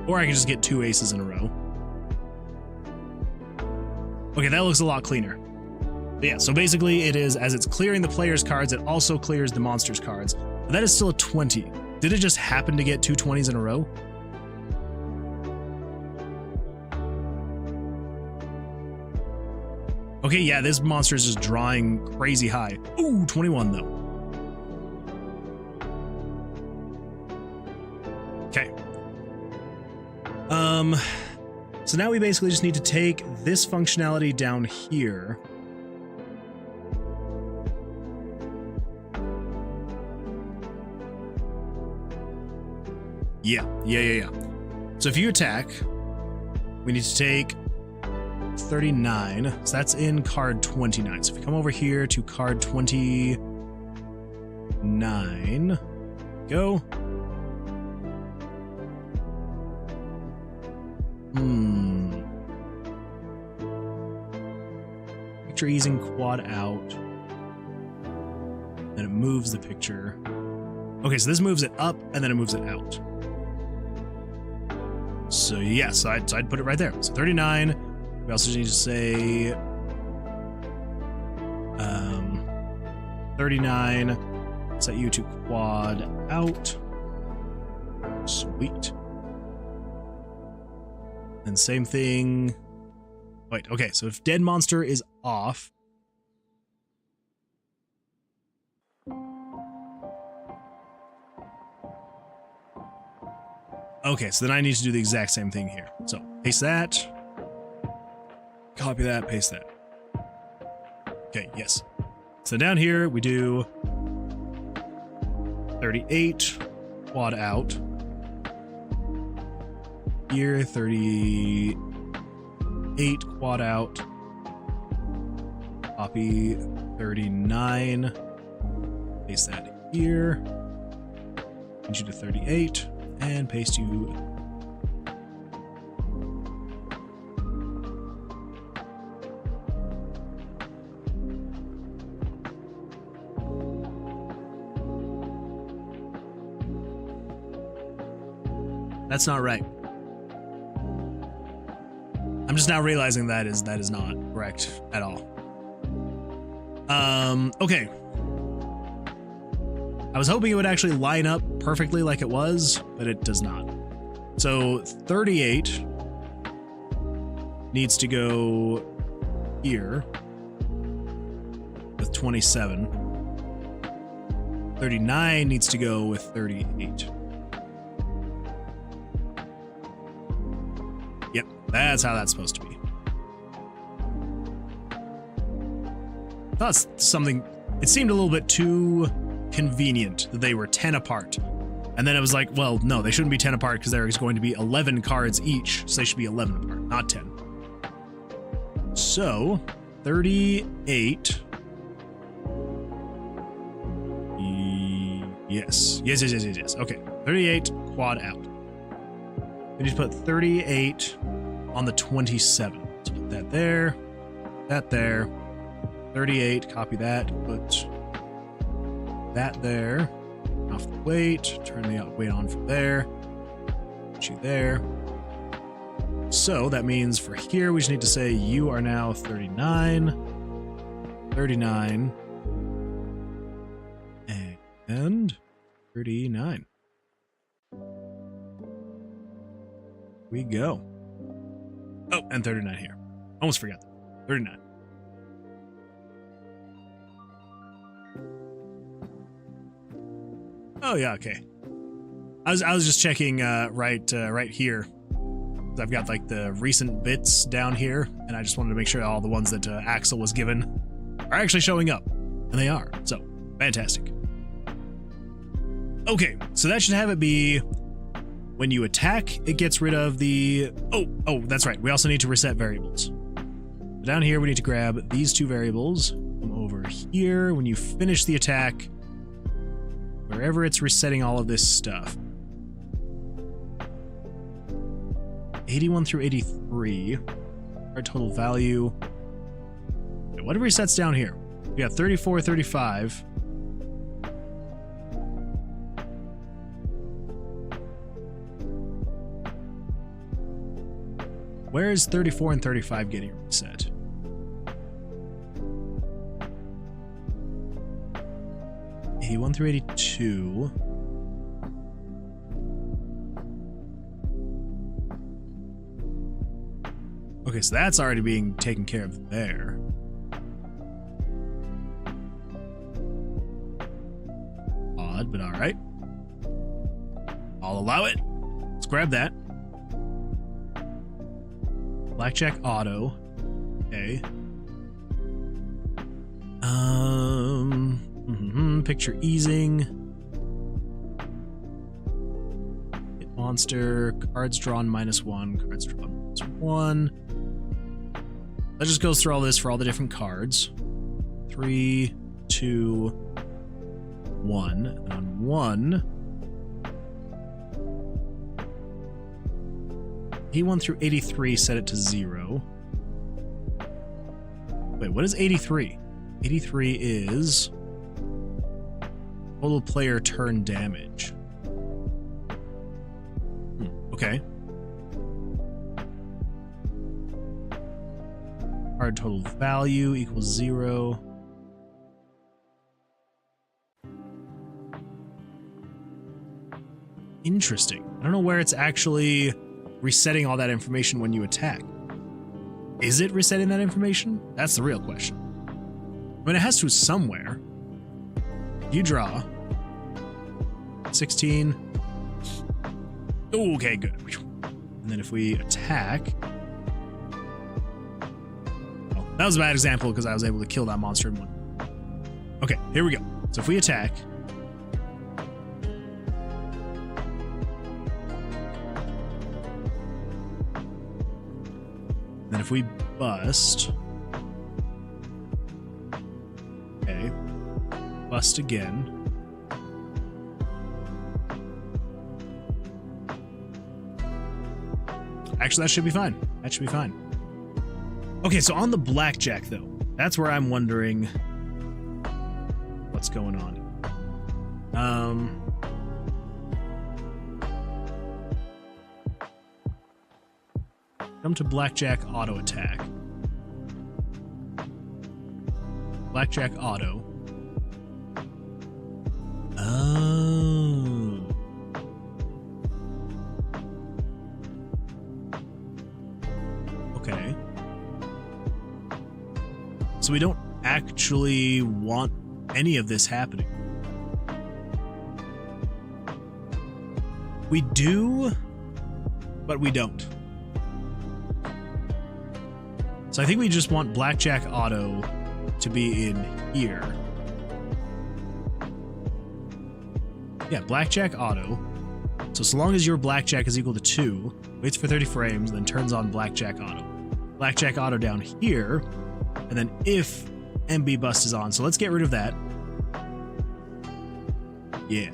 Or I can just get 2 aces in a row. Okay, that looks a lot cleaner. But yeah, so basically it is, as it's clearing the player's cards, it also clears the monster's cards. But that is still a 20. Did it just happen to get 2 20s in a row? Okay, yeah, this monster is just drawing crazy high. Ooh, 21 though. Okay. So now we basically just need to take this functionality down here. Yeah. So if you attack, we need to take 39. So that's in card 29. So if you come over here to card 29, go. Picture easing quad out. Then it moves the picture. Okay, so this moves it up and then it moves it out. So yes, I'd put it right there. So 39. We also need to say 39. Set you to quad out. Sweet. And same thing. Wait, okay, so if dead monster is off. Okay, so then I need to do the exact same thing here. So paste that. Copy that, paste that. Okay, yes. So down here we do 38, quad out. Here, 38, quad out. Copy 39. Paste that here. Change you to 38 and paste you. That's not right. I'm just now realizing that is not correct at all. Okay. I was hoping it would actually line up perfectly like it was, but it does not. So 38 needs to go here with 27. 39 needs to go with 38. Yep, that's how that's supposed to be. That's something. It seemed a little bit too convenient that they were 10 apart. And then it was like, well, no, they shouldn't be 10 apart because there is going to be 11 cards each. So they should be 11 apart, not 10. So 38. Yes. Yes. Okay. 38 quad out. We need to put 38 on the 27. So put that there. That there. 38. Copy that. Put that there. Off the weight. Turn the weight on from there. Put you there. So that means for here, we just need to say you are now 39. 39. And 39. We go. Oh, and 39 here. Almost forgot that. 39. Oh yeah, okay. I was just checking right here. I've got like the recent bits down here, and I just wanted to make sure all the ones that Axel was given are actually showing up, and they are. So fantastic. Okay, so that should have it be when you attack, it gets rid of the... Oh, that's right. We also need to reset variables. Down here, we need to grab these two variables. Come over here. When you finish the attack, wherever it's resetting all of this stuff. 81 through 83. Our total value. Okay, what resets down here? We got 34, 35. Where is 34 and 35 getting reset? '81 through 82. Okay, so that's already being taken care of there. Odd, but all right. I'll allow it. Let's grab that. Blackjack auto. Okay. Picture easing. Hit on monster, cards drawn -1, cards drawn -1. That just goes through all this for all the different cards. 3, 2, 1. And on 1, he 1 through 83, set it to 0. Wait, what is 83? 83 is total player turn damage. Okay. Card total value equals 0. Interesting. I don't know where it's actually resetting all that information when you attack. Is it resetting that information? That's the real question. I mean, it has to somewhere. You draw 16. Oh, okay, good. And then if we attack, oh, that was a bad example because I was able to kill that monster in one. Okay, here we go. So if we attack, then if we bust, okay, bust again. Actually, that should be fine. That should be fine. Okay, so on the blackjack, though, that's where I'm wondering what's going on. Come to blackjack auto attack. Blackjack auto. Oh. Okay. So we don't actually want any of this happening. We do, but we don't. So I think we just want Blackjack Auto to be in here. Yeah, Blackjack Auto. So long as your Blackjack is equal to 2, waits for 30 frames, then turns on Blackjack Auto. Blackjack Auto down here, and then if MB Bust is on. So let's get rid of that. Yeah.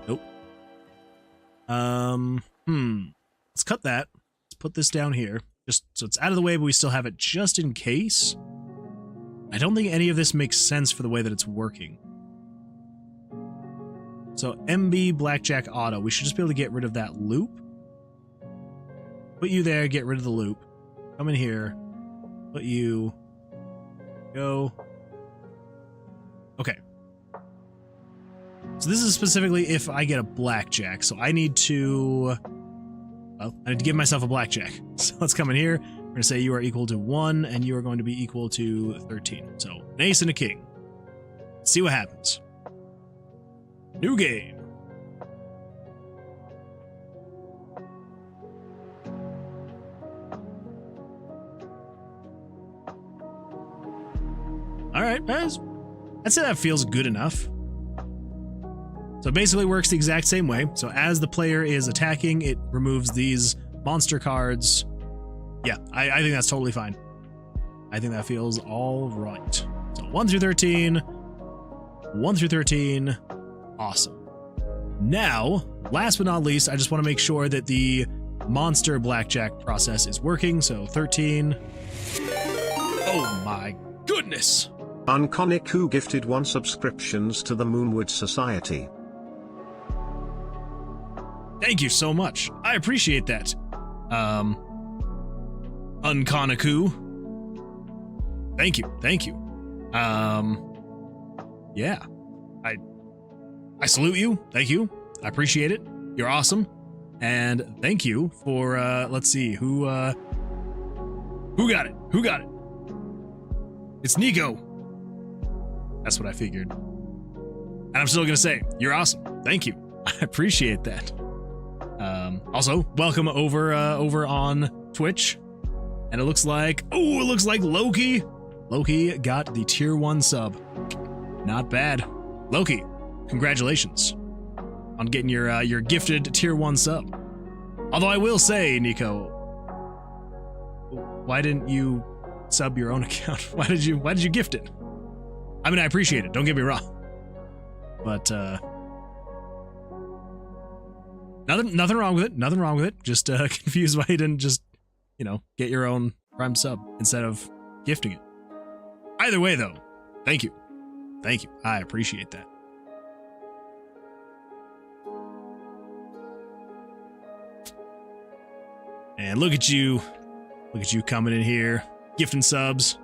Nope. Let's cut that. Let's put this down here. Just so it's out of the way, but we still have it just in case. I don't think any of this makes sense for the way that it's working. So MB Blackjack Auto, we should just be able to get rid of that loop. Put you there, get rid of the loop. Come in here. Put you. Go. Okay. So this is specifically if I get a blackjack. So I need to, well, I need to give myself a blackjack. So let's come in here. We're going to say you are equal to 1 and you are going to be equal to 13. So an ace and a king. Let's see what happens. New game. All right, guys. I'd say that feels good enough. So it basically works the exact same way. So as the player is attacking, it removes these monster cards. Yeah, I think that's totally fine. I think that feels all right. So 1 through 13. 1 through 13. Awesome. Now, last but not least, I just want to make sure that the monster blackjack process is working. So 13. Oh my goodness. Unconic gifted 1 subscriptions to the Moonwood Society. Thank you so much. I appreciate that. Unconiku. Thank you. Thank you. Yeah. I salute you. Thank you. I appreciate it. You're awesome. And thank you for let's see who got it? Who got it? It's Nico. That's what I figured. And I'm still gonna say, you're awesome. Thank you. I appreciate that. Also, welcome over on Twitch. And it looks like, oh, it looks like Loki. Loki got the tier 1 sub. Not bad. Loki, congratulations on getting your gifted tier 1 sub. Although I will say, Nico, why didn't you sub your own account? Why did you gift it? I mean, I appreciate it, don't get me wrong. But nothing wrong with it. Nothing wrong with it. Just confused why you didn't just, you know, get your own Prime sub instead of gifting it. Either way, though, thank you. Thank you. I appreciate that. And look at you. Look at you coming in here, gifting subs.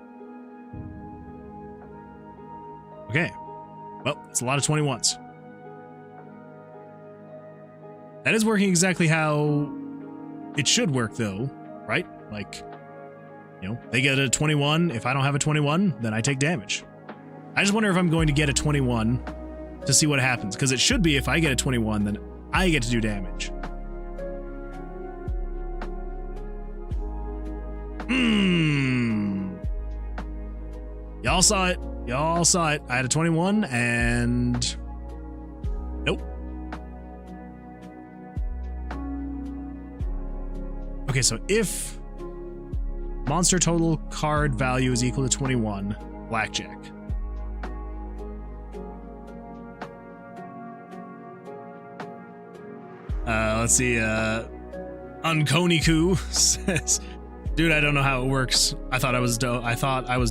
Okay. Well, it's a lot of 21s. That is working exactly how it should work, though, right? Like, you know, they get a 21. If I don't have a 21, then I take damage. I just wonder if I'm going to get a 21 to see what happens, because it should be if I get a 21, then I get to do damage. Y'all saw it. Y'all saw it. I had a 21 and nope. Okay, so if monster total card value is equal to 21, Blackjack. Let's see, Unkoniku says, dude, I don't know how it works. I thought I was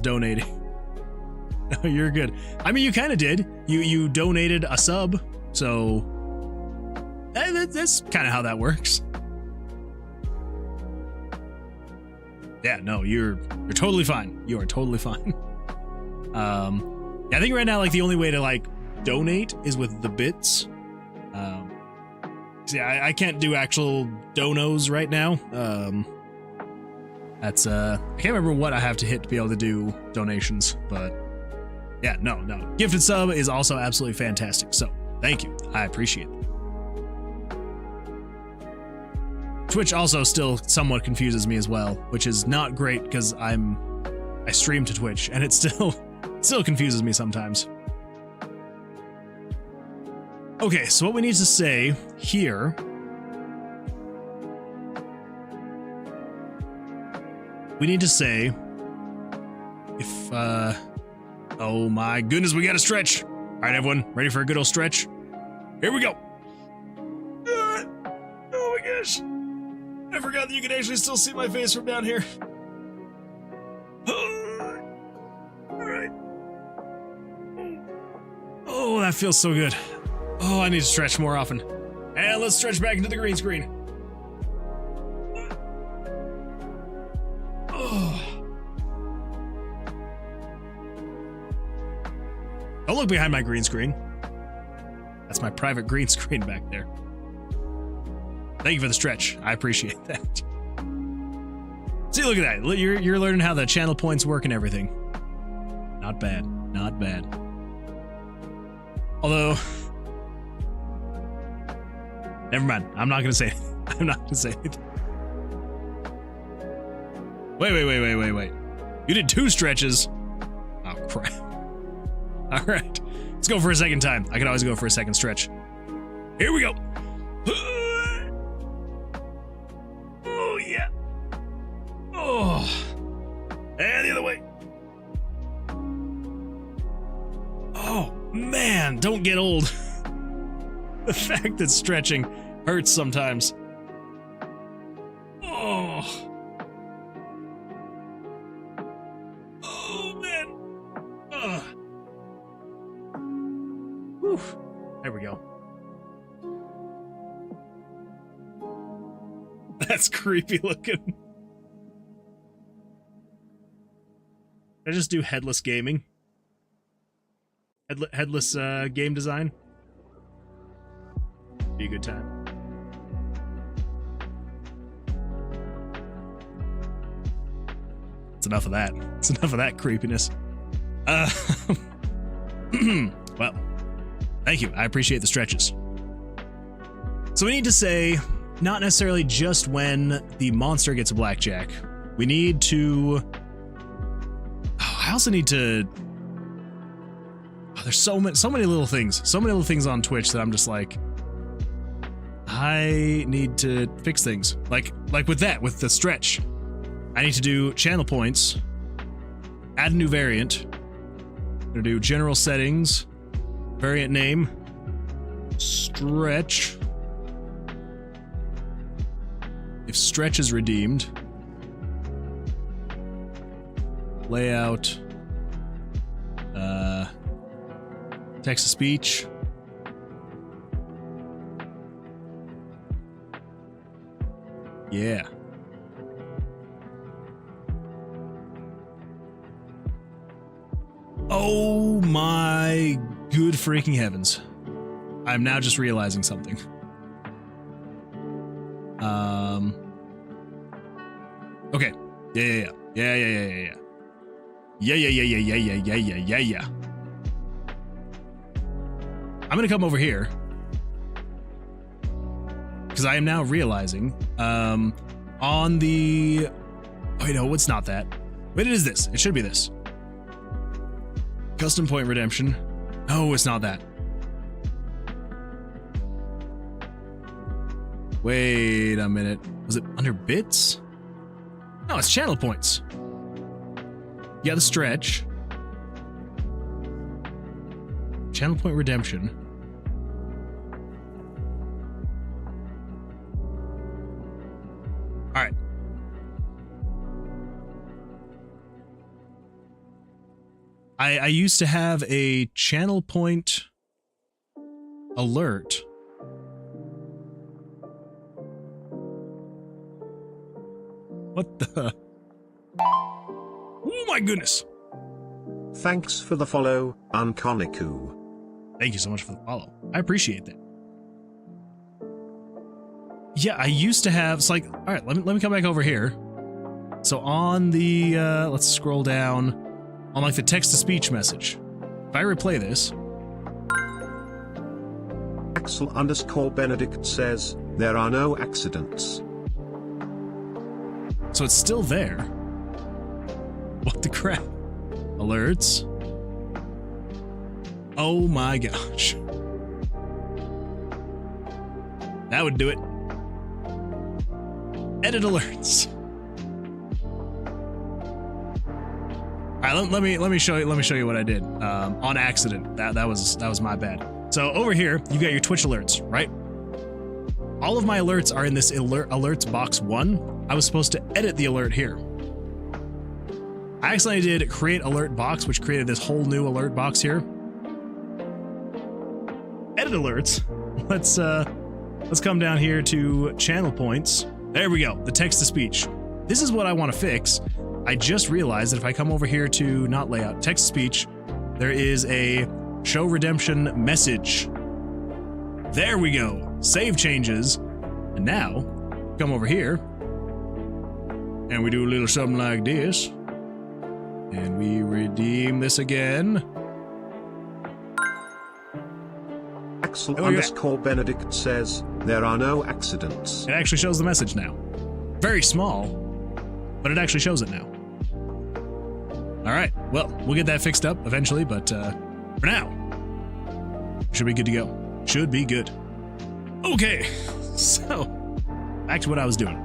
donating. No, you're good. I mean, you kind of did. You donated a sub, so that's kind of how that works. Yeah, no, you're totally fine. You are totally fine. Yeah, I think right now, like, the only way to like donate is with the bits. See, I can't do actual donos right now. That's I can't remember what I have to hit to be able to do donations, but yeah, no. Gifted sub is also absolutely fantastic. So thank you. I appreciate it. Twitch also still somewhat confuses me as well, which is not great because I stream to Twitch and it still confuses me sometimes. Okay, so what we need to say here if oh my goodness, we gotta stretch. All right, everyone, ready for a good old stretch? Here we go. Oh my gosh. I forgot that you can actually still see my face from down here. All right. Oh, that feels so good. Oh, I need to stretch more often. And let's stretch back into the green screen. Oh. Don't look behind my green screen. That's my private green screen back there. Thank you for the stretch. I appreciate that. See, look at that. You're learning how the channel points work and everything. Not bad. Not bad. Although, never mind. I'm not gonna say anything. I'm not gonna say anything. Wait. You did 2 stretches. Oh, crap. All right. Let's go for a second time. I can always go for a second stretch. Here we go. Oh, yeah. Oh. And the other way. Oh, man. Don't get old. The fact that stretching hurts sometimes. Oh. Oh, man. Ugh. Whew. There we go. That's creepy looking. Did I just do headless gaming? Headless game design? Be a good time. It's enough of that. It's enough of that creepiness. Well, thank you. I appreciate the stretches. So we need to say, not necessarily just when the monster gets a blackjack, We need to... Oh, I also need to... Oh, there's so many little things. So many little things on Twitch that I'm just like... I need to fix things. Like with the stretch. I need to do channel points. Add a new variant. I'm gonna do general settings. Variant name. Stretch. If stretch is redeemed. Layout. Text to speech. Yeah. Oh my good freaking heavens. I'm now just realizing something. Okay. Yeah. I'm gonna come over here. Because I am now realizing, on the... Oh, no, it's not that. Wait, it is this. It should be this. Custom point redemption. No, it's not that. Wait a minute. Was it under bits? No, it's channel points. Yeah, the stretch. Channel point redemption. All right. I used to have a channel point alert. What the? Oh my goodness. Thanks for the follow, Unconiku. Thank you so much for the follow. I appreciate that. Yeah, I used to have, it's like, all right, let me come back over here. So on the, let's scroll down on like the text-to-speech message. If I replay this. Axel_Benedict says, there are no accidents. So it's still there. What the crap? Alerts. Oh my gosh. That would do it. Edit alerts. All right, let me show you what I did on accident. That was my bad. So over here, you got your Twitch alerts, right? All of my alerts are in this alerts box 1. I was supposed to edit the alert here. I accidentally did create alert box, which created this whole new alert box here. Edit alerts. Let's come down here to channel points. There we go, the text to speech. This is what I want to fix. I just realized that if I come over here to not layout, text to speech, there is a show redemption message. There we go. Save changes. And now, come over here, and we do a little something like this. And we redeem this again. Axel_Benedict says, there are no accidents. It actually shows the message now. Very small, but it actually shows it now. All right, well, we'll get that fixed up eventually, but for now, should be good to go. Should be good. Okay, so back to what I was doing.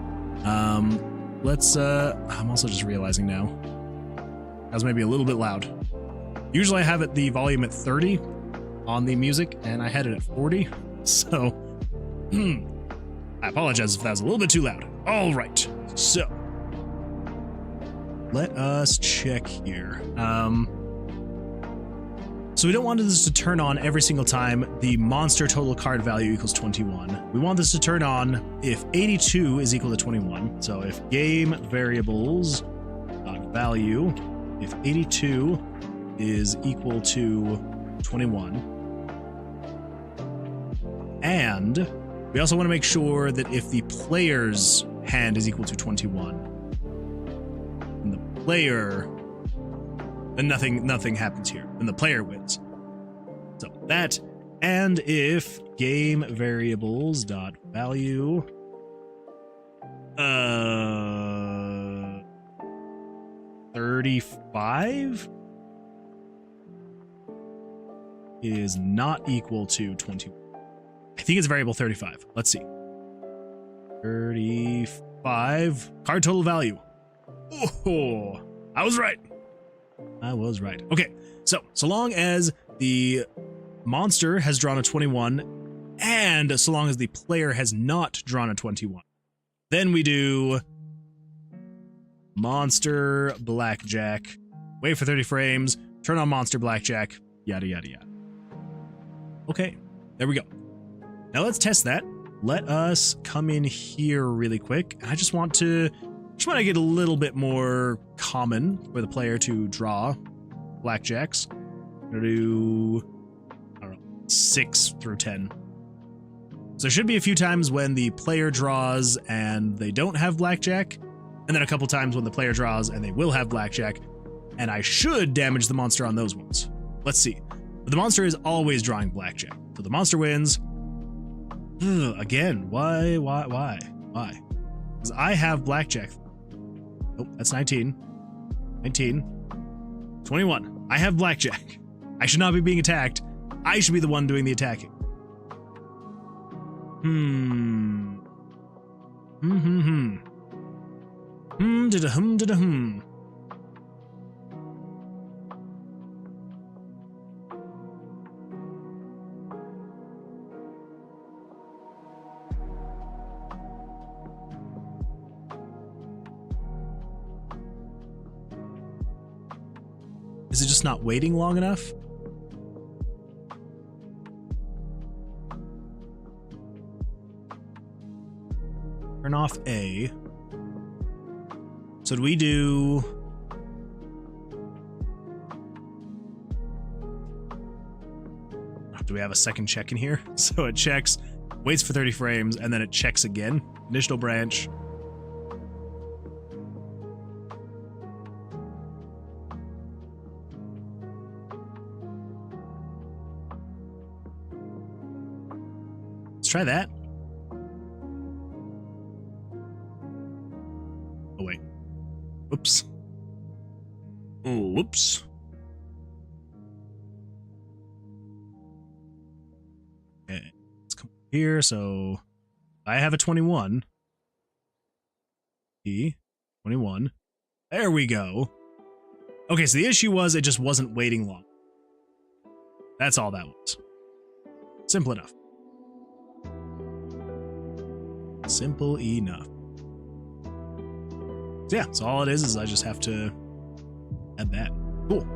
I'm also just realizing now, that was maybe a little bit loud. Usually I have it the volume at 30 on the music, and I had it at 40, so I apologize if that was a little bit too loud. All right, so let us check here. So we don't want this to turn on every single time the monster total card value equals 21. We want this to turn on if 82 is equal to 21. So if game variables value, if 82 is equal to 21. And we also want to make sure that if the player's hand is equal to 21, and the player, then nothing happens here, and the player wins. So that, and if game variables dot value 35 is not equal to 21. I think it's variable 35. Let's see. 35 card total value. Oh, I was right. I was right. Okay, so long as the monster has drawn a 21 and so long as the player has not drawn a 21, then we do monster blackjack, wait for 30 frames, turn on monster blackjack, yada yada yada. Okay, there we go. Now let's test that. Let us come in here really quick. I just want to get a little bit more common for the player to draw blackjacks. I'm gonna do, I don't know, 6 through 10. So there should be a few times when the player draws and they don't have blackjack, and then a couple times when the player draws and they will have blackjack, and I should damage the monster on those ones. Let's see. But the monster is always drawing blackjack, so the monster wins. Again, why? Because I have blackjack. Oh, that's 19. 19. 21. I have blackjack. I should not be being attacked. I should be the one doing the attacking. Da-da-hum. Is it just not waiting long enough? Turn off A. So do we do... Do we have a second check in here? So it checks, waits for 30 frames, and then it checks again. Additional branch. Let's try that. Oh, wait. Whoops. Oh, whoops. Okay, let's come here. So I have a 21. 21. There we go. Okay, so the issue was it just wasn't waiting long. That's all that was. Simple enough. Simple enough. So yeah, so all it is I just have to add that. Cool.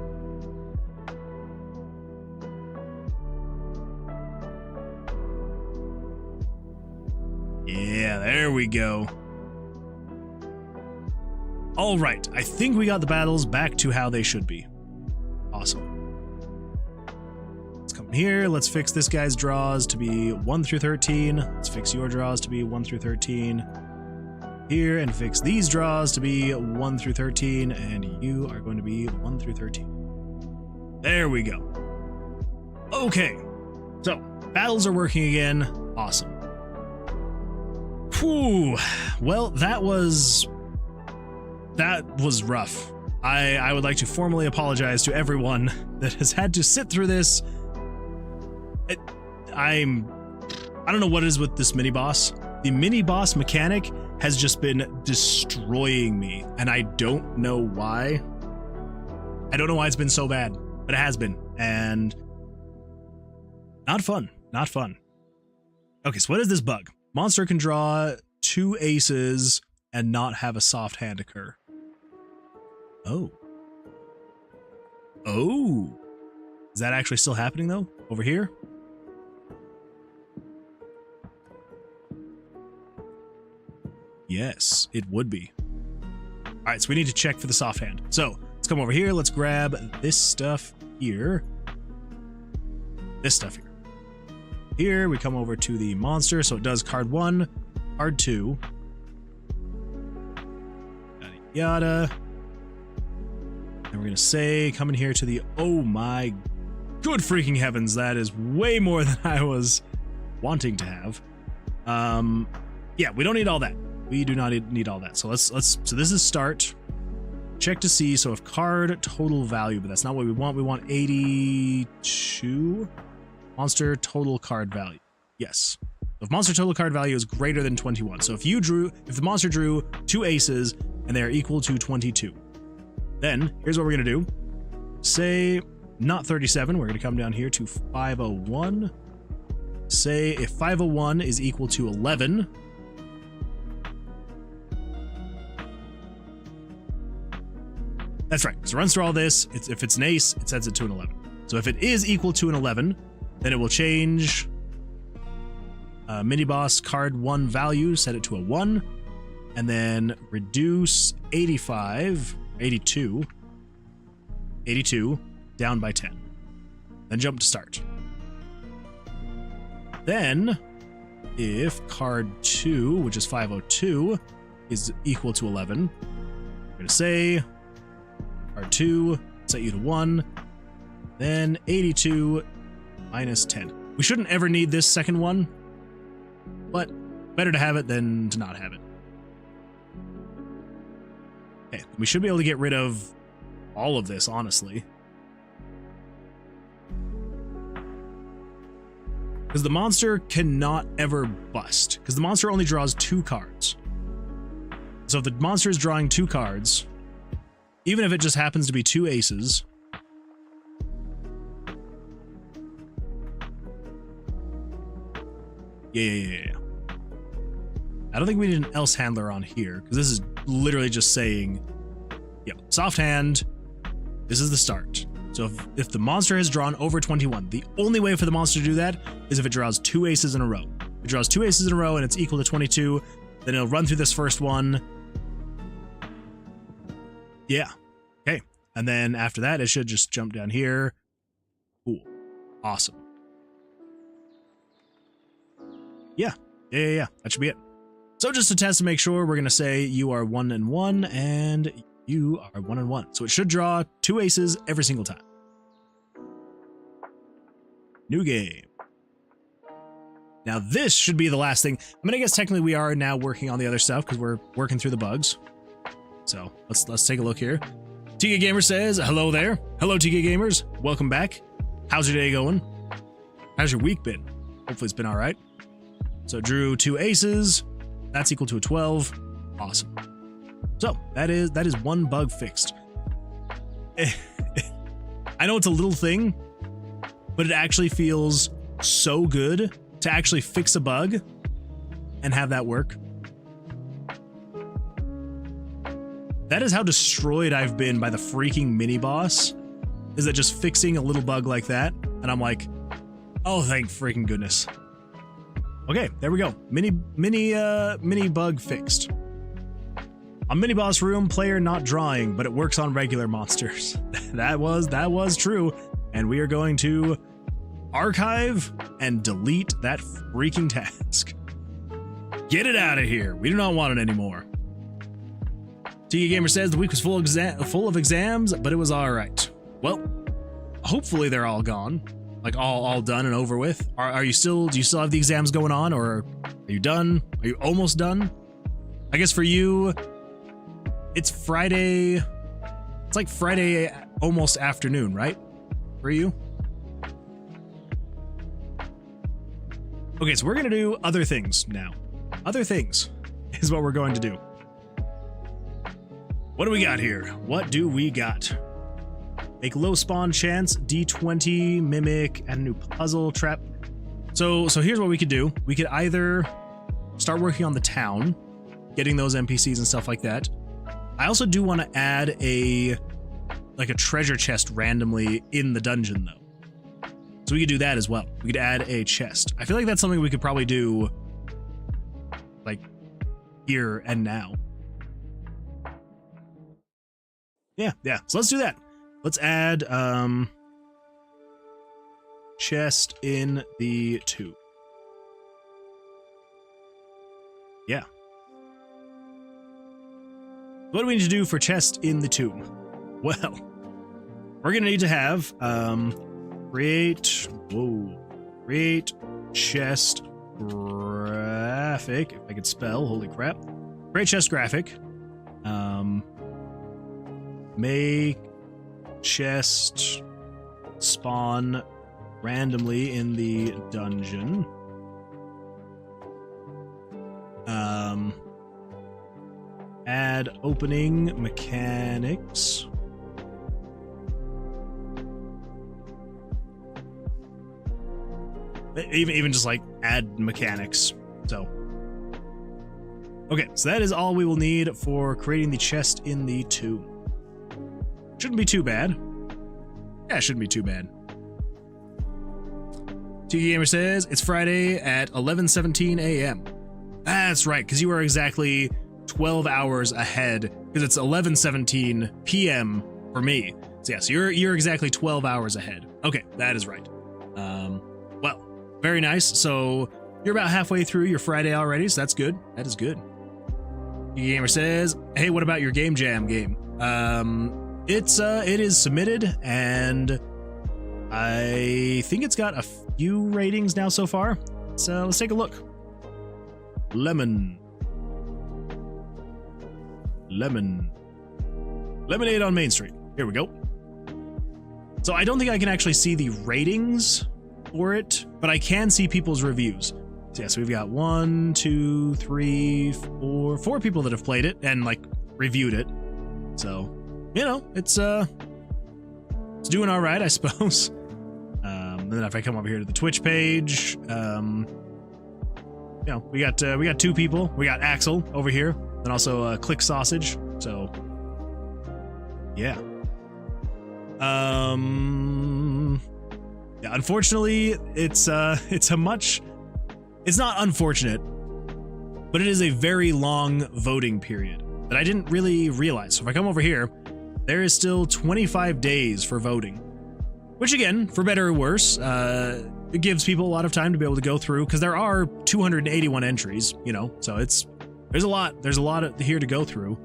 Yeah, there we go. All right, I think we got the battles back to how they should be. Awesome. Let's come in here. Let's fix this guy's draws to be 1 through 13. Let's fix your draws to be 1 through 13. Here, and fix these draws to be 1 through 13, and you are going to be 1 through 13. There we go. Okay, so battles are working again. Awesome. Whew. Well, that was rough. I would like to formally apologize to everyone that has had to sit through this. I don't know what it is with this mini boss. The mini boss mechanic has just been destroying me, and I don't know why. I don't know why it's been so bad, but it has been, and not fun. Not fun. Okay, so what is this bug? Monster can draw 2 aces and not have a soft hand occur. Oh. Oh. Is that actually still happening, though? Over here? Yes, it would be. All right, so we need to check for the soft hand. So let's come over here. Let's grab this stuff here. This stuff here. Here, we come over to the monster. So it does card 1, card 2. Yada, yada. And we're going to say, come in here to the, oh my good freaking heavens. That is way more than I was wanting to have. Yeah, we don't need all that. We do not need all that. So so this is start. check to see, so if card total value, but that's not what we want 82 monster total card value. Yes. If monster total card value is greater than 21. So if the monster drew 2 aces and they are equal to 22, then here's what we're gonna do. Say not 37, we're gonna come down here to 501. Say if 501 is equal to 11, that's right. So it runs through all this. If it's an ace, it sets it to an 11. So if it is equal to an 11, then it will change mini boss card 1 value, set it to a 1, and then reduce 82 down by 10. Then jump to start. Then, if card 2, which is 502, is equal to 11, we're going to say card 2, set you to 1, then 82 minus 10. We shouldn't ever need this second one, but better to have it than to not have it. Okay, we should be able to get rid of all of this, honestly. Because the monster cannot ever bust, because the monster only draws 2 cards. So if the monster is drawing 2 cards, even if it just happens to be 2 aces, yeah. I don't think we need an else handler on here, because this is literally just saying, yeah, soft hand, this is the start. So if the monster has drawn over 21, the only way for the monster to do that is if it draws 2 aces in a row. If it draws 2 aces in a row and it's equal to 22, then it'll run through this first one. Yeah, okay. And then after that, it should just jump down here. Cool, awesome. Yeah, that should be it. So just to test to make sure, we're gonna say you are 1 and 1 and you are 1 and 1. So it should draw 2 aces every single time. New game. Now this should be the last thing. I mean, I guess technically we are now working on the other stuff because we're working through the bugs. So let's take a look here. TK Gamer says, hello there. Hello TK Gamers, welcome back. How's your day going? How's your week been? Hopefully it's been all right. So drew 2 aces. That's equal to a 12. Awesome. So that is 1 bug fixed. I know it's a little thing, but it actually feels so good to actually fix a bug and have that work. That is how destroyed I've been by the freaking mini boss, is that just fixing a little bug like that, and I'm like, oh, thank freaking goodness. Okay, there we go. Mini bug fixed. A mini boss room, player not drawing, but it works on regular monsters. that was true, and we are going to archive and delete that freaking task. Get it out of here. We do not want it anymore. TK Gamer says the week was full of exams, but it was all right. Well, hopefully they're all gone. Like all done and over with. Do you still have the exams going on, or are you done? Are you almost done? I guess for you, it's Friday. It's like Friday almost afternoon, right? For you? Okay, so we're gonna do other things now. Other things is what we're going to do. What do we got here? What do we got? Make low spawn chance, D20, mimic, add a new puzzle trap. So here's what we could do. We could either start working on the town, getting those NPCs and stuff like that. I also do want to add a treasure chest randomly in the dungeon though. So we could do that as well. We could add a chest. I feel like that's something we could probably do like here and now. Yeah. So let's do that. Let's add chest in the tube. Yeah. What do we need to do for chest in the tomb? Well, we're gonna need to have create chest graphic. If I could spell, holy crap. Create chest graphic. make chest spawn randomly in the dungeon. Add opening mechanics. Even just like add mechanics. So okay, so that is all we will need for creating the chest in the tomb. Shouldn't be too bad. Yeah, it shouldn't be too bad. Tiki Gamer says it's Friday at 11:17 a.m. That's right, because you are exactly 12 hours ahead, because it's 11:17 p.m. for me. So yeah, so you're exactly 12 hours ahead. Okay, that is right. Well, very nice. So you're about halfway through your Friday already, so that's good. That is good. Tiki Gamer says, hey, what about your Game Jam game? It is submitted, and I think it's got a few ratings now so far. So let's take a look. Lemonade on Main Street. Here we go. So I don't think I can actually see the ratings for it, but I can see people's reviews. So yeah, so we've got 1, 2, 3, 4 people that have played it and like reviewed it. So, you know, it's doing all right, I suppose. And then if I come over here to the Twitch page, you know, we got 2 people. We got Axel over here, and also Click Sausage. So, yeah. Yeah. Unfortunately, it's not unfortunate, but it is a very long voting period that I didn't really realize. So if I come over here, there is still 25 days for voting, which again, for better or worse, it gives people a lot of time to be able to go through, because there are 281 entries, you know, so there's a lot here to go through.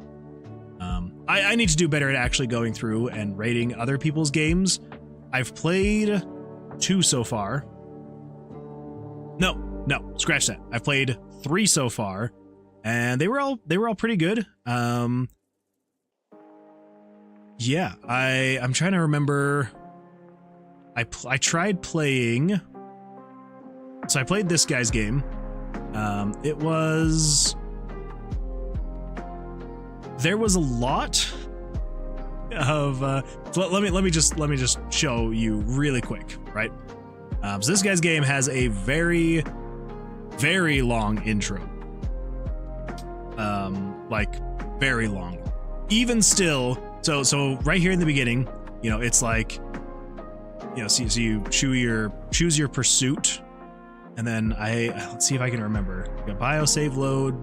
I need to do better at actually going through and rating other people's games. I've played 2 so far. No, scratch that. I've played 3 so far, and they were all pretty good. Yeah, I'm trying to remember. I tried playing. So I played this guy's game. It was. There was a lot of. Let me just show you really quick, right? So this guy's game has a very, very long intro. Like very long. Even still, so right here in the beginning, you know, it's like, you know, so you choose your pursuit, and then let's see if I can remember. You got bio save load.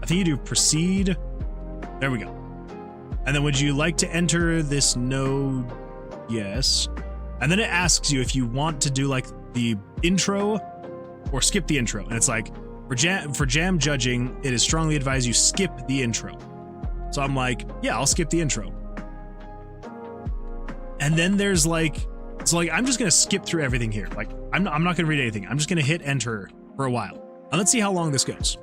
I think you do proceed. There we go. And then would you like to enter this node? Yes. And then it asks you if you want to do like the intro or skip the intro. And it's like, for jam judging, it is strongly advised you skip the intro. So I'm like, yeah, I'll skip the intro. And then there's like, so like, I'm just going to skip through everything here. Like, I'm not going to read anything. I'm just going to hit enter for a while. And let's see how long this goes.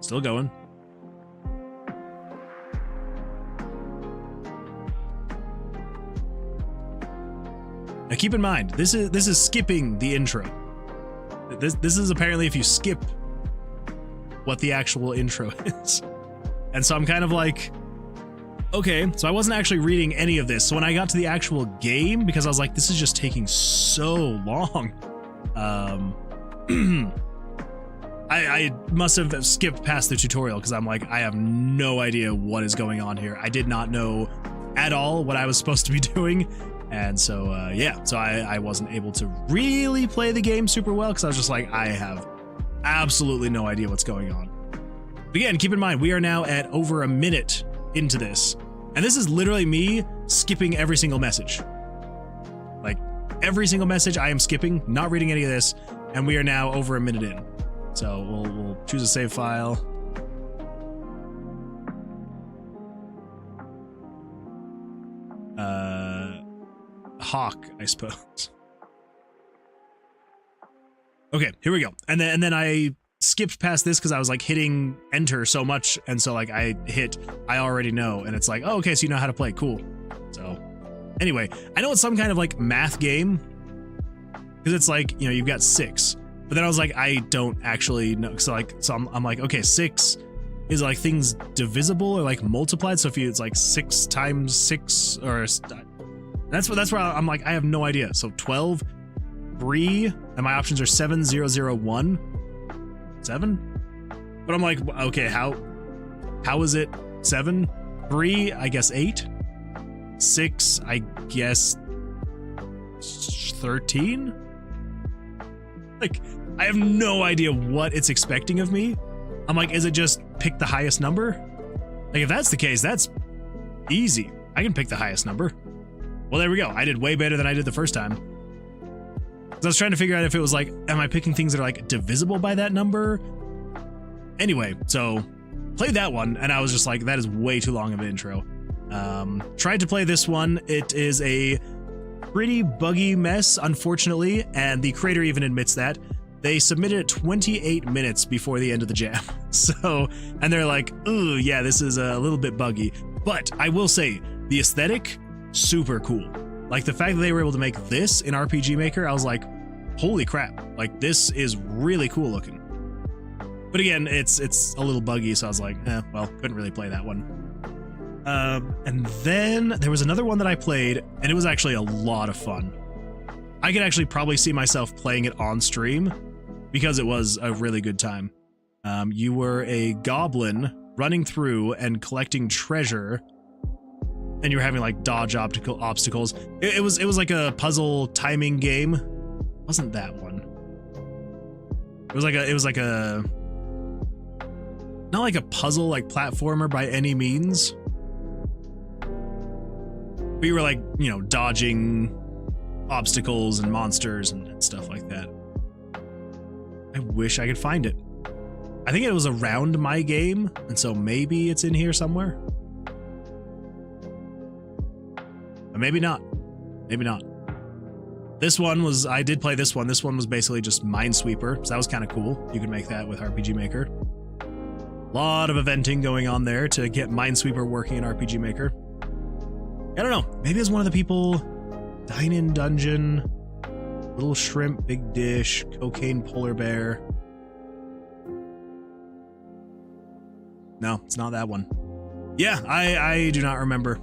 Still going. Now keep in mind, this is skipping the intro. This is apparently if you skip what the actual intro is. And so I'm kind of like, okay, so I wasn't actually reading any of this. So when I got to the actual game, because I was like, this is just taking so long. I must have skipped past the tutorial, because I'm like, I have no idea what is going on here. I did not know at all what I was supposed to be doing. And so, yeah, so I wasn't able to really play the game super well, because I was just like, I have absolutely no idea what's going on. But again, keep in mind, we are now at over a minute into this. And this is literally me skipping every single message. Like, every single message I am skipping, not reading any of this, and we are now over a minute in. So we'll choose a save file. talk, I suppose. Okay, here we go. And then I skipped past this because I was like hitting enter so much, and so like I already know, and it's like, oh, okay, so you know how to play, cool. So anyway, I know it's some kind of like math game because it's like, you know, you've got 6, but then I was like, I don't actually know. So I'm like, okay, 6 is like things divisible or like multiplied. So if it's like 6 times 6, or that's where I'm like, I have no idea. So 12, 3, and my options are 7, 0, 0, 1, 7. But I'm like, okay, how is it 7, 3? I guess 8, 6. I guess 13. Like, I have no idea what it's expecting of me. I'm like, is it just pick the highest number? Like, if that's the case, that's easy. I can pick the highest number. Well, there we go. I did way better than I did the first time. So I was trying to figure out if it was like, am I picking things that are like divisible by that number? Anyway, so played that one, and I was just like, that is way too long of an intro. Tried to play this one. It is a pretty buggy mess, unfortunately, and the creator even admits that. They submitted it 28 minutes before the end of the jam. So, and they're like, ooh, yeah, this is a little bit buggy. But I will say, the aesthetic, super cool. Like, the fact that they were able to make this in RPG Maker, I was like, holy crap. Like, this is really cool looking. But again, it's a little buggy, so I was like, well, couldn't really play that one. And then there was another one that I played, and it was actually a lot of fun. I could actually probably see myself playing it on stream because it was a really good time. You were a goblin running through and collecting treasure, and you were having like dodge obstacles. It was like a puzzle timing game. It wasn't that one. It was like a not like a puzzle like platformer by any means. But you were like, you know, dodging obstacles and monsters and stuff like that. I wish I could find it. I think it was around my game, and so maybe it's in here somewhere. But maybe not. Maybe not. This one was, I did play this one. This one was basically just Minesweeper, so that was kind of cool. You could make that with RPG Maker. A lot of eventing going on there to get Minesweeper working in RPG Maker. I don't know. Maybe it's one of the people. Dine-in Dungeon, Little Shrimp, Big Dish, Cocaine Polar Bear. No, it's not that one. Yeah, I do not remember.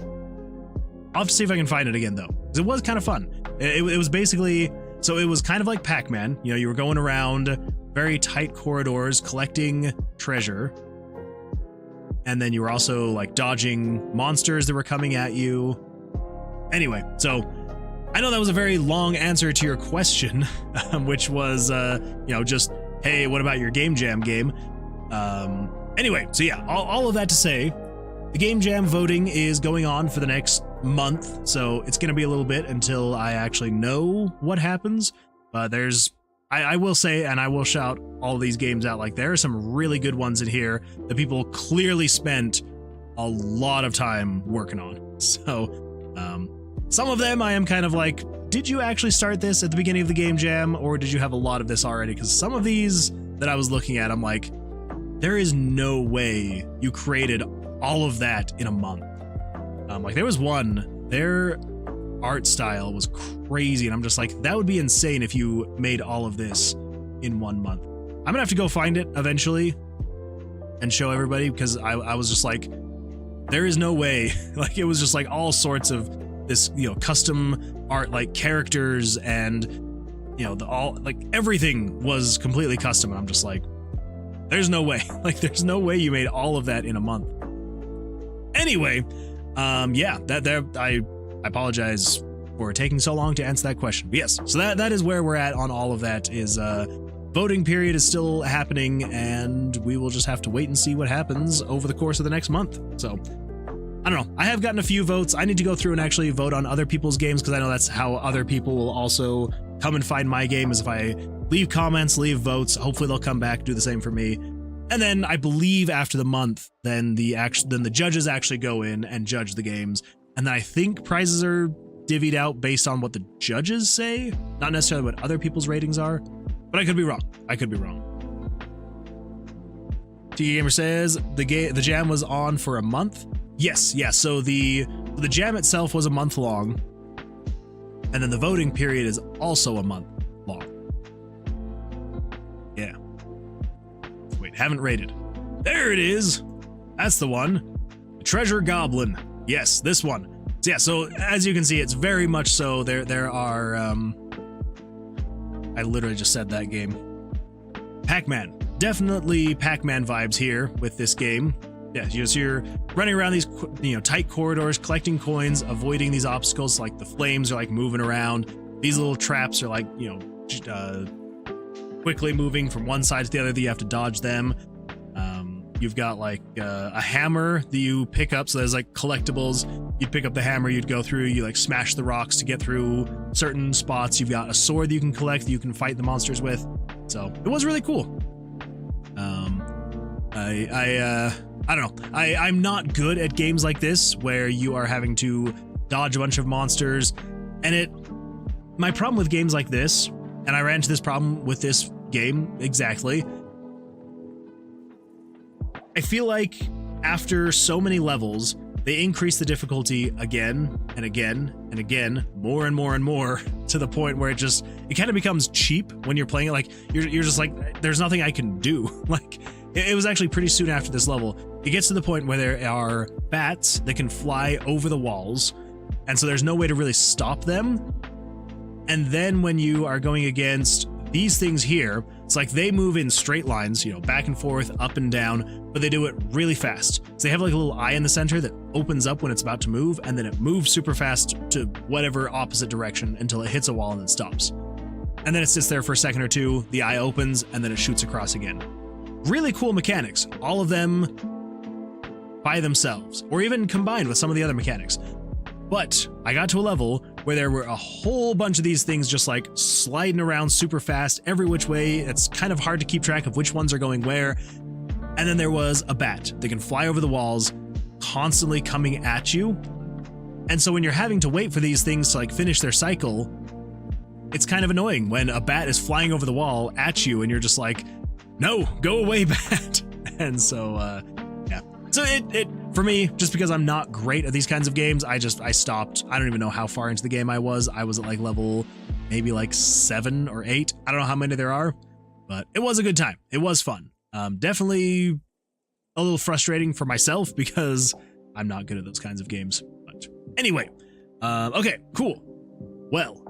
I'll have to see if I can find it again, though, because it was kind of fun. It was basically, so it was kind of like Pac-Man. You know, you were going around very tight corridors collecting treasure. And then you were also like dodging monsters that were coming at you. Anyway, so I know that was a very long answer to your question, which was, you know, just, hey, what about your Game Jam game? Anyway, so yeah, all of that to say, the Game Jam voting is going on for the next month, so it's going to be a little bit until I actually know what happens. I will say, and I will shout all these games out, like there are some really good ones in here that people clearly spent a lot of time working on. So, some of them I am kind of like, did you actually start this at the beginning of the Game Jam, or did you have a lot of this already? Because some of these that I was looking at, I'm like, there is no way you created all of that in a month. Like there was one, their art style was crazy, and I'm just like, that would be insane if you made all of this in 1 month. I'm gonna have to go find it eventually and show everybody, because I was just like, there is no way. Like it was just like all sorts of this, you know, custom art, like characters, and you know, like everything was completely custom, and I'm just like, there's no way. Like there's no way you made all of that in a month. Anyway, yeah, I apologize for taking so long to answer that question. But yes, so that is where we're at on all of that. Is voting period is still happening, and we will just have to wait and see what happens over the course of the next month. So I don't know. I have gotten a few votes. I need to go through and actually vote on other people's games, because I know that's how other people will also come and find my game, is if I leave comments, leave votes. Hopefully they'll come back, do the same for me. And then I believe after the month, then the judges actually go in and judge the games. And then I think prizes are divvied out based on what the judges say, not necessarily what other people's ratings are, but I could be wrong. I could be wrong. TK Gamer says the jam was on for a month. Yes, yeah. So the jam itself was a month long, and then the voting period is also a month long. Yeah. Wait, haven't rated. There it is. That's the one. The Treasure Goblin. Yes, this one. So yeah, so as you can see, it's very much so. There are I literally just said that game. Pac-Man. Definitely Pac-Man vibes here with this game. Yeah, you're running around these tight corridors, collecting coins, avoiding these obstacles. Like the flames are like moving around. These little traps are like quickly moving from one side to the other. That you have to dodge them. You've got like a hammer that you pick up. So there's like collectibles. You'd pick up the hammer, you'd go through, you like smash the rocks to get through certain spots. You've got a sword that you can collect that you can fight the monsters with. So it was really cool. I don't know. I'm not good at games like this where you are having to dodge a bunch of monsters. And my problem with games like this, and I ran into this problem with this game exactly. I feel like after so many levels, they increase the difficulty again and again and again, more and more and more, to the point where it kind of becomes cheap when you're playing it. Like you're just like, there's nothing I can do. Like it was actually pretty soon after this level. It gets to the point where there are bats that can fly over the walls, and so there's no way to really stop them. And then when you are going against these things here, it's like they move in straight lines, back and forth, up and down, but they do it really fast. So they have like a little eye in the center that opens up when it's about to move, and then it moves super fast to whatever opposite direction until it hits a wall and then stops. And then it sits there for a second or two, the eye opens, and then it shoots across again. Really cool mechanics, all of them by themselves, or even combined with some of the other mechanics. But I got to a level where there were a whole bunch of these things just like sliding around super fast every which way. It's kind of hard to keep track of which ones are going where. And then there was a bat that can fly over the walls, constantly coming at you. And so when you're having to wait for these things to like finish their cycle, it's kind of annoying when a bat is flying over the wall at you and you're just like, no, go away, bat. And so, yeah. So it for me, just because I'm not great at these kinds of games, I stopped. I don't even know how far into the game I was. I was at like level maybe like 7 or 8. I don't know how many there are, but it was a good time. It was fun. Definitely a little frustrating for myself because I'm not good at those kinds of games. But anyway, okay, cool. Well,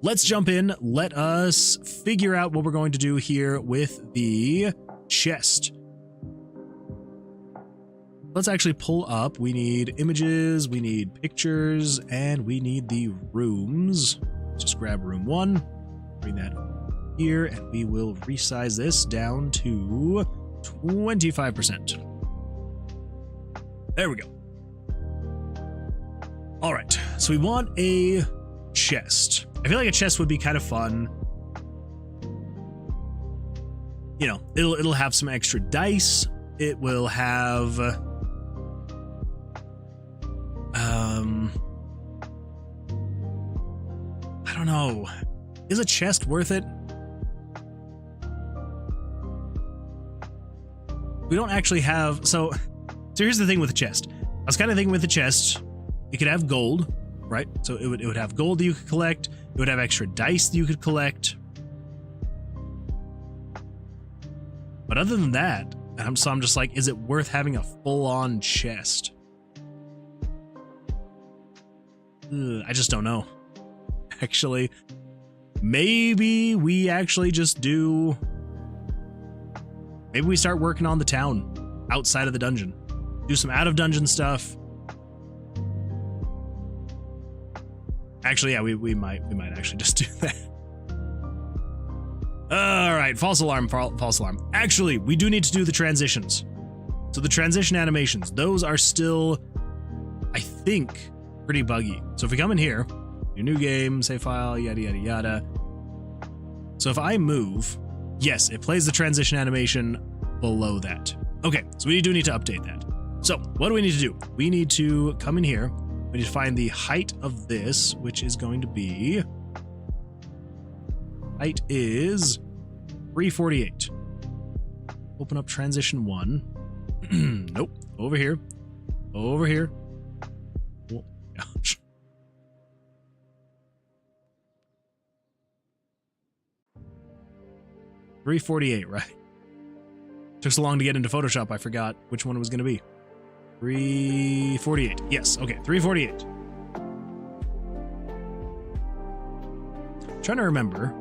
let's jump in. Let us figure out what we're going to do here with the chest. Let's actually pull up. We need images, we need pictures, and we need the rooms. Let's just grab room 1, bring that here, and we will resize this down to 25%. There we go. All right, so we want a chest. I feel like a chest would be kind of fun. It'll have some extra dice. It will have I don't know. Is a chest worth it? We don't actually have, so here's the thing with the chest. I was kind of thinking with the chest, it could have gold, right? So it would have gold that you could collect. It would have extra dice that you could collect. But other than that, I'm just like, is it worth having a full-on chest? I just don't know. Actually, maybe we actually just do... Maybe we start working on the town outside of the dungeon. Do some out-of-dungeon stuff. Actually, yeah, we might actually just do that. All right, false alarm. Actually, we do need to do the transitions. So the transition animations, those are still, I think, pretty buggy. So if we come in here, your new game, save file, yada, yada, yada. So if I move, yes, it plays the transition animation below that. Okay, so we do need to update that. So what do we need to do? We need to come in here. We need to find the height of this, which is going to be... Height is 348. Open up transition 1. Nope. Over here. Over here. Oh, gosh. $348, right? Took so long to get into Photoshop, I forgot which one it was going to be. 348. Yes, okay, 348. Trying to remember.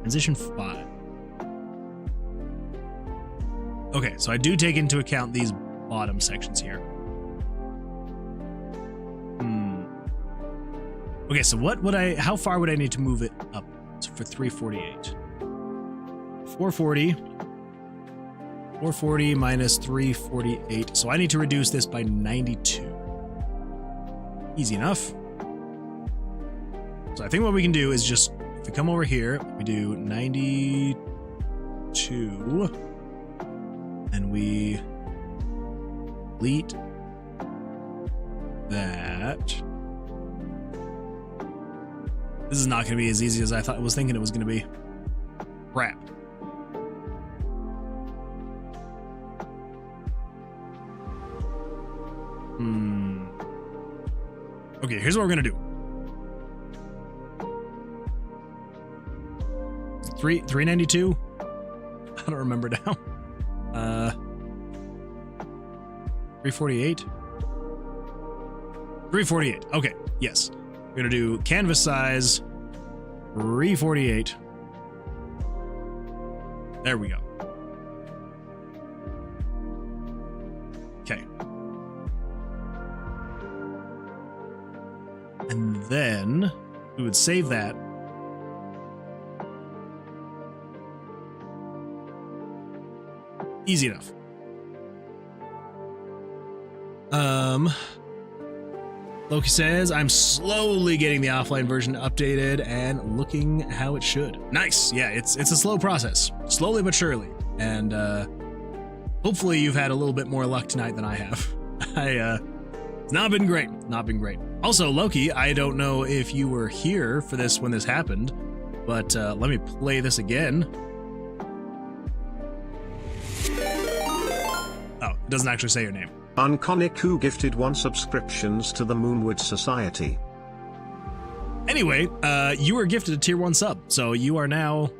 Transition 5. Okay, so I do take into account these bottom sections here. Okay, so how far would I need to move it up for 348? 440. 440 minus 348. So I need to reduce this by 92. Easy enough. So I think what we can do is just, if we come over here, we do 92, and we delete that. This is not going to be as easy as I was thinking it was going to be. Crap. Okay, here's what we're going to do. 392? I don't remember now. 348? 348. Okay, yes. We're going to do canvas size 348. There we go. Okay. And then we would save that. Easy enough. Loki says, I'm slowly getting the offline version updated and looking how it should. Nice. Yeah, it's a slow process. Slowly but surely. And hopefully you've had a little bit more luck tonight than I have. It's not been great. Not been great. Also, Loki, I don't know if you were here for this when this happened, but let me play this again. Oh, it doesn't actually say your name. Unconic, who gifted 1 subscriptions to the Moonwood Society. Anyway, you were gifted a tier 1 sub, so you are now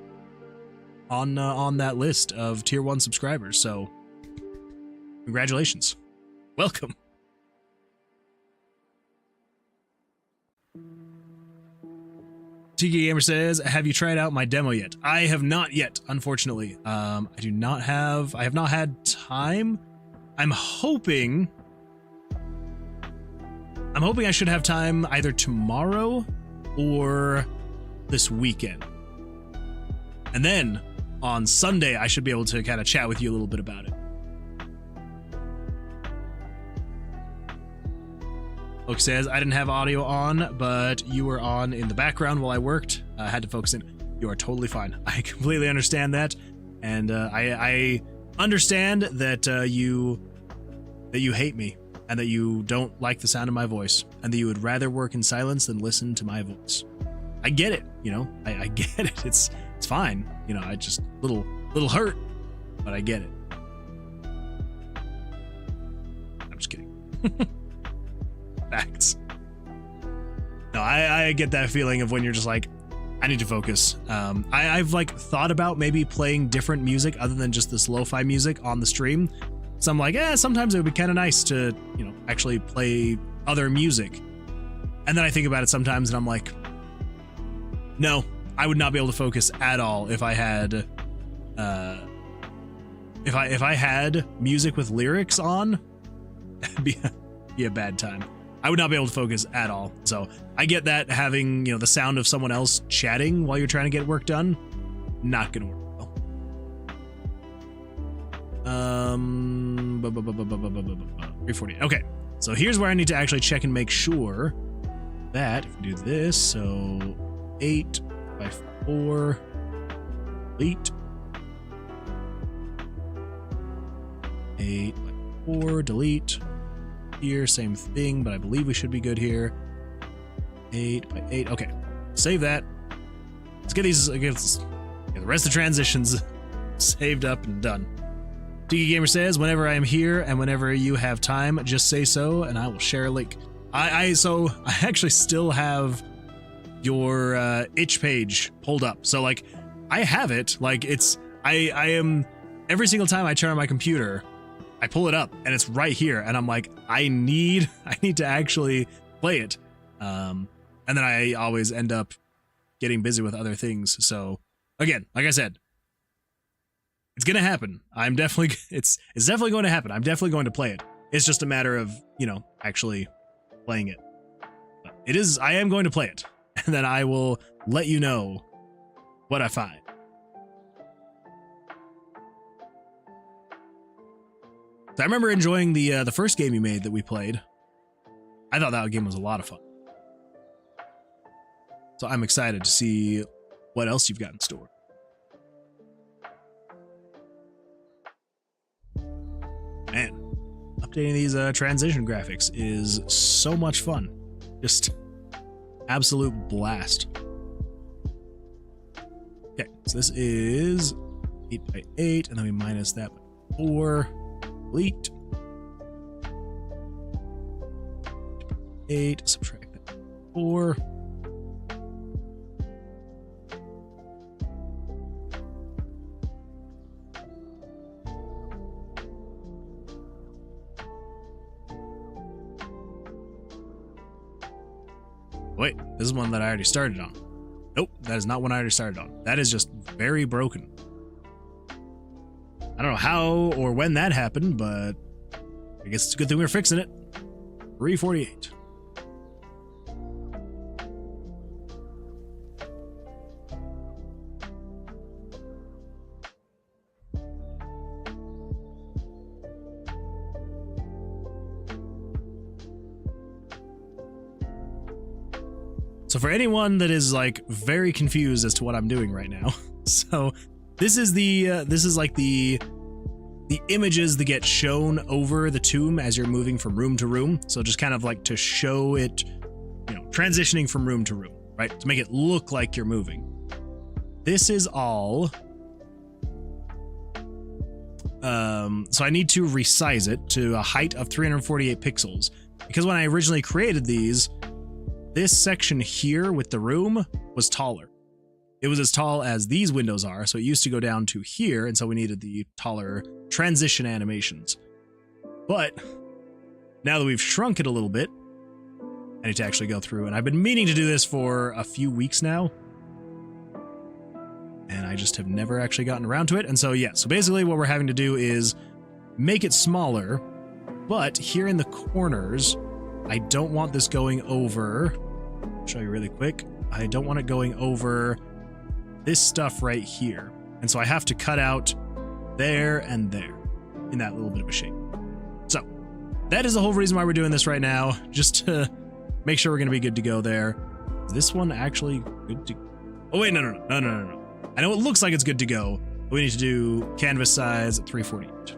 on that list of tier 1 subscribers. So, congratulations, welcome. Tiki Gamer says, "Have you tried out my demo yet?" I have not yet, unfortunately. I have not had time. I'm hoping I should have time either tomorrow or this weekend. And then on Sunday, I should be able to kind of chat with you a little bit about it. Luke says, I didn't have audio on, but you were on in the background while I worked. I had to focus in. You are totally fine. I completely understand that. And I understand that you hate me and that you don't like the sound of my voice and that you would rather work in silence than listen to my voice. I get it, you know. I get it. It's fine. You know, I just little hurt, but I get it. I'm just kidding. Facts. No, I get that feeling of when you're just like, I need to focus. I've like thought about maybe playing different music other than just this lo-fi music on the stream. So I'm like, sometimes it would be kind of nice to, you know, actually play other music. And then I think about it sometimes and I'm like, no, I would not be able to focus at all if I had, if I had music with lyrics on, it'd be a bad time. I would not be able to focus at all. So I get that having, you know, the sound of someone else chatting while you're trying to get work done, not gonna work well. 340. Okay, so here's where I need to actually check and make sure that if we do this, so 8 by 4, delete. 8 by 4, delete. Here, same thing, but I believe we should be good here. 8 by 8, okay. Save that. Let's get these, get the rest of the transitions saved up and done. Tiki Gamer says, whenever I am here and whenever you have time, just say so and I will share a link. So I actually still have your itch page pulled up. So like I have it, like I am, every single time I turn on my computer, I pull it up and it's right here. And I'm like, I need to actually play it. And then I always end up getting busy with other things. So again, like I said, it's going to happen. It's definitely going to happen. I'm definitely going to play it. It's just a matter of, you know, actually playing it. But I am going to play it, and then I will let you know what I find. So I remember enjoying the first game you made that we played. I thought that game was a lot of fun. So I'm excited to see what else you've got in store. Man, updating these transition graphics is so much fun. Just absolute blast. Okay, so this is 8 by 8, and then we minus that by 4. Delete. 8, subtract that by 4. Wait, this is one that I already started on. Nope, that is not one I already started on. That is just very broken. I don't know how or when that happened, but I guess it's a good thing we're fixing it. 348. So for anyone that is like very confused as to what I'm doing right now, so this is like the images that get shown over the tomb as you're moving from room to room. So just kind of like to show it, you know, transitioning from room to room, right? To make it look like you're moving. This is all. So I need to resize it to a height of 348 pixels because when I originally created these, this section here with the room was taller. It was as tall as these windows are, so it used to go down to here, and so we needed the taller transition animations. But now that we've shrunk it a little bit, I need to actually go through, and I've been meaning to do this for a few weeks now, and I just have never actually gotten around to it. And so yeah, so basically what we're having to do is make it smaller, but here in the corners, I don't want this going over. I'll show you really quick. I don't want it going over this stuff right here. And so I have to cut out there and there in that little bit of a shape. So that is the whole reason why we're doing this right now, just to make sure we're going to be good to go there. Is this one actually good to... Oh, wait, no. I know it looks like it's good to go, but we need to do canvas size 348.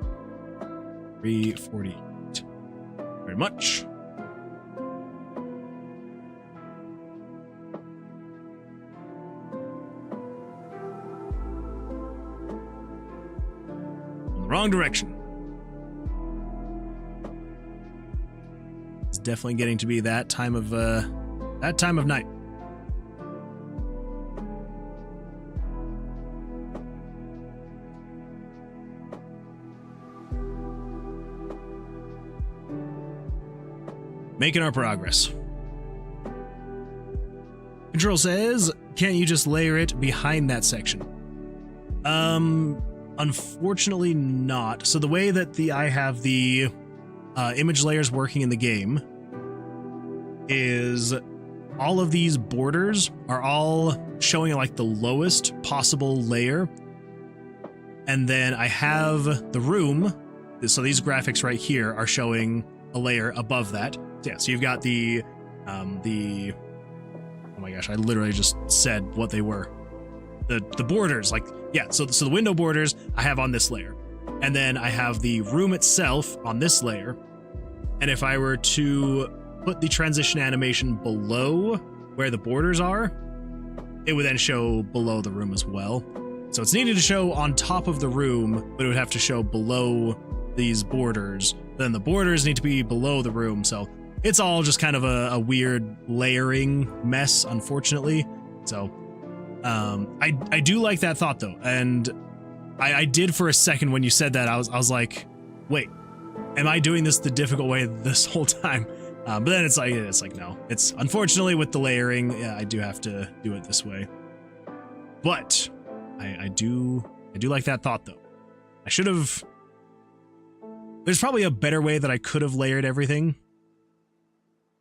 348. Very much. Wrong direction. It's definitely getting to be that time of night. Making our progress. Control says, can't you just layer it behind that section? Unfortunately not. So the way that I have the image layers working in the game is all of these borders are all showing like the lowest possible layer. And then I have the room. So these graphics right here are showing a layer above that. So yeah, so you've got the oh my gosh, I literally just said what they were. The borders, like, yeah, so the window borders I have on this layer. and then I have the room itself on this layer. And if I were to put the transition animation below where the borders are, it would then show below the room as well. So it's needed to show on top of the room, but it would have to show below these borders. Then the borders need to be below the room. So it's all just kind of a weird layering mess, unfortunately. So I do like that thought though. And I did for a second when you said that, I was like, wait, am I doing this the difficult way this whole time? But then it's like, no, it's unfortunately with the layering, yeah, I do have to do it this way. But I do like that thought though. I should have, there's probably a better way that I could have layered everything.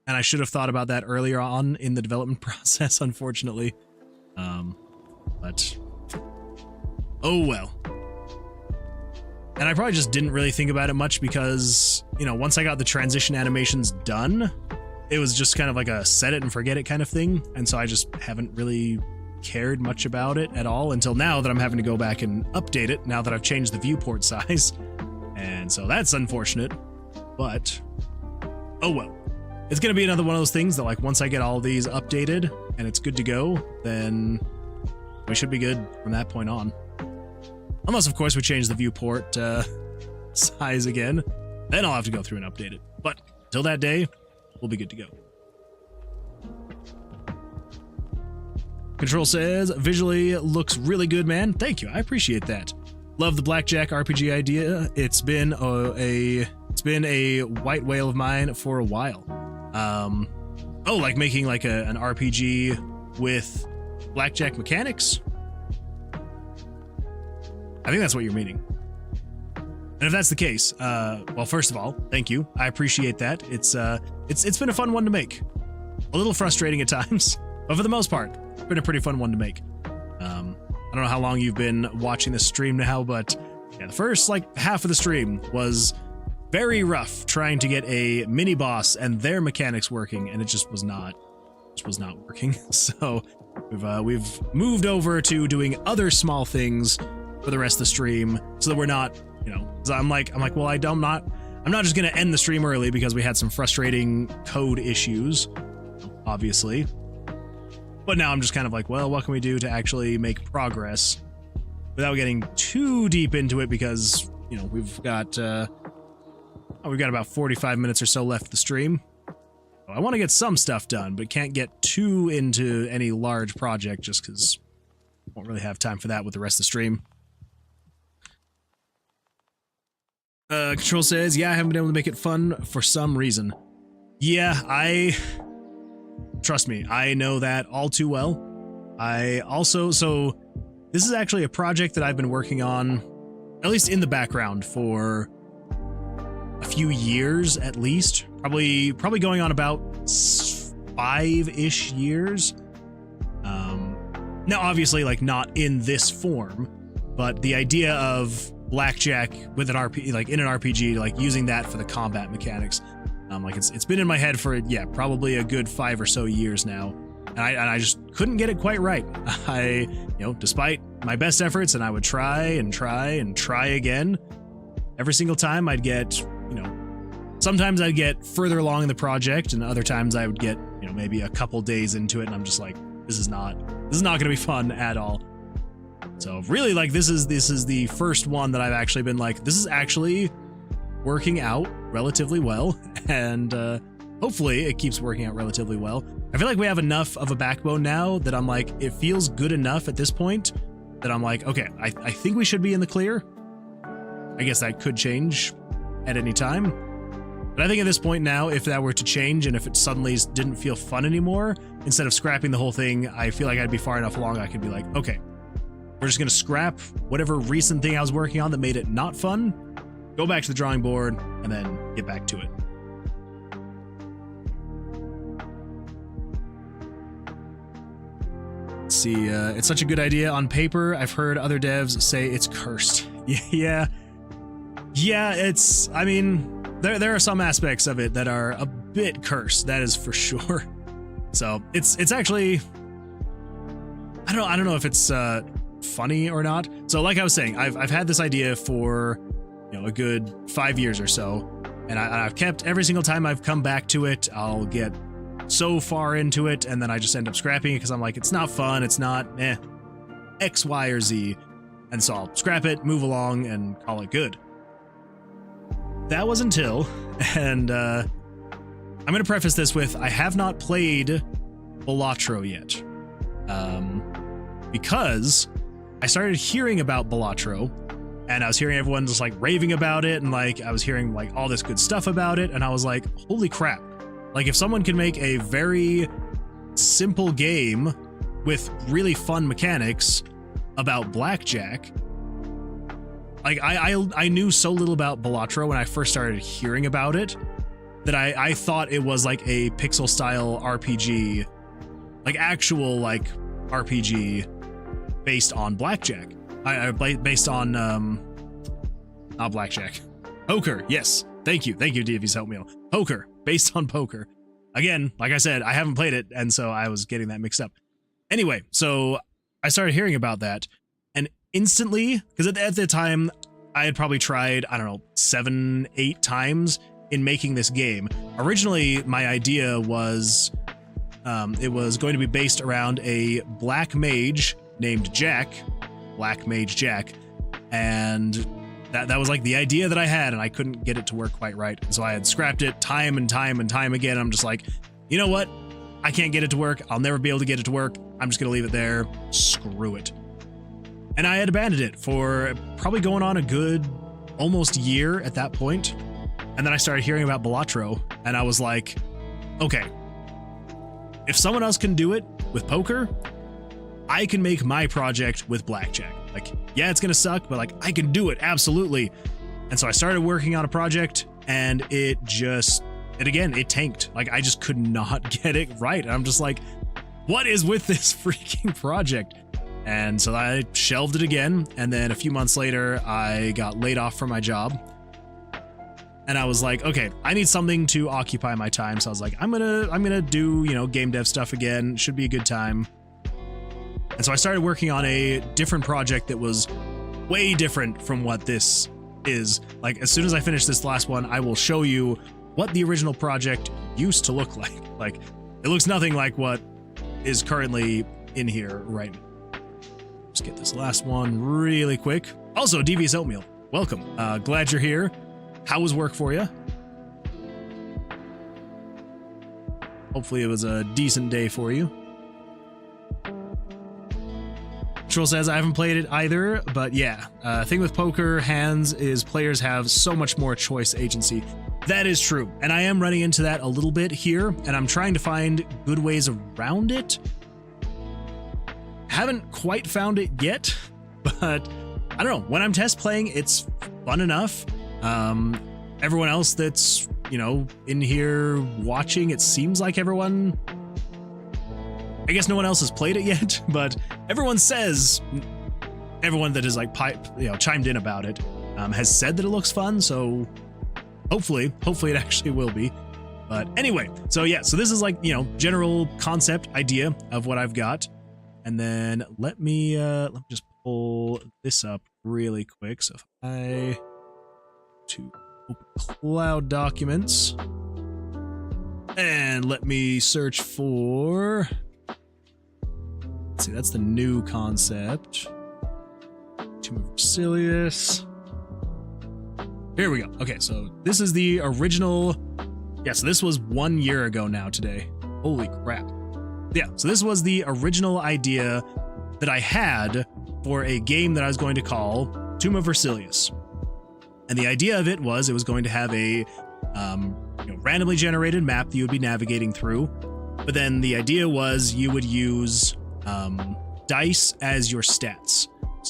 And I should have thought about that earlier on in the development process, unfortunately. But oh well. And I probably just didn't really think about it much because, you know, once I got the transition animations done, it was just kind of like a set it and forget it kind of thing. And so I just haven't really cared much about it at all until now that I'm having to go back and update it now that I've changed the viewport size. And so that's unfortunate, but oh well. It's going to be another one of those things that, like, once I get all these updated and it's good to go, then we should be good from that point on. Unless, of course, we change the viewport size again. Then I'll have to go through and update it. But till that day, we'll be good to go. Control says, visually looks really good, man. Thank you. I appreciate that. Love the Blackjack RPG idea. It's been a white whale of mine for a while. Oh, like making like an RPG with Blackjack mechanics? I think that's what you're meaning. And if that's the case, well, first of all, thank you. I appreciate that. It's been a fun one to make. A little frustrating at times, but for the most part, it's been a pretty fun one to make. I don't know how long you've been watching the stream now, but yeah, the first like half of the stream was very rough trying to get a mini boss and their mechanics working, and it just was not working. So we've moved over to doing other small things for the rest of the stream so that we're not, you know, so I'm like, well, I'm not just going to end the stream early because we had some frustrating code issues, obviously. But now I'm just kind of like, well, what can we do to actually make progress without getting too deep into it? Because, you know, we've got about 45 minutes or so left of the stream. I want to get some stuff done, but can't get too into any large project just because I won't really have time for that with the rest of the stream. Control says, yeah, I haven't been able to make it fun for some reason. Yeah, trust me, I know that all too well. So this is actually a project that I've been working on, at least in the background, for a few years at least. Probably going on about 5-ish years. Now, obviously, like, not in this form, but the idea of Blackjack with an RPG, like in an RPG, like using that for the combat mechanics. Like it's been in my head for, yeah, probably a good 5 or so years now. And I just couldn't get it quite right. Despite my best efforts, and I would try and try again, every single time I'd get, sometimes I'd get further along in the project, and other times I would get, maybe a couple days into it, and I'm just like, this is not going to be fun at all. So really, like, this is the first one that I've actually been like, this is actually working out relatively well, and hopefully it keeps working out relatively well. I feel like we have enough of a backbone now that I'm like, it feels good enough at this point that I'm like, okay, I think we should be in the clear. I guess that could change at any time. But I think at this point now, if that were to change and if it suddenly didn't feel fun anymore, instead of scrapping the whole thing, I feel like I'd be far enough along I could be like, okay, we're just going to scrap whatever recent thing I was working on that made it not fun, go back to the drawing board, and then get back to it. Let's see, it's such a good idea on paper. I've heard other devs say it's cursed. Yeah, it's, I mean, there are some aspects of it that are a bit cursed, that is for sure. So it's actually, I don't know if it's funny or not. So like I was saying, I've had this idea for a good 5 years or so. And I've kept every single time I've come back to it, I'll get so far into it, and then I just end up scrapping it because I'm like, it's not fun, it's not X, Y, or Z. And so I'll scrap it, move along, and call it good. That was until, and I'm going to preface this with, I have not played Balatro yet. Because I started hearing about Balatro, and I was hearing everyone just like raving about it, and like I was hearing like all this good stuff about it, and I was like, holy crap. Like, if someone can make a very simple game with really fun mechanics about Blackjack, like I knew so little about Balatro when I first started hearing about it that I thought it was like a pixel style RPG, like actual like RPG based on Blackjack. Based on not Blackjack, poker. Yes, thank you, DV's help me out. Poker, based on poker. Again, like I said, I haven't played it, and so I was getting that mixed up. Anyway, so I started hearing about that, and instantly, because at the time I had probably tried, I don't know, 7, 8 times in making this game. Originally, my idea was it was going to be based around a black mage named Jack, Black Mage Jack, and that was like the idea that I had, and I couldn't get it to work quite right. So I had scrapped it time and time and time again. I'm just like, you know what? I can't get it to work. I'll never be able to get it to work. I'm just going to leave it there. Screw it. And I had abandoned it for probably going on a good almost year at that point. And then I started hearing about Balatro, and I was like, okay, if someone else can do it with poker, I can make my project with Blackjack. Like, yeah, it's gonna suck, but like, I can do it, absolutely. And so I started working on a project, and it tanked. Like, I just could not get it right. And I'm just like, what is with this freaking project? And so I shelved it again, and then a few months later, I got laid off from my job. And I was like, okay, I need something to occupy my time. So I was like, I'm gonna do, game dev stuff again. Should be a good time. And so I started working on a different project that was way different from what this is. Like, as soon as I finish this last one, I will show you what the original project used to look like. Like, it looks nothing like what is currently in here right now. Just get this last one really quick. Also, DV's Oatmeal, welcome. Glad you're here. How was work for you? Hopefully it was a decent day for you. Troll says, I haven't played it either, but yeah. Thing with poker hands is players have so much more choice agency. That is true, and I am running into that a little bit here, and I'm trying to find good ways around it. Haven't quite found it yet, but I don't know. When I'm test playing, it's fun enough. Everyone else that's, in here watching, it seems like everyone... I guess no one else has played it yet, but everyone that is like chimed in about it has said that it looks fun, so hopefully it actually will be. But anyway, so yeah, so this is like, general concept idea of what I've got. And then let me just pull this up really quick. So if I to open cloud documents and let me search for, let's see, that's the new concept. Tomb of Basilius. Here we go. Okay, so this is the original. Yeah, so this was 1 year ago now today. Holy crap. Yeah, so this was the original idea that I had for a game that I was going to call Tomb of Basilius. And the idea of it was going to have a randomly generated map that you would be navigating through. But then the idea was you would use dice as your stats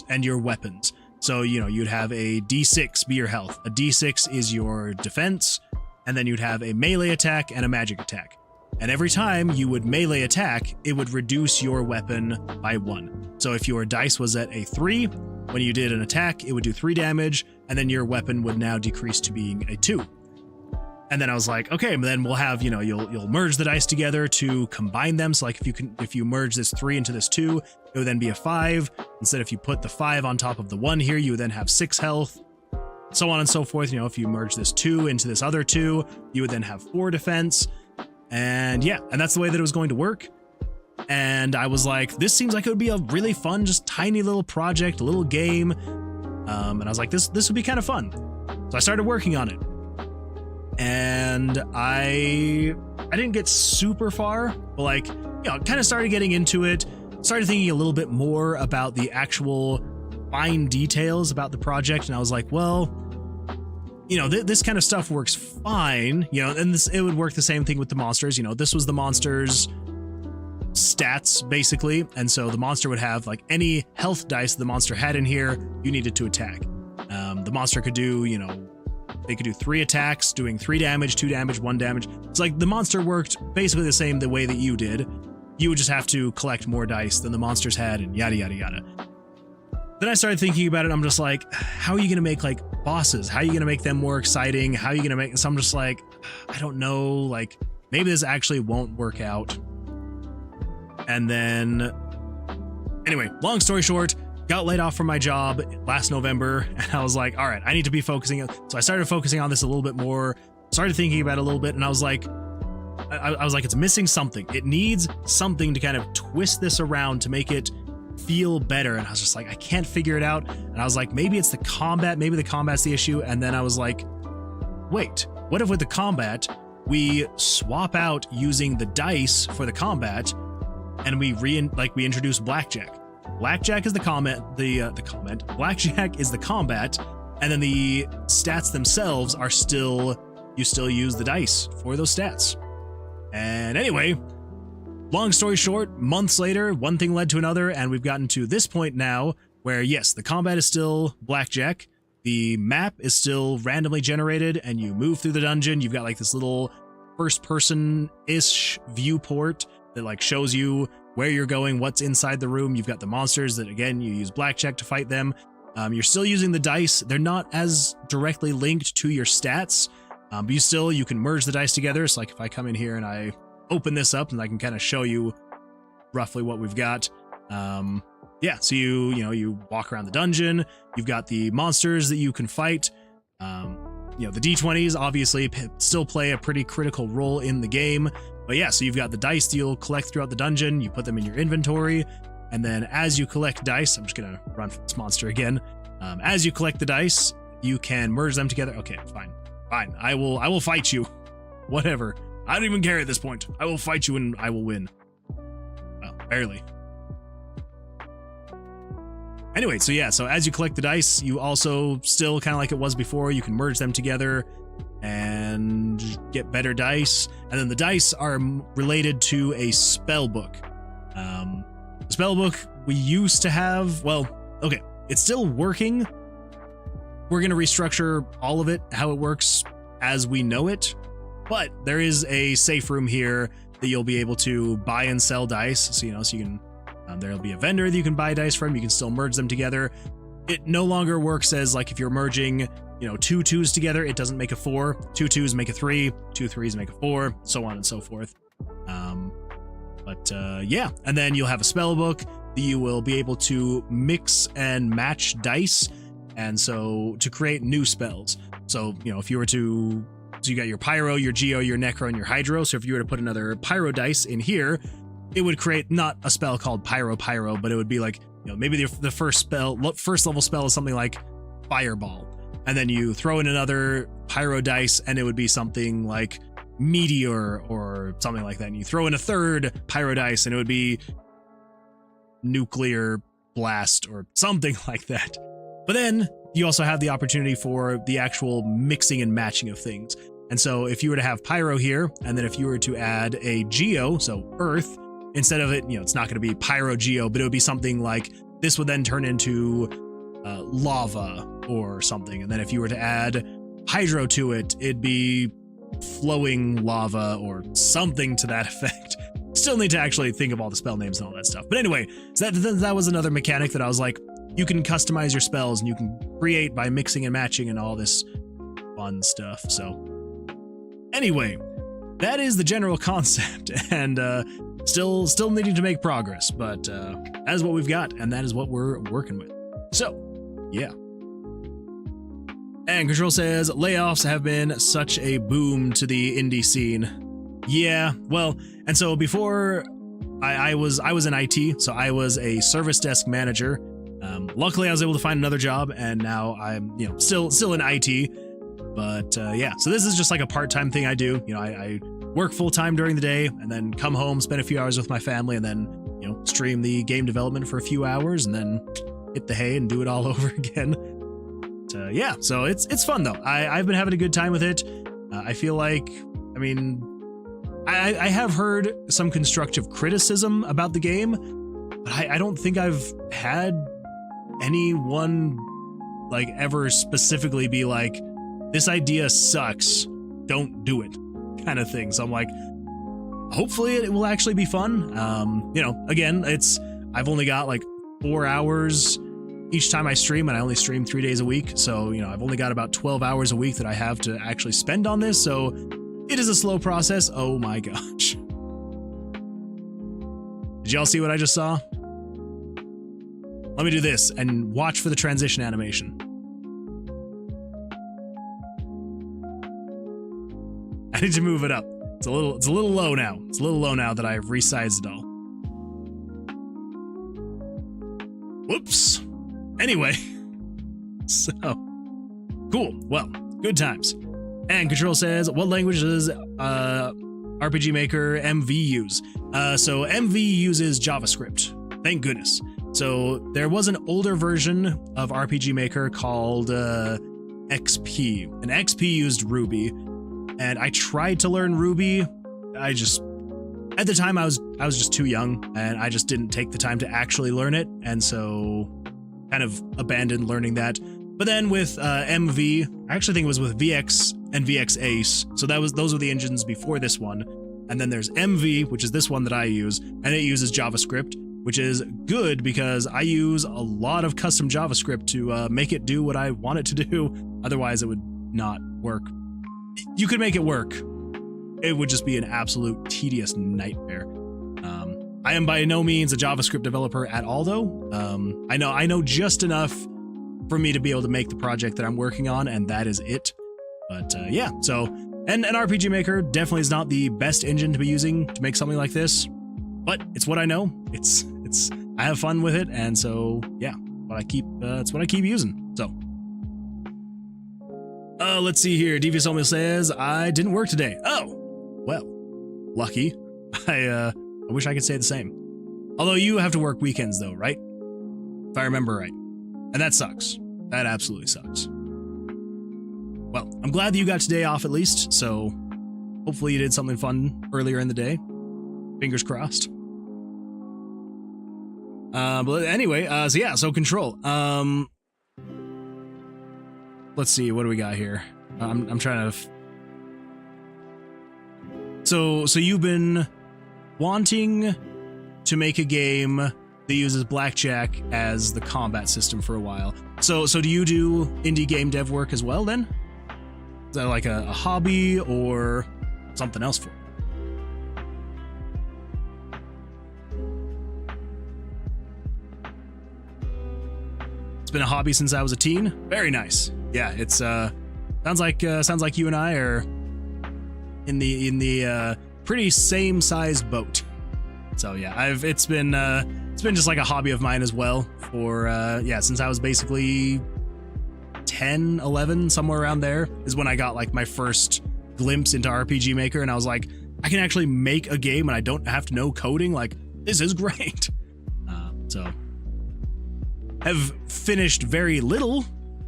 and your weapons. So, you'd have a D6 be your health. A D6 is your defense. And then you'd have a melee attack and a magic attack. And every time you would melee attack, it would reduce your weapon by 1. So if your dice was at a 3, when you did an attack, it would do 3 damage, and then your weapon would now decrease to being a 2. And then I was like, okay, then we'll have, you'll merge the dice together to combine them. So like if you merge this 3 into this 2, it would then be a 5. Instead, if you put the 5 on top of the 1 here, you would then have 6 health. so on and so forth. You know, if you merge this 2 into this other 2, you would then have 4 defense. And yeah, and that's the way that it was going to work. And I was like, this seems like it would be a really fun, just tiny little project, a little game. And I was like, this would be kind of fun. So I started working on it. And I didn't get super far, but like, you know, kind of started getting into it, started thinking a little bit more about the actual fine details about the project. And I was like, well, you know, this kind of stuff works fine, you know, and it would work the same thing with the monsters. You know, this was the monsters' stats basically. And so the monster would have like any health dice the monster had in here, you needed to attack. The monster could do, you know, they could do 3 attacks, doing 3 damage, 2 damage, 1 damage. It's like the monster worked basically the same the way that you did. You would just have to collect more dice than the monsters had and yada, yada, yada. Then I started thinking about it. I'm just like, how are you going to make like bosses? How are you going to make them more exciting? How are you going to make, so I'm just like, I don't know, like maybe this actually won't work out. And then anyway, long story short, got laid off from my job last November, and I was like, all right, I need to be focusing. So I started focusing on this a little bit more, started thinking about it a little bit, and I was like, it's missing something. It needs something to kind of twist this around to make it feel better. And I was just like, I can't figure it out. And I was like, maybe it's the combat, maybe the combat's the issue. And then I was like, wait, what if with the combat, we swap out using the dice for the combat, and we introduce Blackjack. Blackjack is the Blackjack is the combat, and then the stats themselves are you still use the dice for those stats. And anyway, long story short, months later, one thing led to another, and we've gotten to this point now where yes, the combat is still Blackjack, the map is still randomly generated, and you move through the dungeon. You've got like this little first-person-ish viewport that like shows you where you're going, what's inside the room. You've got the monsters that, again, you use Blackjack to fight them. You're still using the dice. They're not as directly linked to your stats, but you can merge the dice together. So like if I come in here and I open this up, and I can kind of show you roughly what we've got. Yeah, so you walk around the dungeon. You've got the monsters that you can fight. The D20s obviously still play a pretty critical role in the game. But yeah, so you've got the dice that you'll collect throughout the dungeon. You put them in your inventory, and then as you collect dice, I'm just gonna run for this monster again. As you collect the dice, you can merge them together. Okay, fine. I will fight you. Whatever. I don't even care at this point. I will fight you and I will win. Well, barely. Anyway, so yeah, so as you collect the dice, you also still kind of like it was before, you can merge them together and get better dice. And then the dice are related to a spell book. The spell book we used to have, well, okay, it's still working. We're going to restructure all of it, how it works as we know it. But there is a safe room here that you'll be able to buy and sell dice. So, you can, there'll be a vendor that you can buy dice from. You can still merge them together. It no longer works as like if you're merging, 2 2s together, it doesn't make a 4. 2 2s make a 3. 2 3s make a 4, so on and so forth. Yeah, and then you'll have a spell book that you will be able to mix and match dice, and so to create new spells. So, if you were to, so you got your Pyro, your Geo, your Necro, and your Hydro. So if you were to put another Pyro dice in here, it would create not a spell called Pyro, but it would be like, maybe the first level spell is something like Fireball. And then you throw in another Pyro dice and it would be something like Meteor or something like that. And you throw in a third Pyro dice and it would be Nuclear Blast or something like that. But then you also have the opportunity for the actual mixing and matching of things. And so if you were to have Pyro here, and then if you were to add a Geo, so Earth, instead of it, it's not going to be Pyro Geo, but it would be something like this would then turn into lava or something. And then if you were to add Hydro to it, it'd be flowing lava or something to that effect. Still need to actually think of all the spell names and all that stuff. But anyway, so that was another mechanic that I was like, you can customize your spells and you can create by mixing and matching and all this fun stuff. So anyway, that is the general concept, and still needing to make progress, but that is what we've got, and that is what we're working with. So yeah. And Control says, layoffs have been such a boom to the indie scene. Yeah, well, and so before I was in IT, so I was a service desk manager. Luckily I was able to find another job, and now I'm, still in IT. But yeah, so this is just like a part-time thing I do. I work full-time during the day and then come home, spend a few hours with my family, and then, stream the game development for a few hours and then hit the hay and do it all over again. But, yeah, so it's fun though. I've been having a good time with it. I feel like, I have heard some constructive criticism about the game, but I don't think I've had anyone like ever specifically be like, this idea sucks, don't do it, kind of thing. So I'm like, hopefully it will actually be fun. Again, I've only got like 4 hours each time I stream, and I only stream 3 days a week. So, I've only got about 12 hours a week that I have to actually spend on this. So it is a slow process. Oh my gosh. Did y'all see what I just saw? Let me do this and watch for the transition animation. I need to move it up. It's a little low now. It's a little low now that I've resized it all. Whoops. Anyway. So, cool. Well, good times. And Control says, what language does RPG Maker MV use? So MV uses JavaScript. Thank goodness. So there was an older version of RPG Maker called XP. And XP used Ruby. And I tried to learn Ruby. At the time I was just too young, and I just didn't take the time to actually learn it, and so kind of abandoned learning that. But then with MV, I actually think it was with VX and VX Ace. So those were the engines before this one. And then there's MV, which is this one that I use, and it uses JavaScript, which is good because I use a lot of custom JavaScript to make it do what I want it to do. Otherwise, it would not work. You could make it work. It would just be an absolute tedious nightmare. I am by no means a JavaScript developer at all, though. I know just enough for me to be able to make the project that I'm working on, and that is it. But yeah, so and an RPG Maker definitely is not the best engine to be using to make something like this, but it's what I know. It's I have fun with it, and so yeah, it's what I keep using. So. Let's see here. Devious Omil says, I didn't work today. Oh, well, lucky. I wish I could say the same. Although you have to work weekends though, right? If I remember right. And that sucks. That absolutely sucks. Well, I'm glad that you got today off at least, so hopefully you did something fun earlier in the day. Fingers crossed. But anyway, so Control. Let's see, what do we got here? I'm trying to... So you've been wanting to make a game that uses Blackjack as the combat system for a while. So do you do indie game dev work as well then? Is that like a hobby or something else for you? It's been a hobby since I was a teen. Very nice. Yeah, it's sounds like you and I are in the pretty same sized boat. So yeah, it's been just like a hobby of mine as well for since I was basically 10, 11, somewhere around there is when I got like my first glimpse into RPG Maker, and I was like, I can actually make a game and I don't have to know coding. Like, this is great. So have finished very little,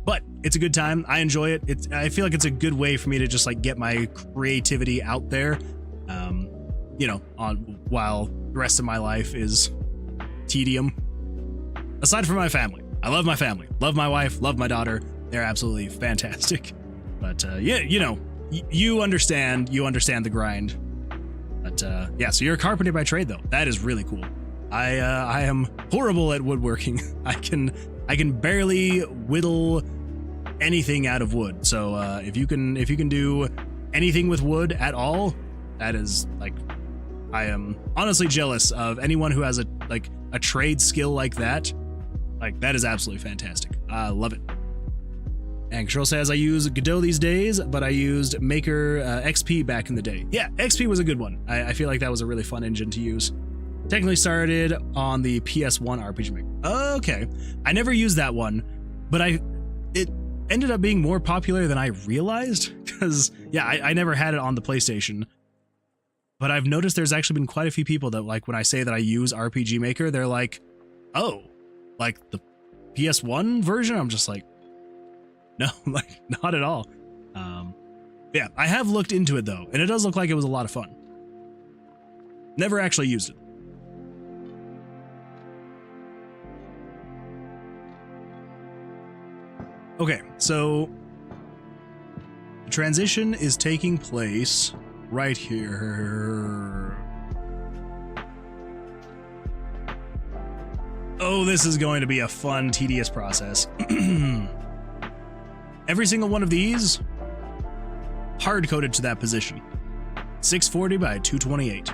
but it's a good time. I enjoy it. I feel like it's a good way for me to just like get my creativity out there, while the rest of my life is tedium. Aside from my family. I love my family, love my wife, love my daughter. They're absolutely fantastic. But you understand the grind. But so you're a carpenter by trade though. That is really cool. I am horrible at woodworking. I can barely whittle anything out of wood. So if you can do anything with wood at all, that is like, I am honestly jealous of anyone who has a trade skill like that. Like, that is absolutely fantastic. I love it. And Control says, I use Godot these days, but I used Maker XP back in the day. Yeah, XP was a good one. I feel like that was a really fun engine to use. Technically started on the PS1 RPG Maker. Okay. I never used that one, but it ended up being more popular than I realized, because, yeah, I never had it on the PlayStation. But I've noticed there's actually been quite a few people that, like, when I say that I use RPG Maker, they're like, oh, like the PS1 version? I'm just like, no, like, not at all. Yeah, I have looked into it, though, and it does look like it was a lot of fun. Never actually used it. Okay, so the transition is taking place right here. Oh, this is going to be a fun, tedious process. Every single one of these, hard-coded to that position. 640 by 228.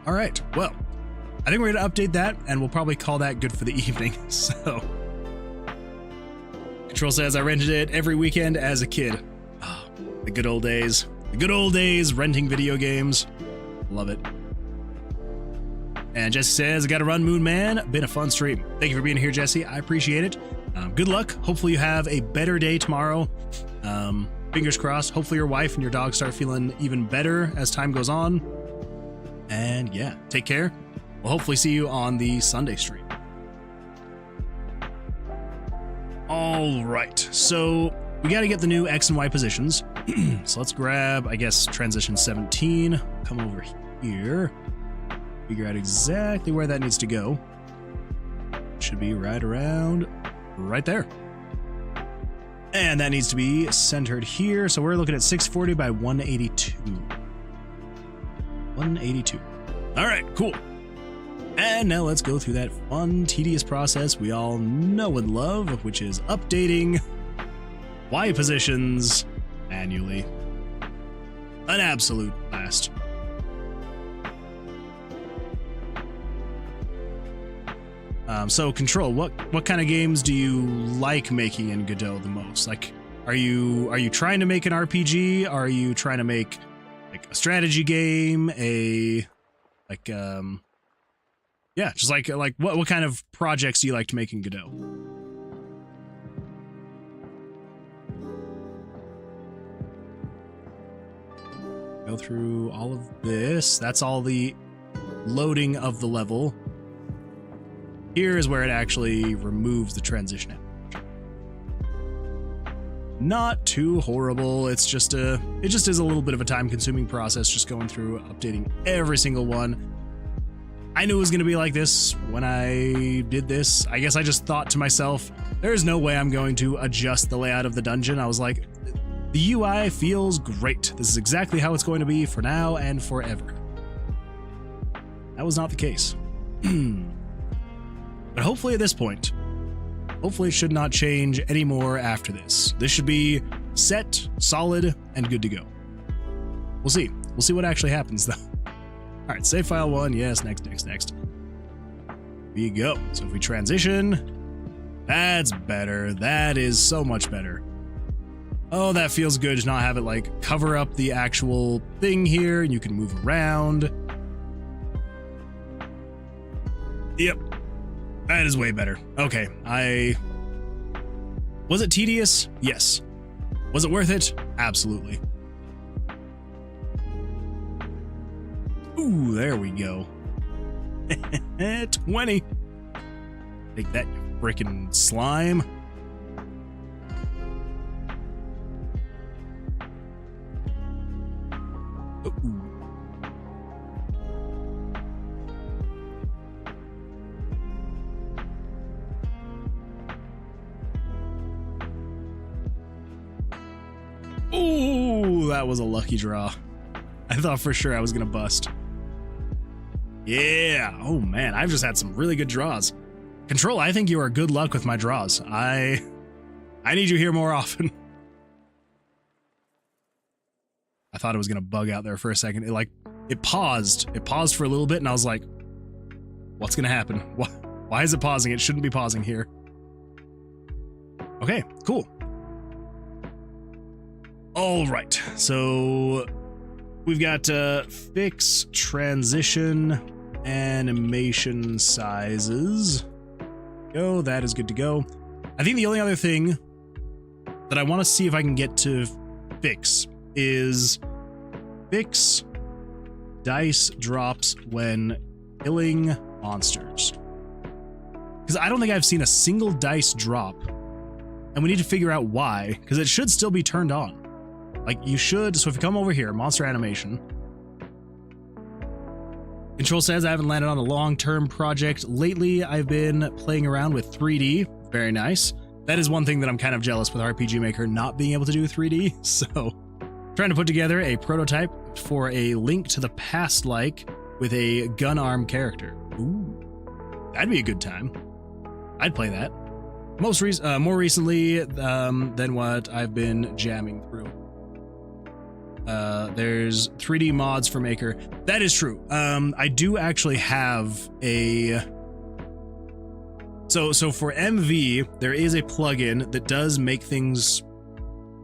All right, well, I think we're going to update that, and we'll probably call that good for the evening. So, Control says, I rented it every weekend as a kid. Oh, the good old days. The good old days, renting video games. Love it. And Jesse says, I got to run, Moon Man. Been a fun stream. Thank you for being here, Jesse. I appreciate it. Good luck. Hopefully you have a better day tomorrow. Fingers crossed. Hopefully your wife and your dog start feeling even better as time goes on. And yeah, take care. We'll hopefully see you on the Sunday stream. All right, so we got to get the new X and Y positions. So let's grab, I guess, transition 17. Come over here. Figure out exactly where that needs to go. Should be right around right there. And that needs to be centered here. So we're looking at 640 by 182. 182. All right, cool. And now let's go through that fun, tedious process we all know and love, which is updating Y positions annually. An absolute blast. So Control, what kind of games do you like making in Godot the most? Like, are you trying to make an RPG? Are you trying to make like a strategy game? Yeah, just like what kind of projects do you like to make in Godot? Go through all of this. That's all the loading of the level. Here is where it actually removes the transition. Not too horrible. It just is a little bit of a time-consuming process, just going through updating every single one. I knew it was going to be like this when I did this. I guess I just thought to myself, there's no way I'm going to adjust the layout of the dungeon. I was like, the UI feels great. This is exactly how it's going to be for now and forever. That was not the case. But hopefully at this point, hopefully it should not change anymore after this. This should be set, solid, and good to go. We'll see. We'll see what actually happens, though. All right, save file 1. Yes, next. Here you go. So if we transition, that's better. That is so much better. Oh, that feels good to not have it, like, cover up the actual thing here, and you can move around. Yep. That is way better. Okay, Was it tedious? Yes. Was it worth it? Absolutely. Ooh, there we go. 20. Take that, you frickin' slime. Ooh, that was a lucky draw. I thought for sure I was gonna bust. Yeah. Oh man, I've just had some really good draws. Control, I think you are good luck with my draws. I need you here more often. I thought it was gonna bug out there for a second. It paused. It paused for a little bit, and I was like, What's gonna happen? Why is it pausing? It shouldn't be pausing here. Okay, cool. All right, so we've got fix, transition, animation sizes. Go, that is good to go. I think the only other thing that I want to see if I can get to fix is fix dice drops when killing monsters. Because I don't think I've seen a single dice drop, and we need to figure out why, because it should still be turned on. Like, you should, so if you come over here, monster animation. Control says I haven't landed on a long-term project. Lately, I've been playing around with 3D. Very nice. That is one thing that I'm kind of jealous with RPG Maker not being able to do 3D. So, trying to put together a prototype for a Link to the Past like with a gun arm character. Ooh, that'd be a good time. I'd play that. More recently than what I've been jamming through. There's 3D mods for Maker. That is true. I do actually have a... So for MV, there is a plugin that does make things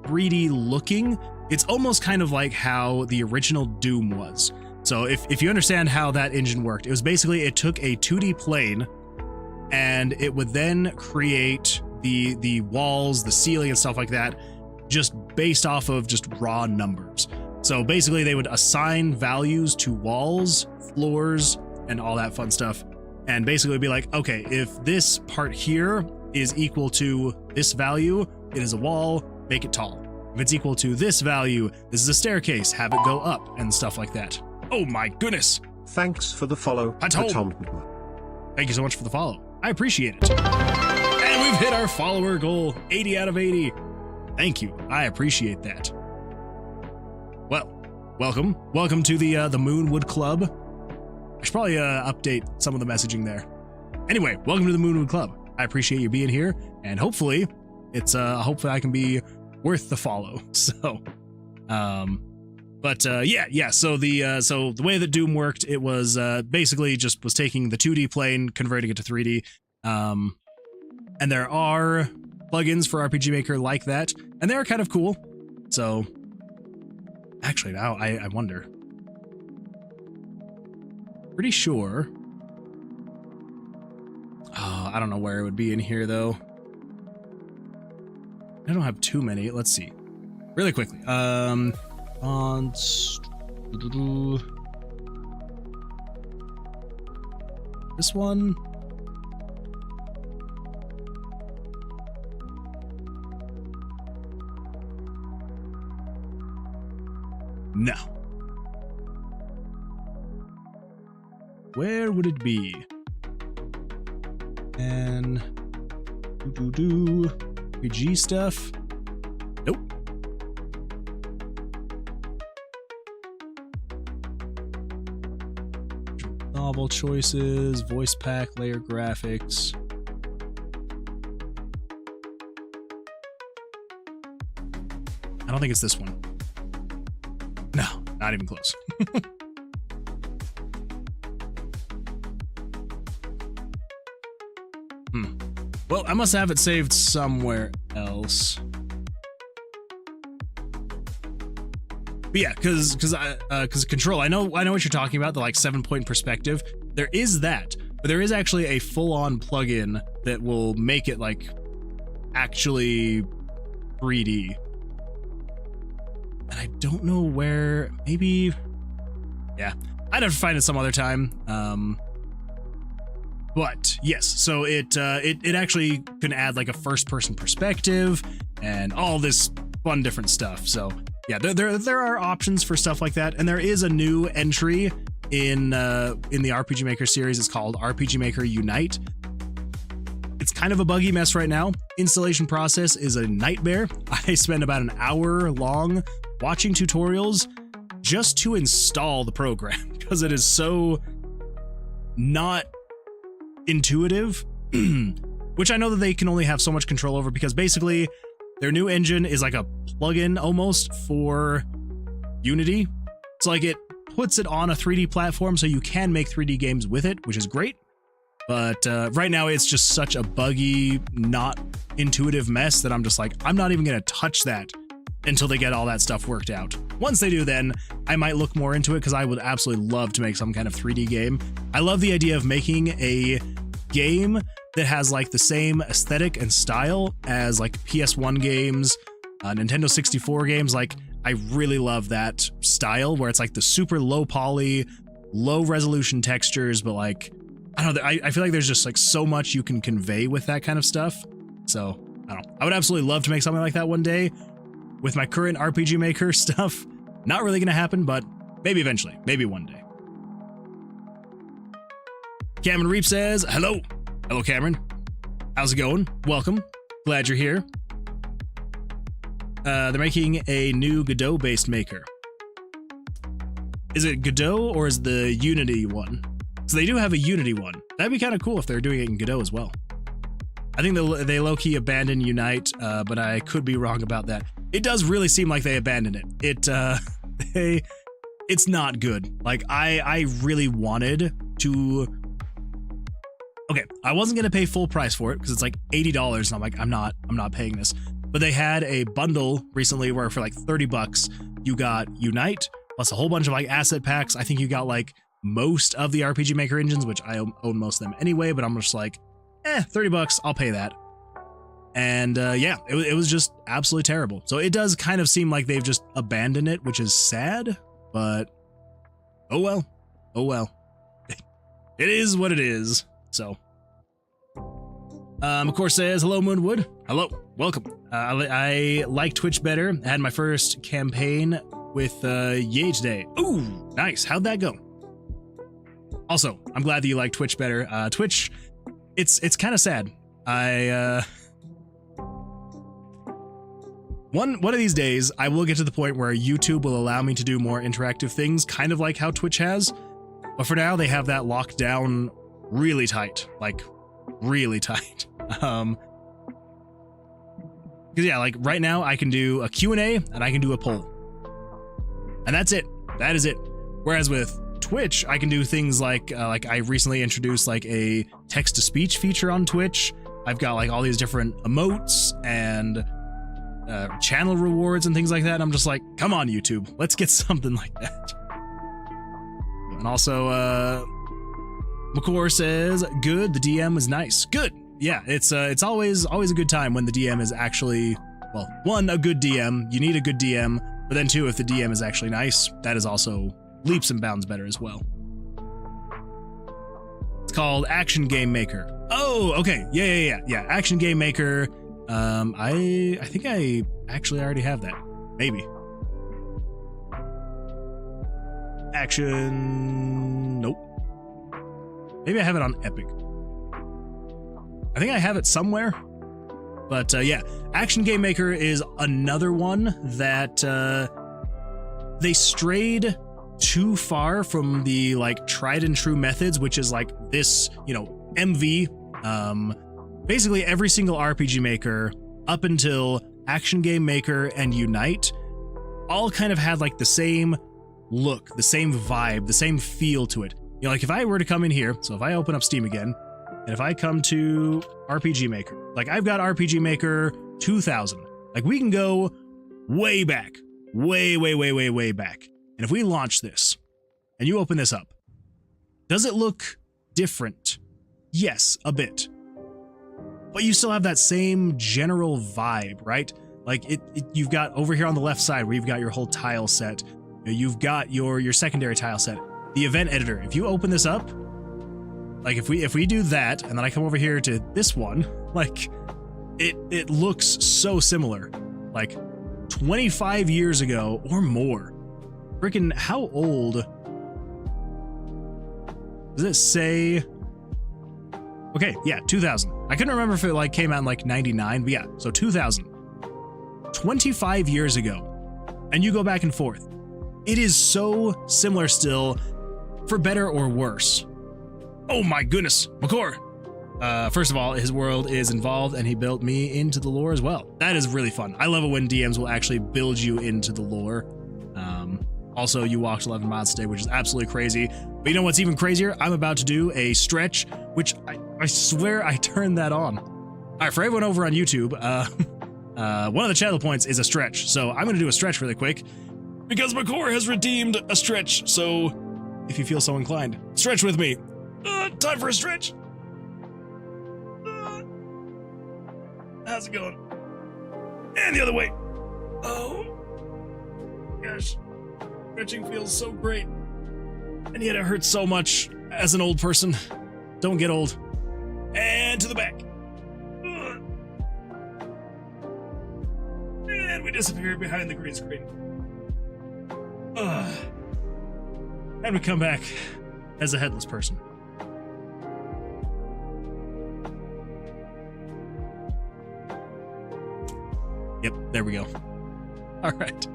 3D looking. It's almost kind of like how the original Doom was. So if you understand how that engine worked, it was basically, it took a 2D plane and it would then create the walls, the ceiling and stuff like that, just based off of just raw numbers. So basically they would assign values to walls, floors, and all that fun stuff. And basically be like, okay, if this part here is equal to this value, it is a wall, make it tall. If it's equal to this value, this is a staircase, have it go up and stuff like that. Oh my goodness. Thanks for the follow, Tom. Thank you so much for the follow. I appreciate it. And we've hit our follower goal, 80 out of 80. Thank you. I appreciate that. Well, welcome. Welcome to the Moonwood Club. I should probably update some of the messaging there. Anyway, welcome to the Moonwood Club. I appreciate you being here, and hopefully it's hopefully I can be worth the follow. So, yeah. So the way that Doom worked, it was basically just was taking the 2D plane, converting it to 3D. And there are plugins for RPG Maker like that, and they're kind of cool. So, actually, now I wonder. Pretty sure. I don't know where it would be in here though. I don't have too many. Let's see. Really quickly. Fonts. This one. No. Where would it be? And PG stuff. Nope. Novel choices, voice pack, layer graphics. I don't think it's this one. No, not even close. Well, I must have it saved somewhere else. But yeah, because Control, I know what you're talking about, the like 7-point perspective. There is that, but there is actually a full-on plugin that will make it like actually 3D. And I don't know where. Maybe, yeah, I'd have to find it some other time. But yes, so it actually can add like a first-person perspective and all this fun different stuff. So yeah, there are options for stuff like that, and there is a new entry in the RPG Maker series. It's called RPG Maker Unite. It's kind of a buggy mess right now. Installation process is a nightmare. I spend about an hour long watching tutorials just to install the program because it is so not intuitive, which I know that they can only have so much control over because basically their new engine is like a plugin almost for Unity. It's like it puts it on a 3D platform so you can make 3D games with it, which is great. But right now it's just such a buggy, not intuitive mess that I'm just like, I'm not even going to touch that until they get all that stuff worked out. Once they do, then I might look more into it, because I would absolutely love to make some kind of 3D game. I love the idea of making a game that has like the same aesthetic and style as like PS1 games, Nintendo 64 games. Like, I really love that style where it's like the super low poly, low resolution textures, but like, I don't know, I feel like there's just like so much you can convey with that kind of stuff. So I don't know, I would absolutely love to make something like that one day. With my current RPG Maker stuff, not really gonna happen, but maybe eventually, maybe one day. Cameron Reap says, hello. Hello, Cameron. How's it going? Welcome. Glad you're here. They're making a new Godot-based maker. Is it Godot or is the Unity one? So they do have a Unity one. That'd be kind of cool if they're doing it in Godot as well. I think they low-key abandoned Unite, but I could be wrong about that. It does really seem like they abandoned it. It's not good. Like, I really wanted to... Okay, I wasn't gonna pay full price for it because it's like $80, and I'm like, I'm not paying this. But they had a bundle recently where for like $30, you got Unite plus a whole bunch of like asset packs. I think you got like most of the RPG Maker engines, which I own most of them anyway. But I'm just like, $30, I'll pay that. And yeah, it was just absolutely terrible. So it does kind of seem like they've just abandoned it, which is sad, but oh well. Oh well. It is what it is. So, of course says, hello Moonwood. Hello, welcome. I like Twitch better. I had my first campaign with Yay today. Ooh, nice. How'd that go? Also, I'm glad that you like Twitch better. Twitch, it's kind of sad. One of these days, I will get to the point where YouTube will allow me to do more interactive things, kind of like how Twitch has. But for now, they have that locked down really tight, like really tight. Because yeah, like right now, I can do a Q&A and I can do a poll. And that's it. That is it. Whereas with Twitch, I can do things like I recently introduced like a text-to-speech feature on Twitch. I've got like all these different emotes and channel rewards and things like that. And I'm just like, come on, YouTube, let's get something like that. And also, McCore says, good, the DM is nice. Good. Yeah, it's always a good time when the DM is actually, well, one, a good DM. You need a good DM, but then two, if the DM is actually nice, that is also leaps and bounds better as well. It's called Action Game Maker. Oh, okay. Yeah. Action Game Maker. I think I actually already have that. Maybe. Action. Nope. Maybe I have it on Epic. I think I have it somewhere. But yeah, Action Game Maker is another one that they strayed too far from the like tried and true methods, which is like this, you know, MV. Basically every single RPG Maker up until Action Game Maker and Unite all kind of had like the same look, the same vibe, the same feel to it. You know, like if I were to come in here, so if I open up Steam again, and if I come to RPG Maker, like I've got RPG Maker 2000, like we can go way back, way back. And if we launch this and you open this up, does it look different? Yes, a bit. But you still have that same general vibe, right? Like you've got over here on the left side where you've got your whole tile set. You've got your secondary tile set. The event editor, if you open this up, like if we do that, and then I come over here to this one, like it looks so similar. Like 25 years ago or more. Freaking how old? Does it say? Okay, yeah, 2000. I couldn't remember if it like came out in like 99, but yeah, so 2000. 25 years ago. And you go back and forth. It is so similar still, for better or worse. Oh my goodness, McCore. First of all, his world is involved and he built me into the lore as well. That is really fun. I love it when DMs will actually build you into the lore. Also, you walked 11 miles today, which is absolutely crazy. But you know what's even crazier? I'm about to do a stretch, which I swear I turned that on. All right, for everyone over on YouTube, one of the channel points is a stretch. So I'm going to do a stretch really quick because my core has redeemed a stretch. So if you feel so inclined, stretch with me. Time for a stretch. How's it going? And the other way. Oh, gosh. Stretching feels so great. And yet it hurts so much as an old person. Don't get old. And to the back. And we disappear behind the green screen. And we come back as a headless person. Yep, there we go. All right.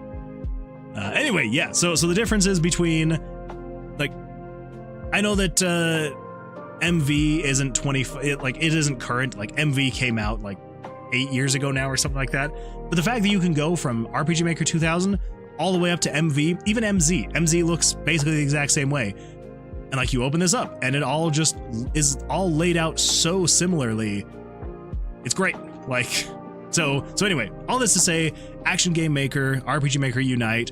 Anyway, yeah. So the differences between, like, I know that MV isn't it isn't current. Like MV came out like 8 years ago now or something like that. But the fact that you can go from RPG Maker 2000 all the way up to MV, even MZ looks basically the exact same way. And like you open this up and it all just is all laid out so similarly. It's great. Like. So anyway, all this to say, Action Game Maker, RPG Maker Unite,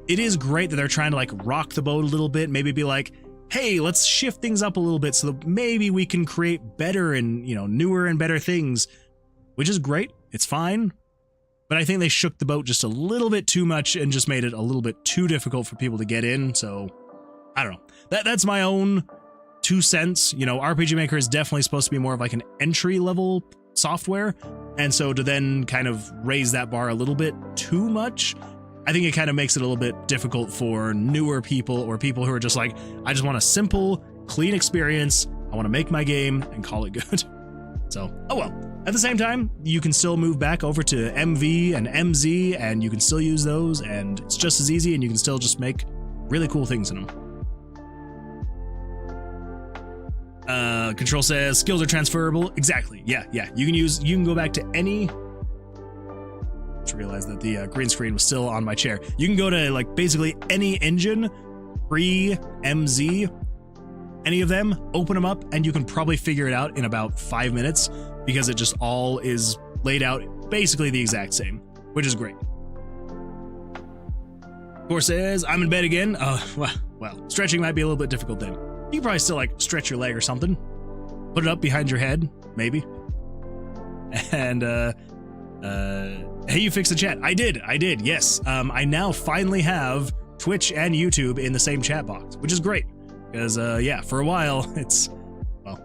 it is great that they're trying to like rock the boat a little bit, maybe be like, hey, let's shift things up a little bit so that maybe we can create better and, you know, newer and better things, which is great. It's fine. But I think they shook the boat just a little bit too much and just made it a little bit too difficult for people to get in. So I don't know. That's my own 2 cents. You know, RPG Maker is definitely supposed to be more of like an entry level software, and so to then kind of raise that bar a little bit too much, I think it kind of makes it a little bit difficult for newer people or people who are just like, I just want a simple, clean experience. I want to make my game and call it good. So, oh well. At the same time, you can still move back over to MV and MZ, and you can still use those, and it's just as easy, and you can still just make really cool things in them. Control says skills are transferable. Exactly. Yeah. You can go back to any. Just realized that the green screen was still on my chair. You can go to like basically any engine, pre-MZ, any of them, open them up, and you can probably figure it out in about 5 minutes because it just all is laid out basically the exact same, which is great. Core says, I'm in bed again. Well, stretching might be a little bit difficult then. You can probably still like stretch your leg or something. Put it up behind your head, maybe. And hey, you fixed the chat. I did, yes. I now finally have Twitch and YouTube in the same chat box, which is great. Because yeah, for a while it's, well,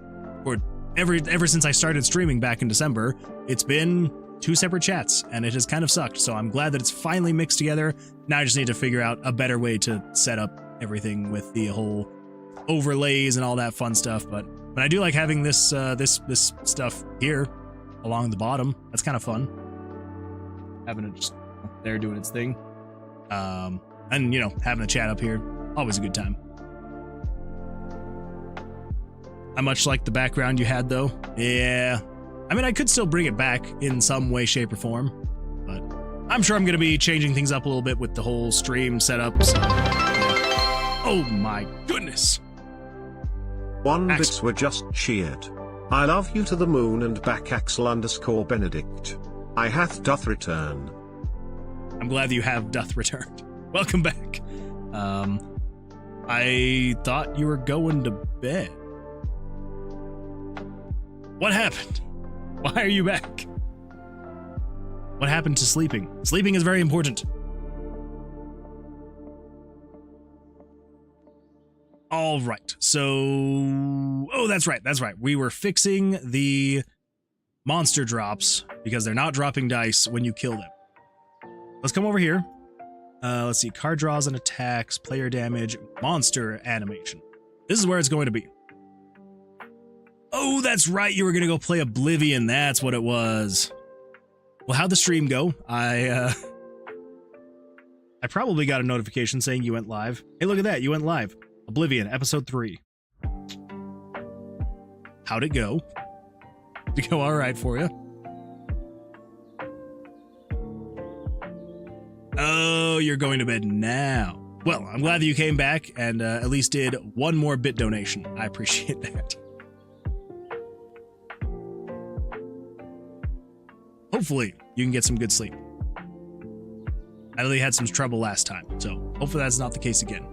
for ever since I started streaming back in December, it's been 2 separate chats and it has kind of sucked. So I'm glad that it's finally mixed together. Now I just need to figure out a better way to set up everything with the whole overlays and all that fun stuff, but I do like having this this stuff here along the bottom. That's kind of fun, having it just there doing its thing, and you know, having a chat up here, always a good time. I much like the background you had though. Yeah, I mean, I could still bring it back in some way, shape, or form, but I'm sure I'm gonna be changing things up a little bit with the whole stream setup. So, yeah. Oh my goodness. 1 bits were just cheered. I love you to the moon and back Axel_Benedict. I hath doth return. I'm glad that you have doth returned. Welcome back. I thought you were going to bed. What happened? Why are you back? What happened to sleeping? Sleeping is very important. All right, so, oh, that's right. We were fixing the monster drops because they're not dropping dice when you kill them. Let's come over here. Let's see, card draws and attacks, player damage, monster animation. This is where it's going to be. Oh, that's right, you were gonna go play Oblivion, that's what it was. Well, how'd the stream go? I probably got a notification saying you went live. Hey, look at that, you went live. Oblivion, episode 3. How'd it go? Did it go all right for you? Oh, you're going to bed now. Well, I'm glad that you came back and at least did one more bit donation. I appreciate that. Hopefully, you can get some good sleep. I really had some trouble last time, so hopefully that's not the case again.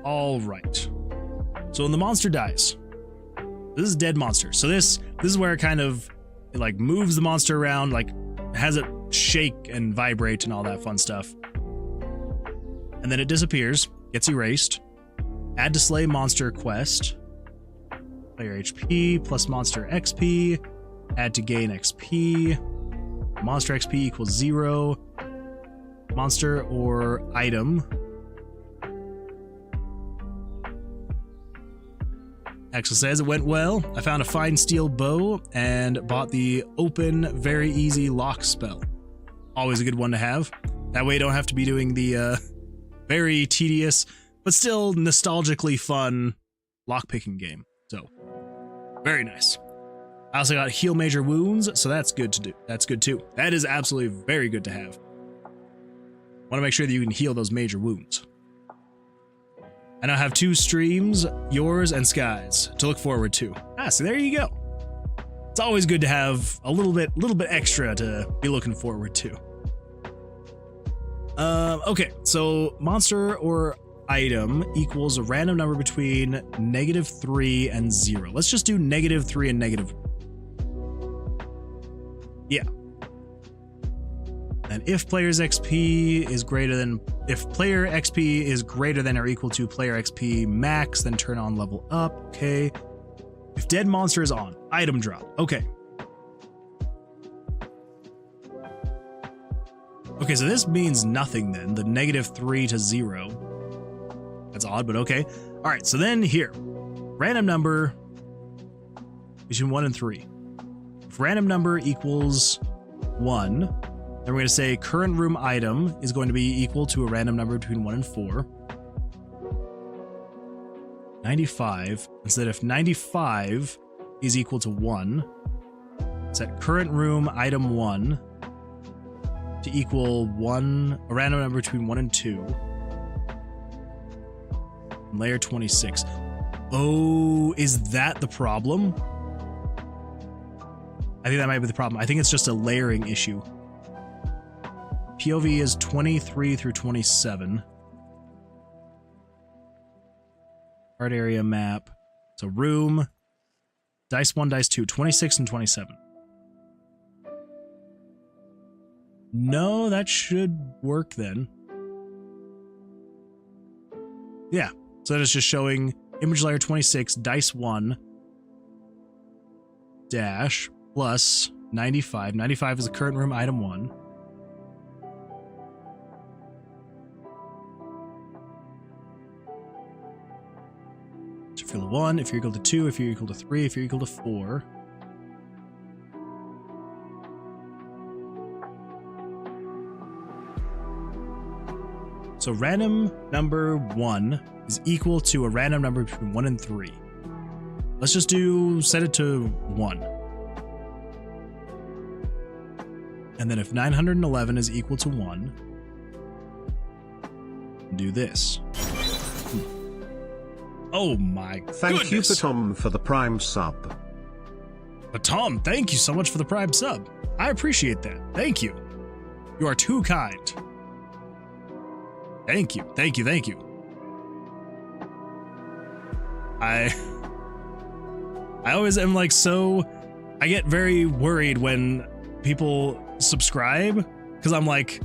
All right. So when the monster dies, this is dead monster. So this is where it kind of like moves the monster around, like has it shake and vibrate and all that fun stuff. And then it disappears, gets erased. Add to slay monster quest. Player HP plus monster XP. Add to gain XP. Monster XP equals 0. Monster or item. Axel says it went well. I found a fine steel bow and bought the open very easy lock spell. Always a good one to have. That way you don't have to be doing the very tedious but still nostalgically fun lockpicking game. So very nice. I also got heal major wounds, so that's good to do. That's good too. That is absolutely very good to have. Want to make sure that you can heal those major wounds. I now have 2 streams, yours and Sky's, to look forward to. So there you go. It's always good to have a little bit extra to be looking forward to. Okay, so monster or item equals a random number between -3 and 0. Let's just do -3 and negative. Yeah. And if player's XP is greater than, if player XP is greater than or equal to player XP max, then turn on level up. Okay. If dead monster is on, item drop. Okay. Okay, so this means nothing then, the -3 to 0. That's odd, but okay. All right, so then here, random number between 1 and 3. If random number equals 1, then we're going to say current room item is going to be equal to a random number between 1 and 4. 95. Instead, if 95 is equal to 1, set current room item 1 to equal 1, a random number between 1 and 2. Layer 26. Oh, is that the problem? I think that might be the problem. I think it's just a layering issue. POV is 23 through 27. Art area map. So room. Dice 1, dice 2. 26 and 27. No, that should work then. Yeah. So that is just showing image layer 26, dice 1, dash, plus 95. 95 is the current room item 1. So if you're equal to 1, if you're equal to 2, if you're equal to 3, if you're equal to 4. So random number 1 is equal to a random number between 1 and 3. Let's just set it to 1. And then if 911 is equal to 1, do this. Oh my goodness. Thank you, Patom, for the Prime sub. Patom, thank you so much for the Prime sub. I appreciate that. Thank you. You are too kind. Thank you, thank you, thank you. I always am like I get very worried when people subscribe, because I'm like,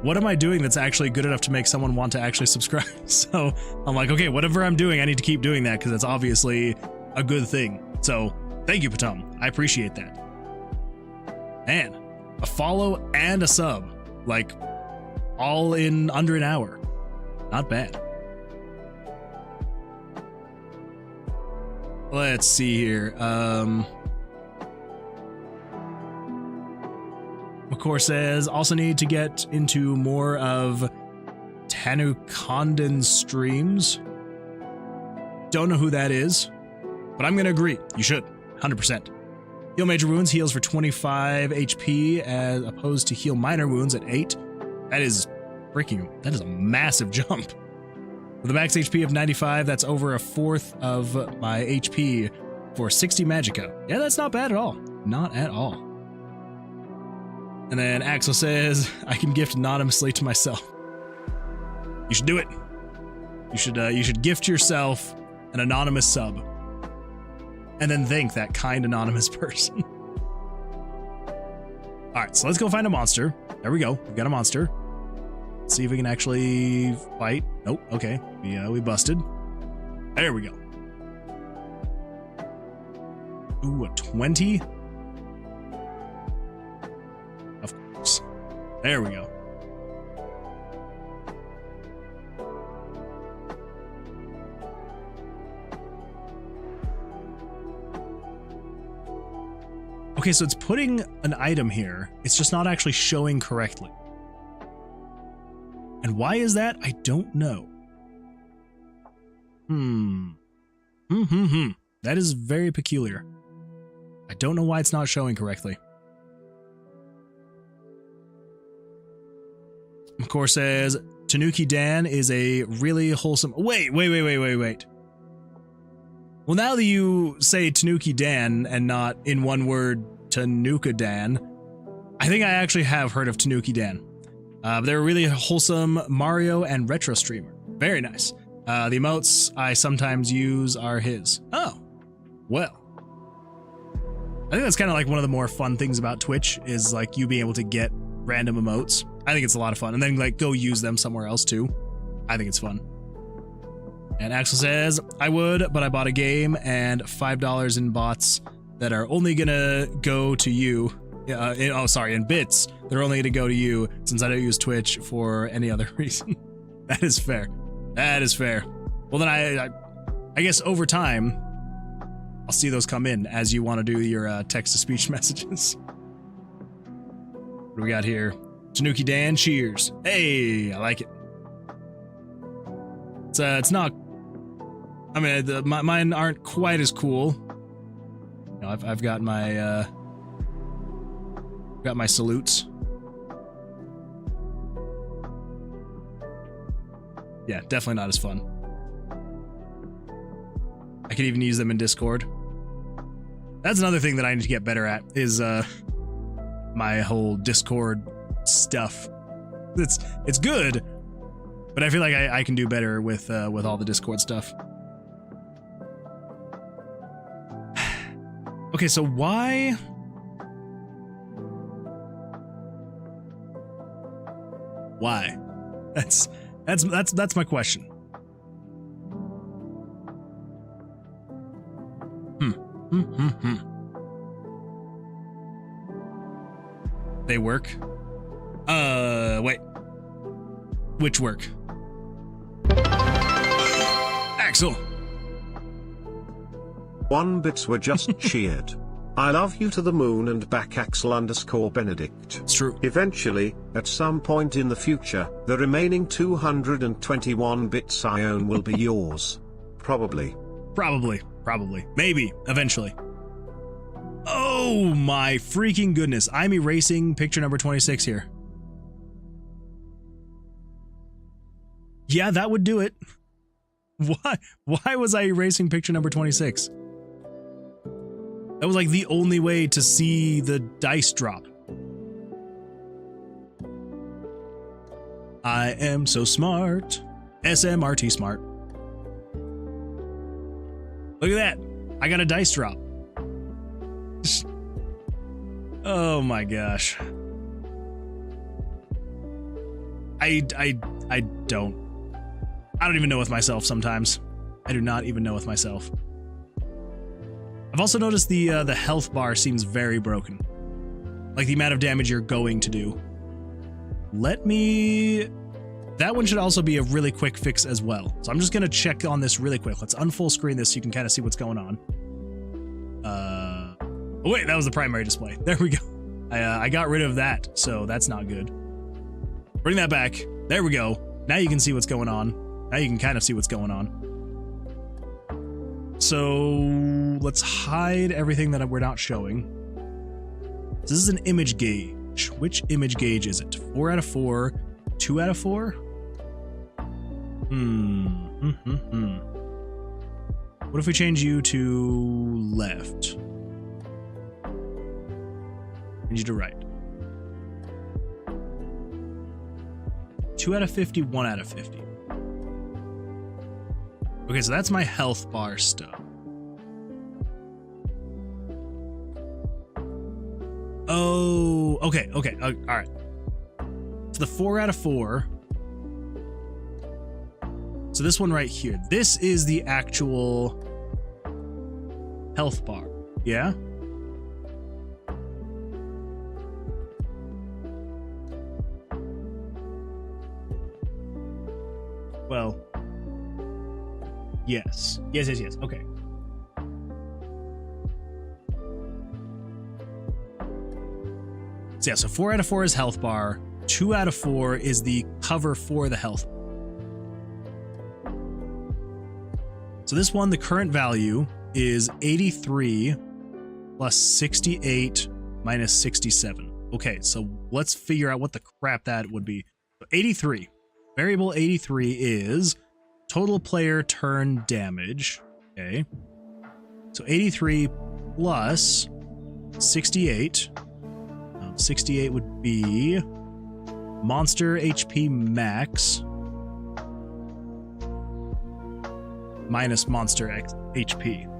what am I doing that's actually good enough to make someone want to actually subscribe? So I'm like, okay, whatever I'm doing, I need to keep doing that because it's obviously a good thing. So thank you, Patom. I appreciate that. Man, a follow and a sub, like all in under an hour. Not bad. Let's see here. McCore says, also need to get into more of Tanu Condon's streams. Don't know who that is, but I'm going to agree. You should. 100%. Heal major wounds heals for 25 HP as opposed to heal minor wounds at 8. That is a massive jump. With a max HP of 95, that's over a fourth of my HP for 60 magicka. Yeah, that's not bad at all. Not at all. And then Axel says, I can gift anonymously to myself. You should do it. You should gift yourself an anonymous sub. And then thank that kind anonymous person. Alright, so let's go find a monster. There we go. We've got a monster. Let's see if we can actually fight. Nope, okay. We busted. There we go. Ooh, a 20? Of course. There we go. Okay, so it's putting an item here. It's just not actually showing correctly. And why is that? I don't know. That is very peculiar. I don't know why it's not showing correctly. Of course, says Tanuki Dan is a really wholesome. Wait. Well, now that you say Tanuki Dan and not in one word Tanuka Dan, I think I actually have heard of Tanuki Dan. They're a really wholesome Mario and retro streamer. Very nice. The emotes I sometimes use are his. Oh, well. I think that's kind of like one of the more fun things about Twitch is like you being able to get random emotes. I think it's a lot of fun. And then like go use them somewhere else too. I think it's fun. And Axel says, I would, but I bought a game and $5 in bots that are only gonna go to you. In bits that are only gonna go to you since I don't use Twitch for any other reason. That is fair. That is fair. Well then I guess over time, I'll see those come in as you want to do your text-to-speech messages. What do we got here? Tanuki Dan, cheers. Hey, I like it. It's not. I mean, mine aren't quite as cool. You know, I've got my salutes. Yeah, definitely not as fun. I could even use them in Discord. That's another thing that I need to get better at is my whole Discord stuff. It's good, but I feel like I can do better with all the Discord stuff. Okay, so why? Why? That's my question. They work? Wait. Which work? Axel! 1 bits were just cheered. I love you to the moon and back Axel_Benedict. It's true. Eventually, at some point in the future, the remaining 221 bits I own will be yours. Probably. Probably. Maybe. Eventually. Oh my freaking goodness. I'm erasing picture number 26 here. Yeah, that would do it. Why was I erasing picture number 26? That was like the only way to see the dice drop. I am so smart. SMRT smart. Look at that. I got a dice drop. Oh my gosh. I don't even know with myself sometimes. I do not even know with myself. I've also noticed the health bar seems very broken. Like the amount of damage you're going to do. That one should also be a really quick fix as well. So I'm just gonna check on this really quick. Let's unfull screen this so you can kind of see what's going on. Oh wait, that was the primary display. There we go. I got rid of that, so that's not good. Bring that back. There we go. Now you can see what's going on. Now you can kind of see what's going on. So let's hide everything that we're not showing. This is an image gauge. Which image gauge is it? 4 out of 4, 2 out of 4? What if we change you to left? Change you to right. 2 out of 50, 1 out of 50. Okay, so that's my health bar stuff. Oh, okay, all right. So the 4 out of 4. So this one right here, this is the actual health bar, yeah? Well, yes, okay. So yeah, so 4 out of 4 is health bar, 2 out of 4 is the cover for the health bar. So this one, the current value is 83 plus 68 minus 67. Okay, so let's figure out what the crap that would be. So 83, variable 83 is total player turn damage. Okay, so 83 plus 68. 68 would be monster HP max minus monster HP.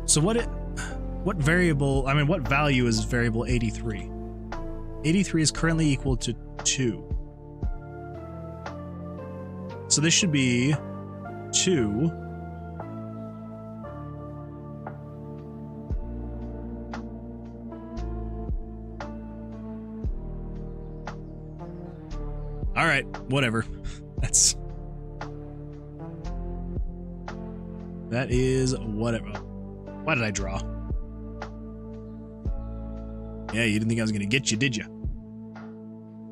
So what value is variable 83? 83 is currently equal to 2. So this should be 2 all right, whatever. That is whatever. Why did I draw? Yeah, you didn't think I was gonna get you, did you?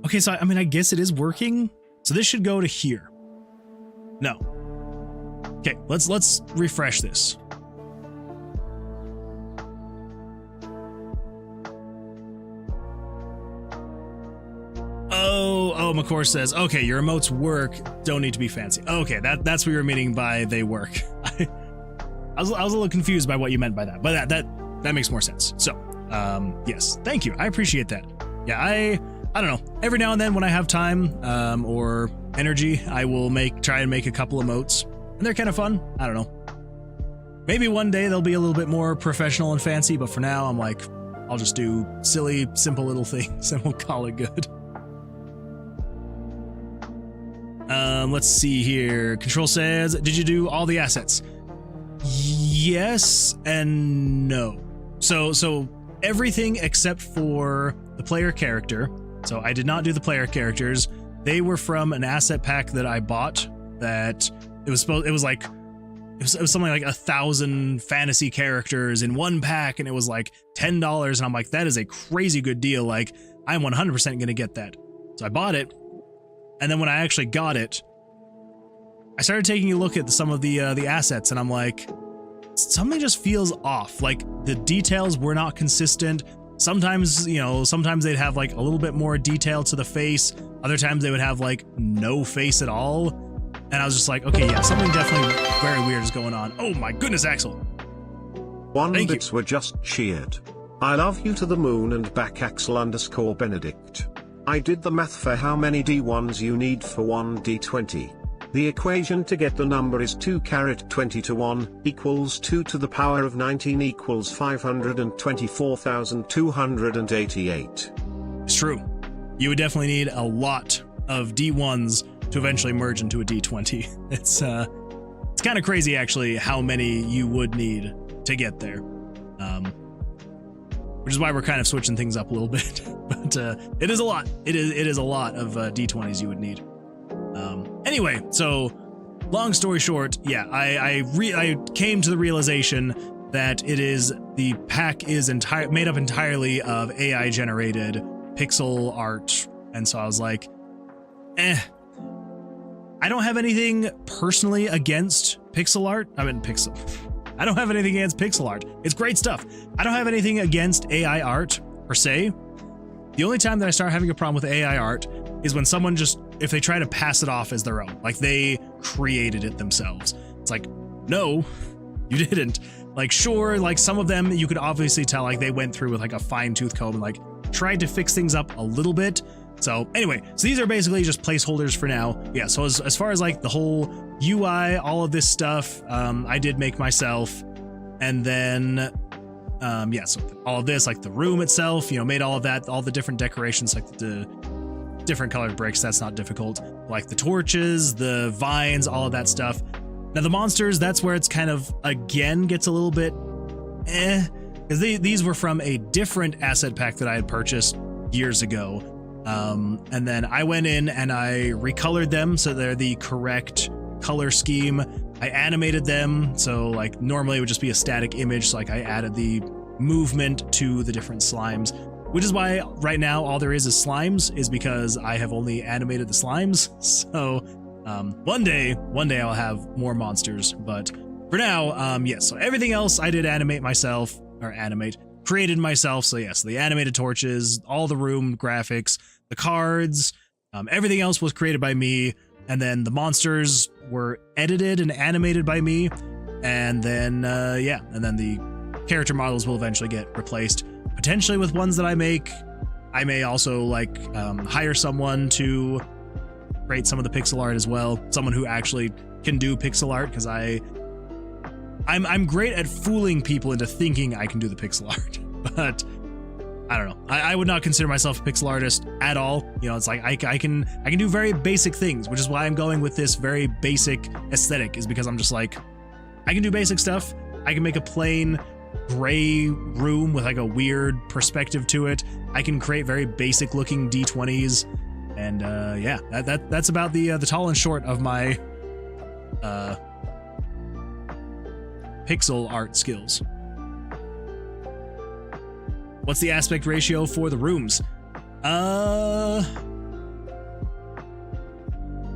Okay, so I mean, I guess it is working. So this should go to here. No. Okay, let's refresh this. Oh, McCour says, okay, your emotes work, don't need to be fancy. Okay, that's what you're meaning by they work. I was a little confused by what you meant by that, but that makes more sense. So, yes, thank you. I appreciate that. Yeah, I don't know. Every now and then when I have time, or energy, I will try and make a couple emotes, and they're kind of fun. I don't know. Maybe one day they'll be a little bit more professional and fancy, but for now I'm like, I'll just do silly, simple little things and we'll call it good. Let's see here. Control says, did you do all the assets? Yes and no. So everything except for the player character. So I did not do the player characters. They were from an asset pack that I bought that it was something like 1,000 fantasy characters in one pack, and it was like $10, and I'm like, that is a crazy good deal. Like, I'm 100% going to get that. So I bought it, and then when I actually got it, I started taking a look at some of the assets, and I'm like, something just feels off. Like, the details were not consistent. Sometimes, sometimes they'd have like a little bit more detail to the face. Other times they would have like no face at all. And I was just like, okay, yeah, something definitely very weird is going on. Oh my goodness, Axel. Bits were just cheered. I love you to the moon and back, Axel_Benedict. I did the math for how many D1s you need for one D20. The equation to get the number is 2 caret 20 to 1 equals 2 to the power of 19 equals 524,288. It's true. You would definitely need a lot of D1s to eventually merge into a D20. It's kind of crazy actually how many you would need to get there. Which is why we're kind of switching things up a little bit. But it is a lot. It is a lot of D20s you would need. Anyway, so long story short, yeah, I came to the realization that the pack is made up entirely of AI generated pixel art, and so I was like, I don't have anything personally against pixel art. I don't have anything against pixel art. It's great stuff. I don't have anything against AI art per se. The only time that I start having a problem with AI art is when someone if they try to pass it off as their own, like they created it themselves. It's like, no, you didn't. Like, sure, like some of them you could obviously tell like they went through with like a fine-tooth comb and like tried to fix things up a little bit. So anyway, so these are basically just placeholders for now. Yeah, so as far as like the whole UI, all of this stuff, I did make myself. And then, yeah, so all of this, like the room itself, made all of that, all the different decorations, like the different colored bricks, that's not difficult. Like the torches, the vines, all of that stuff. Now the monsters, that's where it's kind of, again, gets a little bit because these were from a different asset pack that I had purchased years ago. And then I went in and I recolored them so they're the correct color scheme. I animated them, so like normally it would just be a static image, so like I added the movement to the different slimes, which is why right now all there is slimes, is because I have only animated the slimes. So one day I'll have more monsters, but for now, yes, so everything else I did animate myself, or created myself. So yes, the animated torches, all the room graphics, the cards, everything else was created by me. And then the monsters were edited and animated by me. And then, yeah, and then the character models will eventually get replaced, potentially with ones that I make. I may also like hire someone to create some of the pixel art as well. Someone who actually can do pixel art, because I'm great at fooling people into thinking I can do the pixel art, but I don't know. I would not consider myself a pixel artist at all. It's like I can do very basic things, which is why I'm going with this very basic aesthetic, is because I'm just like, I can do basic stuff. I can make a plain gray room with like a weird perspective to it. I can create very basic looking D20s, and yeah, that's about the tall and short of my pixel art skills. What's the aspect ratio for the rooms?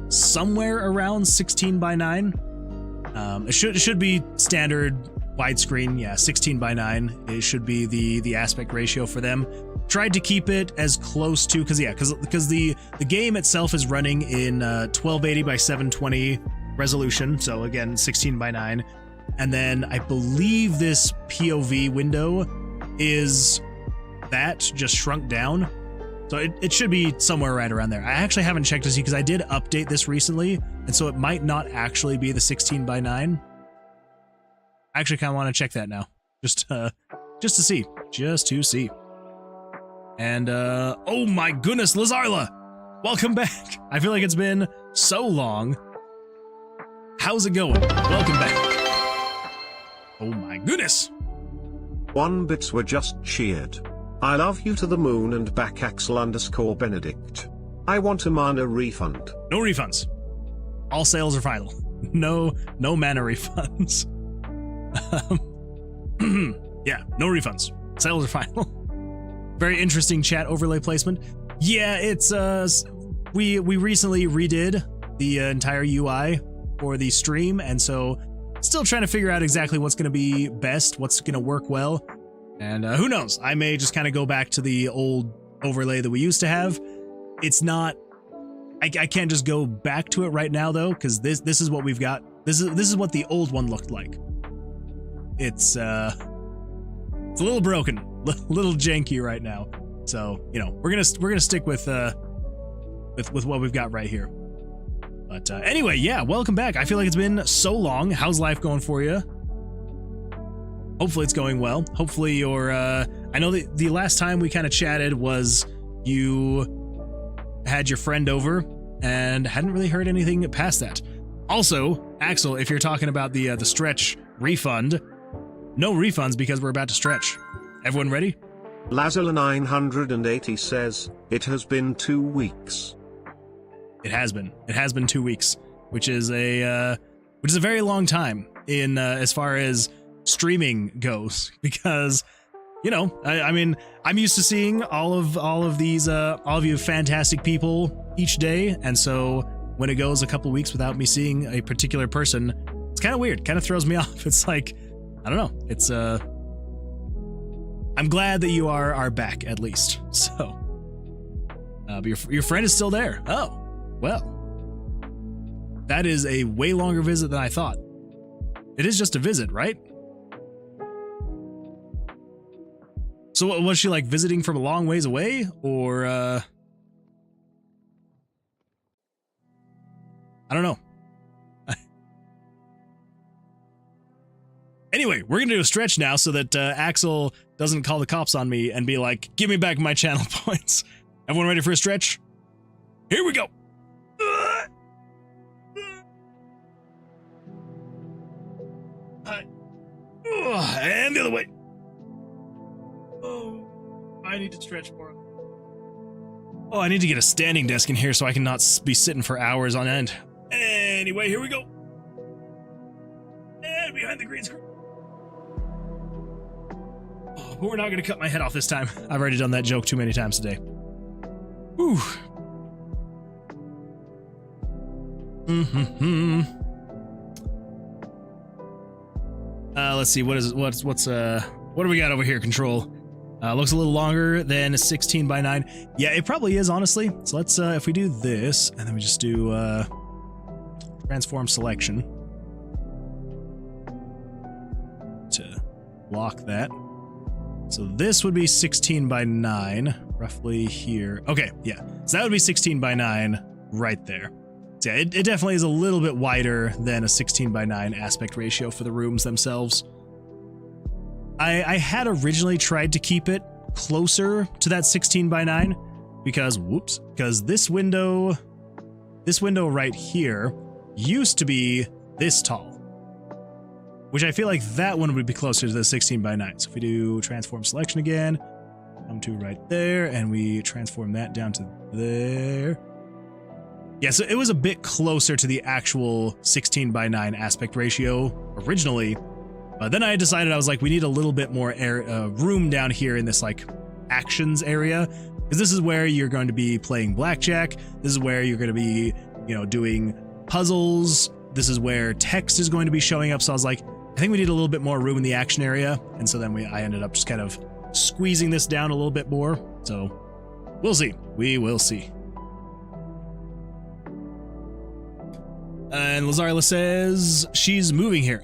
Somewhere around 16:9. It should be standard widescreen. Yeah, 16:9. It should be the aspect ratio for them. Tried to keep it as close to, because the game itself is running in 1280 by 720 resolution. So again, 16:9. And then I believe this POV window is that just shrunk down, so it should be somewhere right around there. I actually haven't checked to see, because I did update this recently, and so it might not actually be the 16:9. I actually kind of want to check that now, just to see. And oh my goodness, Lazarla, welcome back. I feel like it's been so long. How's it going? Welcome back. Oh my goodness. 1 bits were just cheered. I love you to the moon and back, Axel_Benedict. I want a mana refund. No refunds. All sales are final. No mana refunds. Yeah, no refunds. Sales are final. Very interesting chat overlay placement. Yeah, it's we recently redid the entire UI for the stream, and so still trying to figure out exactly what's going to be best, what's going to work well. And who knows? I may just kind of go back to the old overlay that we used to have. It's not, I can't just go back to it right now though, because this is what we've got. This is what the old one looked like. It's a little broken, little janky right now. So we're gonna stick with what we've got right here. But anyway, yeah, welcome back. I feel like it's been so long. How's life going for you? Hopefully it's going well. Hopefully you're, I know that the last time we kind of chatted was you had your friend over and hadn't really heard anything past that. Also, Axel, if you're talking about the stretch refund, no refunds because we're about to stretch. Everyone ready? Lazula980 says, it has been 2 weeks. It has been 2 weeks, which is a very long time in as far as streaming goes, because I mean, I'm used to seeing all of these all of you fantastic people each day, and so when it goes a couple weeks without me seeing a particular person, it's kind of weird, kind of throws me off. It's like, I don't know, it's I'm glad that you are back at least. So but your friend is still there. Oh, well, that is a way longer visit than I thought. It is just a visit, right? So was she like visiting from a long ways away, or I don't know. Anyway, we're gonna do a stretch now so that Axel doesn't call the cops on me and be like, give me back my channel points. Everyone ready for a stretch? Here we go. And the other way. Oh, I need to stretch more. Oh, I need to get a standing desk in here so I can not be sitting for hours on end. Anyway, here we go. And behind the green screen. Oh, but we're not going to cut my head off this time. I've already done that joke too many times today. Whew. Let's see, what do we got over here, Control? Looks a little longer than a 16 by 9. Yeah, it probably is, honestly. So let's, if we do this, and then we just do, transform selection to block that. So this would be 16 by 9, roughly here. Okay, yeah. So that would be 16 by 9 right there. So yeah, it definitely is a little bit wider than a 16 by 9 aspect ratio for the rooms themselves. I had originally tried to keep it closer to that 16 by 9 because, whoops, because this window right here used to be this tall, which I feel like that one would be closer to the 16 by 9. So if we do transform selection again, come to right there, and we transform that down to there. Yeah, so it was a bit closer to the actual 16 by 9 aspect ratio originally. Then I decided, I was like, we need a little bit more room down here in this like actions area, because this is where you're going to be playing blackjack. This is where you're going to be, you know, doing puzzles. This is where text is going to be showing up. So I was like, I think we need a little bit more room in the action area. And so then I ended up just kind of squeezing this down a little bit more. So we'll see. We will see. And Lazarla says she's moving here.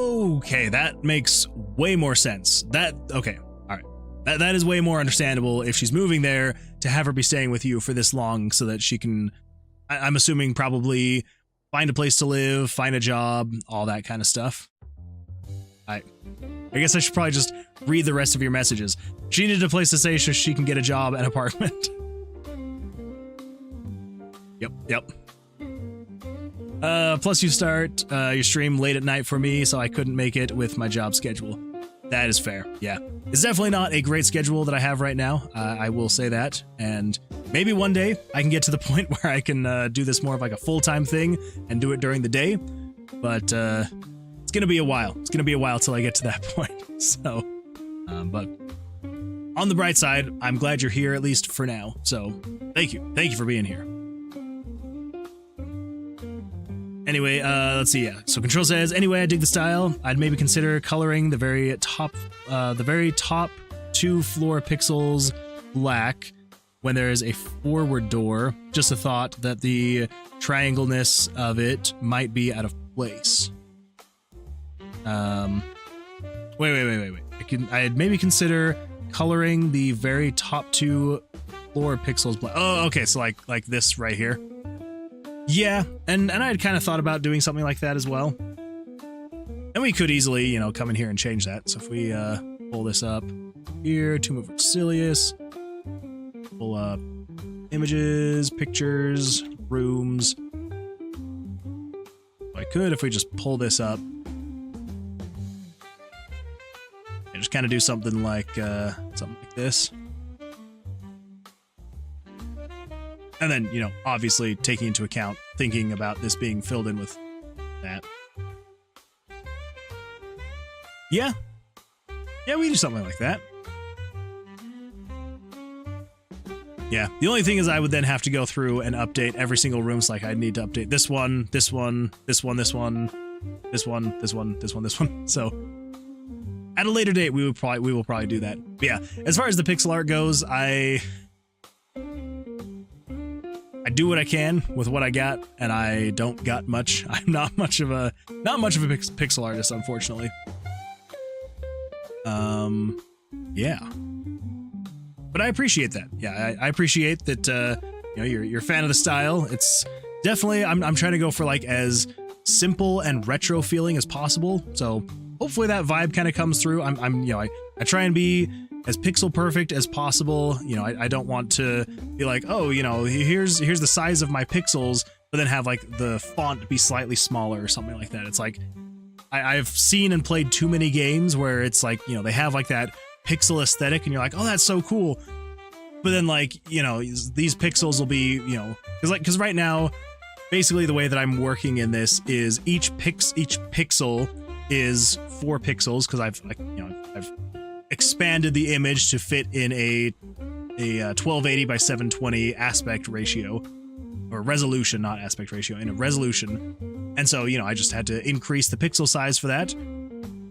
Okay, that makes way more sense. Okay, all right. That is way more understandable if she's moving there, to have her be staying with you for this long so that she can, I'm assuming, probably find a place to live, find a job, all that kind of stuff. I guess I should probably just read the rest of your messages. She needed a place to stay so she can get a job and apartment. Yep. Plus you start your stream late at night for me, so I couldn't make it with my job schedule. That is fair, yeah. It's definitely not a great schedule that I have right now, I will say that, and maybe one day I can get to the point where I can do this more of like a full-time thing and do it during the day, but it's gonna be a while. It's gonna be a while till I get to that point, so, but on the bright side, I'm glad you're here at least for now, so thank you for being here. Anyway, let's see, yeah. So Control says, anyway, I dig the style. I'd maybe consider coloring the very top 2 floor pixels black when there is a forward door. Just a thought that the triangleness of it might be out of place. Wait. I'd maybe consider coloring the very top 2 floor pixels black. Oh, okay, so like this right here. Yeah, and I had kind of thought about doing something like that as well. And we could easily, you know, come in here and change that. So if we pull this up here, Tomb of Lucilius, pull up images, pictures, rooms. I could, if we just pull this up, and just kind of do something like this. And then, you know, obviously taking into account, thinking about this being filled in with that. Yeah, we do something like that. Yeah, the only thing is I would then have to go through and update every single room. So like I need to update this one, this one, this one, this one, this one, this one, this one, this one. So at a later date, we will probably do that. But yeah, as far as the pixel art goes, I do what I can with what I got, and I don't got much. I'm not much of a pixel artist, unfortunately. Yeah. But I appreciate that. Yeah, I appreciate that. You know, you're a fan of the style. It's definitely I'm trying to go for like as simple and retro feeling as possible. So hopefully that vibe kind of comes through. I'm you know I try and be as pixel perfect as possible. You know, I don't want to be like, oh, you know, here's the size of my pixels, but then have like the font be slightly smaller or something like that. It's like I've seen and played too many games where it's like, you know, they have like that pixel aesthetic and you're like, oh, that's so cool. But then like, you know, these pixels will be, you know, because right now, basically the way that I'm working in this is each pixel is 4 pixels because I've expanded the image to fit in a 1280 by 720 aspect ratio, or resolution, not aspect ratio, in a resolution. And so, you know, I just had to increase the pixel size for that.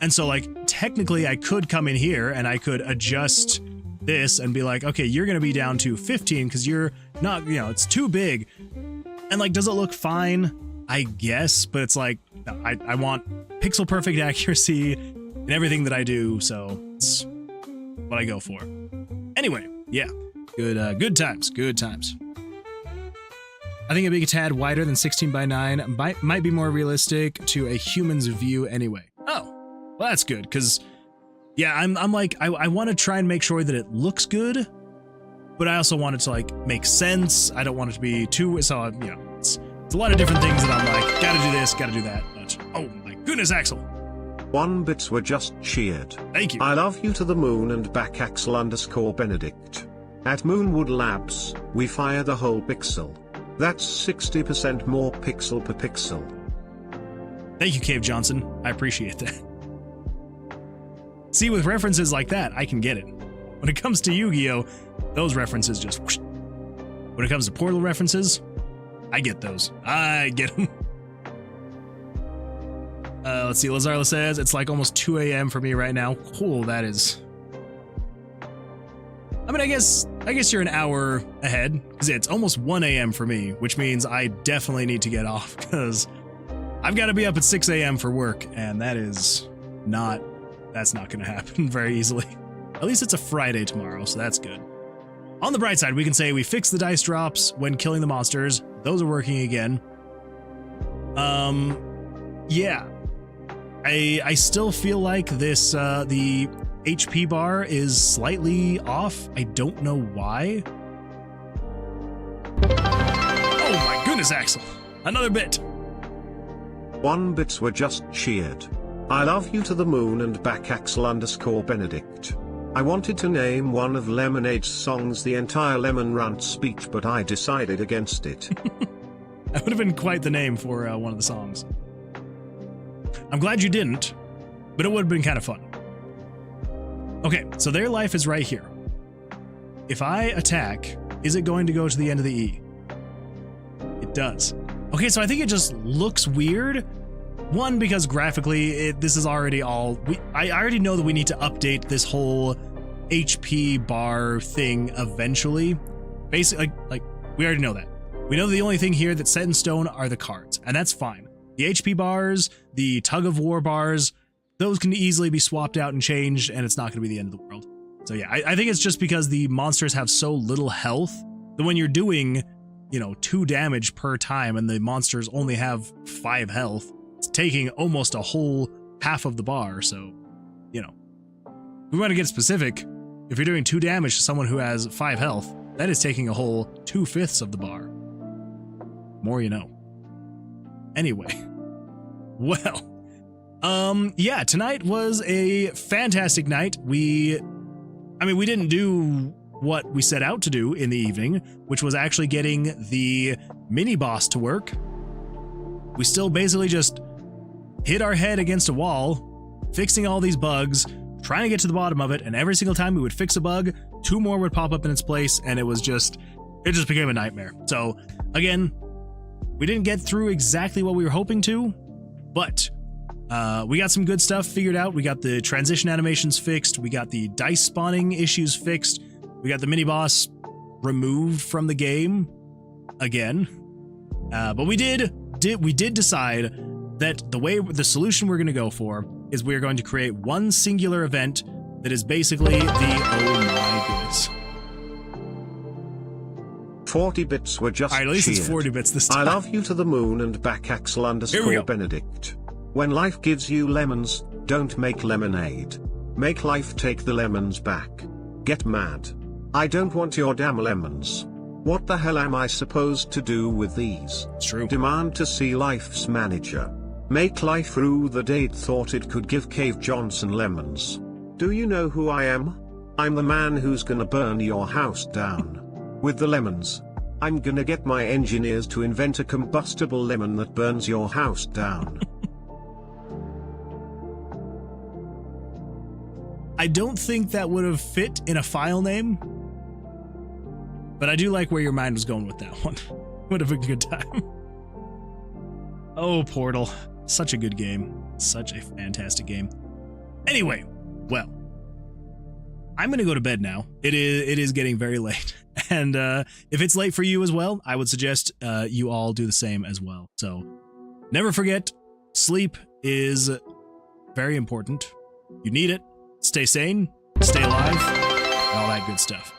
And so like technically I could come in here and I could adjust this and be like, okay, you're going to be down to 15 because you're not, you know, it's too big. And like, does it look fine? I guess, but it's like, I want pixel perfect accuracy in everything that I do. So it's what I go for. Anyway, yeah, good times. I think it'd be a tad wider than 16 by 9 might be more realistic to a human's view anyway. Oh, well, that's good, because yeah, I'm like, I want to try and make sure that it looks good, but I also want it to like make sense. I don't want it to be too, so you know, it's a lot of different things that I'm like, gotta do this, gotta do that. But oh my goodness, Axel. 1 bits were just cheered. Thank you. I love you to the moon and back Axel_Benedict. At Moonwood Labs, we fire the whole pixel. That's 60% more pixel per pixel. Thank you, Cave Johnson. I appreciate that. See, with references like that, I can get it. When it comes to Yu-Gi-Oh, those references just whoosh. When it comes to Portal references, I get those. I get them. Let's see, Lazarla says, it's like almost 2 a.m. for me right now. Cool, that is... I mean, I guess you're an hour ahead, because it's almost 1 a.m. for me, which means I definitely need to get off, because I've got to be up at 6 a.m. for work, and that's not going to happen very easily. At least it's a Friday tomorrow, so that's good. On the bright side, we can say we fixed the dice drops when killing the monsters. Those are working again. Yeah. I still feel like this, the HP bar is slightly off. I don't know why. Oh my goodness, Axel. Another bit. 1 bits were just cheered. I love you to the moon and back Axel_Benedict. I wanted to name one of Lemonade's songs the entire Lemon Rant speech, but I decided against it. That would have been quite the name for one of the songs. I'm glad you didn't, but it would have been kind of fun. Okay, so their life is right here. If I attack, is it going to go to the end of the E? It does. Okay, so I think it just looks weird. One, because graphically, this is already all... I already know that we need to update this whole HP bar thing eventually. Basically, like we already know that. We know the only thing here that's set in stone are the cards, and that's fine. The HP bars, the tug of war bars, those can easily be swapped out and changed, and it's not going to be the end of the world. So yeah, I think it's just because the monsters have so little health that when you're doing, you know, 2 damage per time and the monsters only have 5 health, it's taking almost a whole half of the bar. So, you know, we want to get specific. If you're doing 2 damage to someone who has 5 health, that is taking a whole 2/5 of the bar. More you know. Anyway, well, yeah, tonight was a fantastic night. We didn't do what we set out to do in the evening, which was actually getting the mini boss to work. We still basically just hit our head against a wall, fixing all these bugs, trying to get to the bottom of it, and every single time we would fix a bug, 2 more would pop up in its place, and it just became a nightmare. So again, we didn't get through exactly what we were hoping to, but we got some good stuff figured out. We got the transition animations fixed. We got the dice spawning issues fixed. We got the mini boss removed from the game again. But we did decide that the solution we're going to go for is we're going to create one singular event that is basically the oh my goodness. 40 bits were just All right, at least cheered. it's 40 bits this time. I love you to the moon and back Axel _ Benedict. When life gives you lemons, don't make lemonade. Make life take the lemons back. Get mad. I don't want your damn lemons. What the hell am I supposed to do with these? It's true. Demand to see life's manager. Make life through the date thought it could give Cave Johnson lemons. Do you know who I am? I'm the man who's gonna burn your house down. With the lemons. I'm gonna get my engineers to invent a combustible lemon that burns your house down. I don't think that would have fit in a file name, but I do like where your mind was going with that one. Would have been a good time. Oh, Portal. Such a good game. Such a fantastic game. Anyway, well, I'm going to go to bed now. It is getting very late. And if it's late for you as well, I would suggest you all do the same as well. So never forget, sleep is very important. You need it. Stay sane, stay alive, and all that good stuff.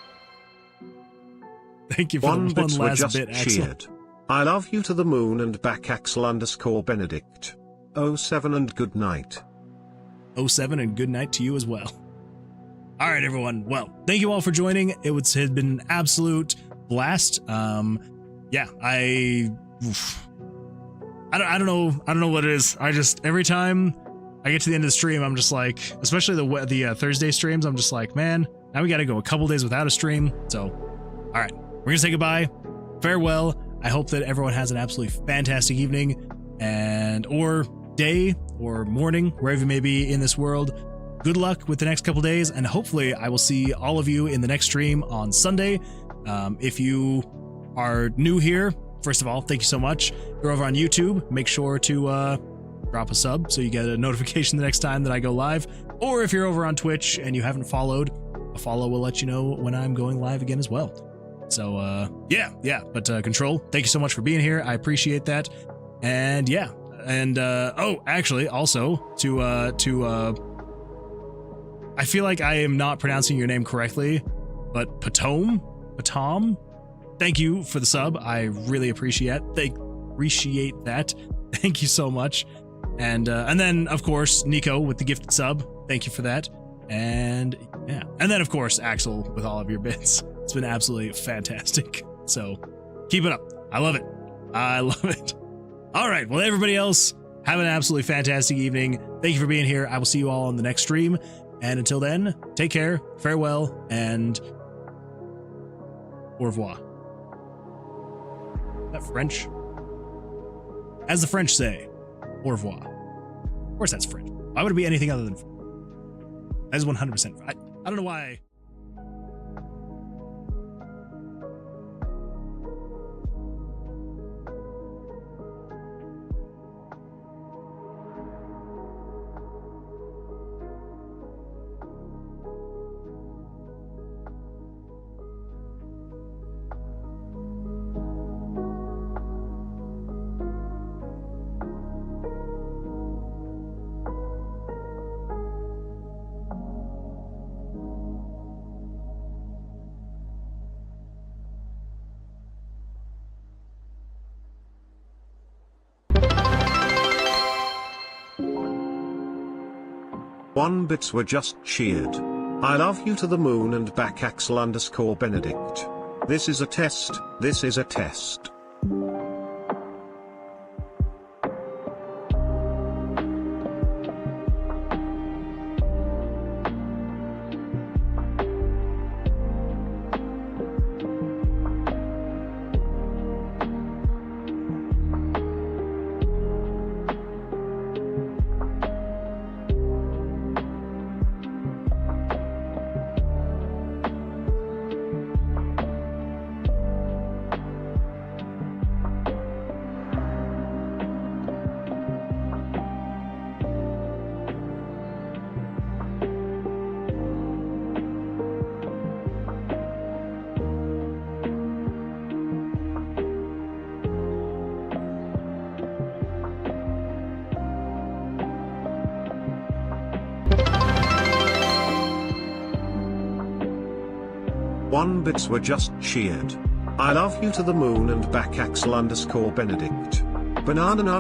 Thank you for one the one bits were last just bit, Axel. cheered. I love you to the moon and back Axel _ Benedict. 07 and good night. 07 and good night to you as well. All right, everyone. Well, thank you all for joining. It had been an absolute blast. Yeah, I don't know what it is. I just, every time I get to the end of the stream, I'm just like, especially the Thursday streams, I'm just like, man, now we got to go a couple days without a stream. So, all right, we're gonna say goodbye. Farewell. I hope that everyone has an absolutely fantastic evening or day or morning, wherever you may be in this world. Good luck with the next couple days, and hopefully I will see all of you in the next stream on Sunday. If you are new here, first of all, thank you so much. If you're over on YouTube, make sure to drop a sub so you get a notification the next time that I go live. Or if you're over on Twitch and you haven't followed, a follow will let you know when I'm going live again as well. So yeah, but Control, thank you so much for being here. I appreciate that. And yeah, and oh, actually, also to I feel like I am not pronouncing your name correctly, but Patom, thank you for the sub. I really appreciate that. Thank you so much. And then of course Nico with the gifted sub. Thank you for that. And yeah, and then of course Axel with all of your bits. It's been absolutely fantastic. So keep it up. I love it. I love it. All right. Well, everybody else, have an absolutely fantastic evening. Thank you for being here. I will see you all on the next stream. And until then, take care, farewell, and au revoir. Is that French? As the French say, au revoir. Of course that's French. Why would it be anything other than French? That is 100%. I don't know why. One bits were just cheered. I love you to the moon and back Axel _ Benedict. This is a test, this is a test. 1 bits were just cheered. I love you to the moon and back Axel_Benedict. Banana.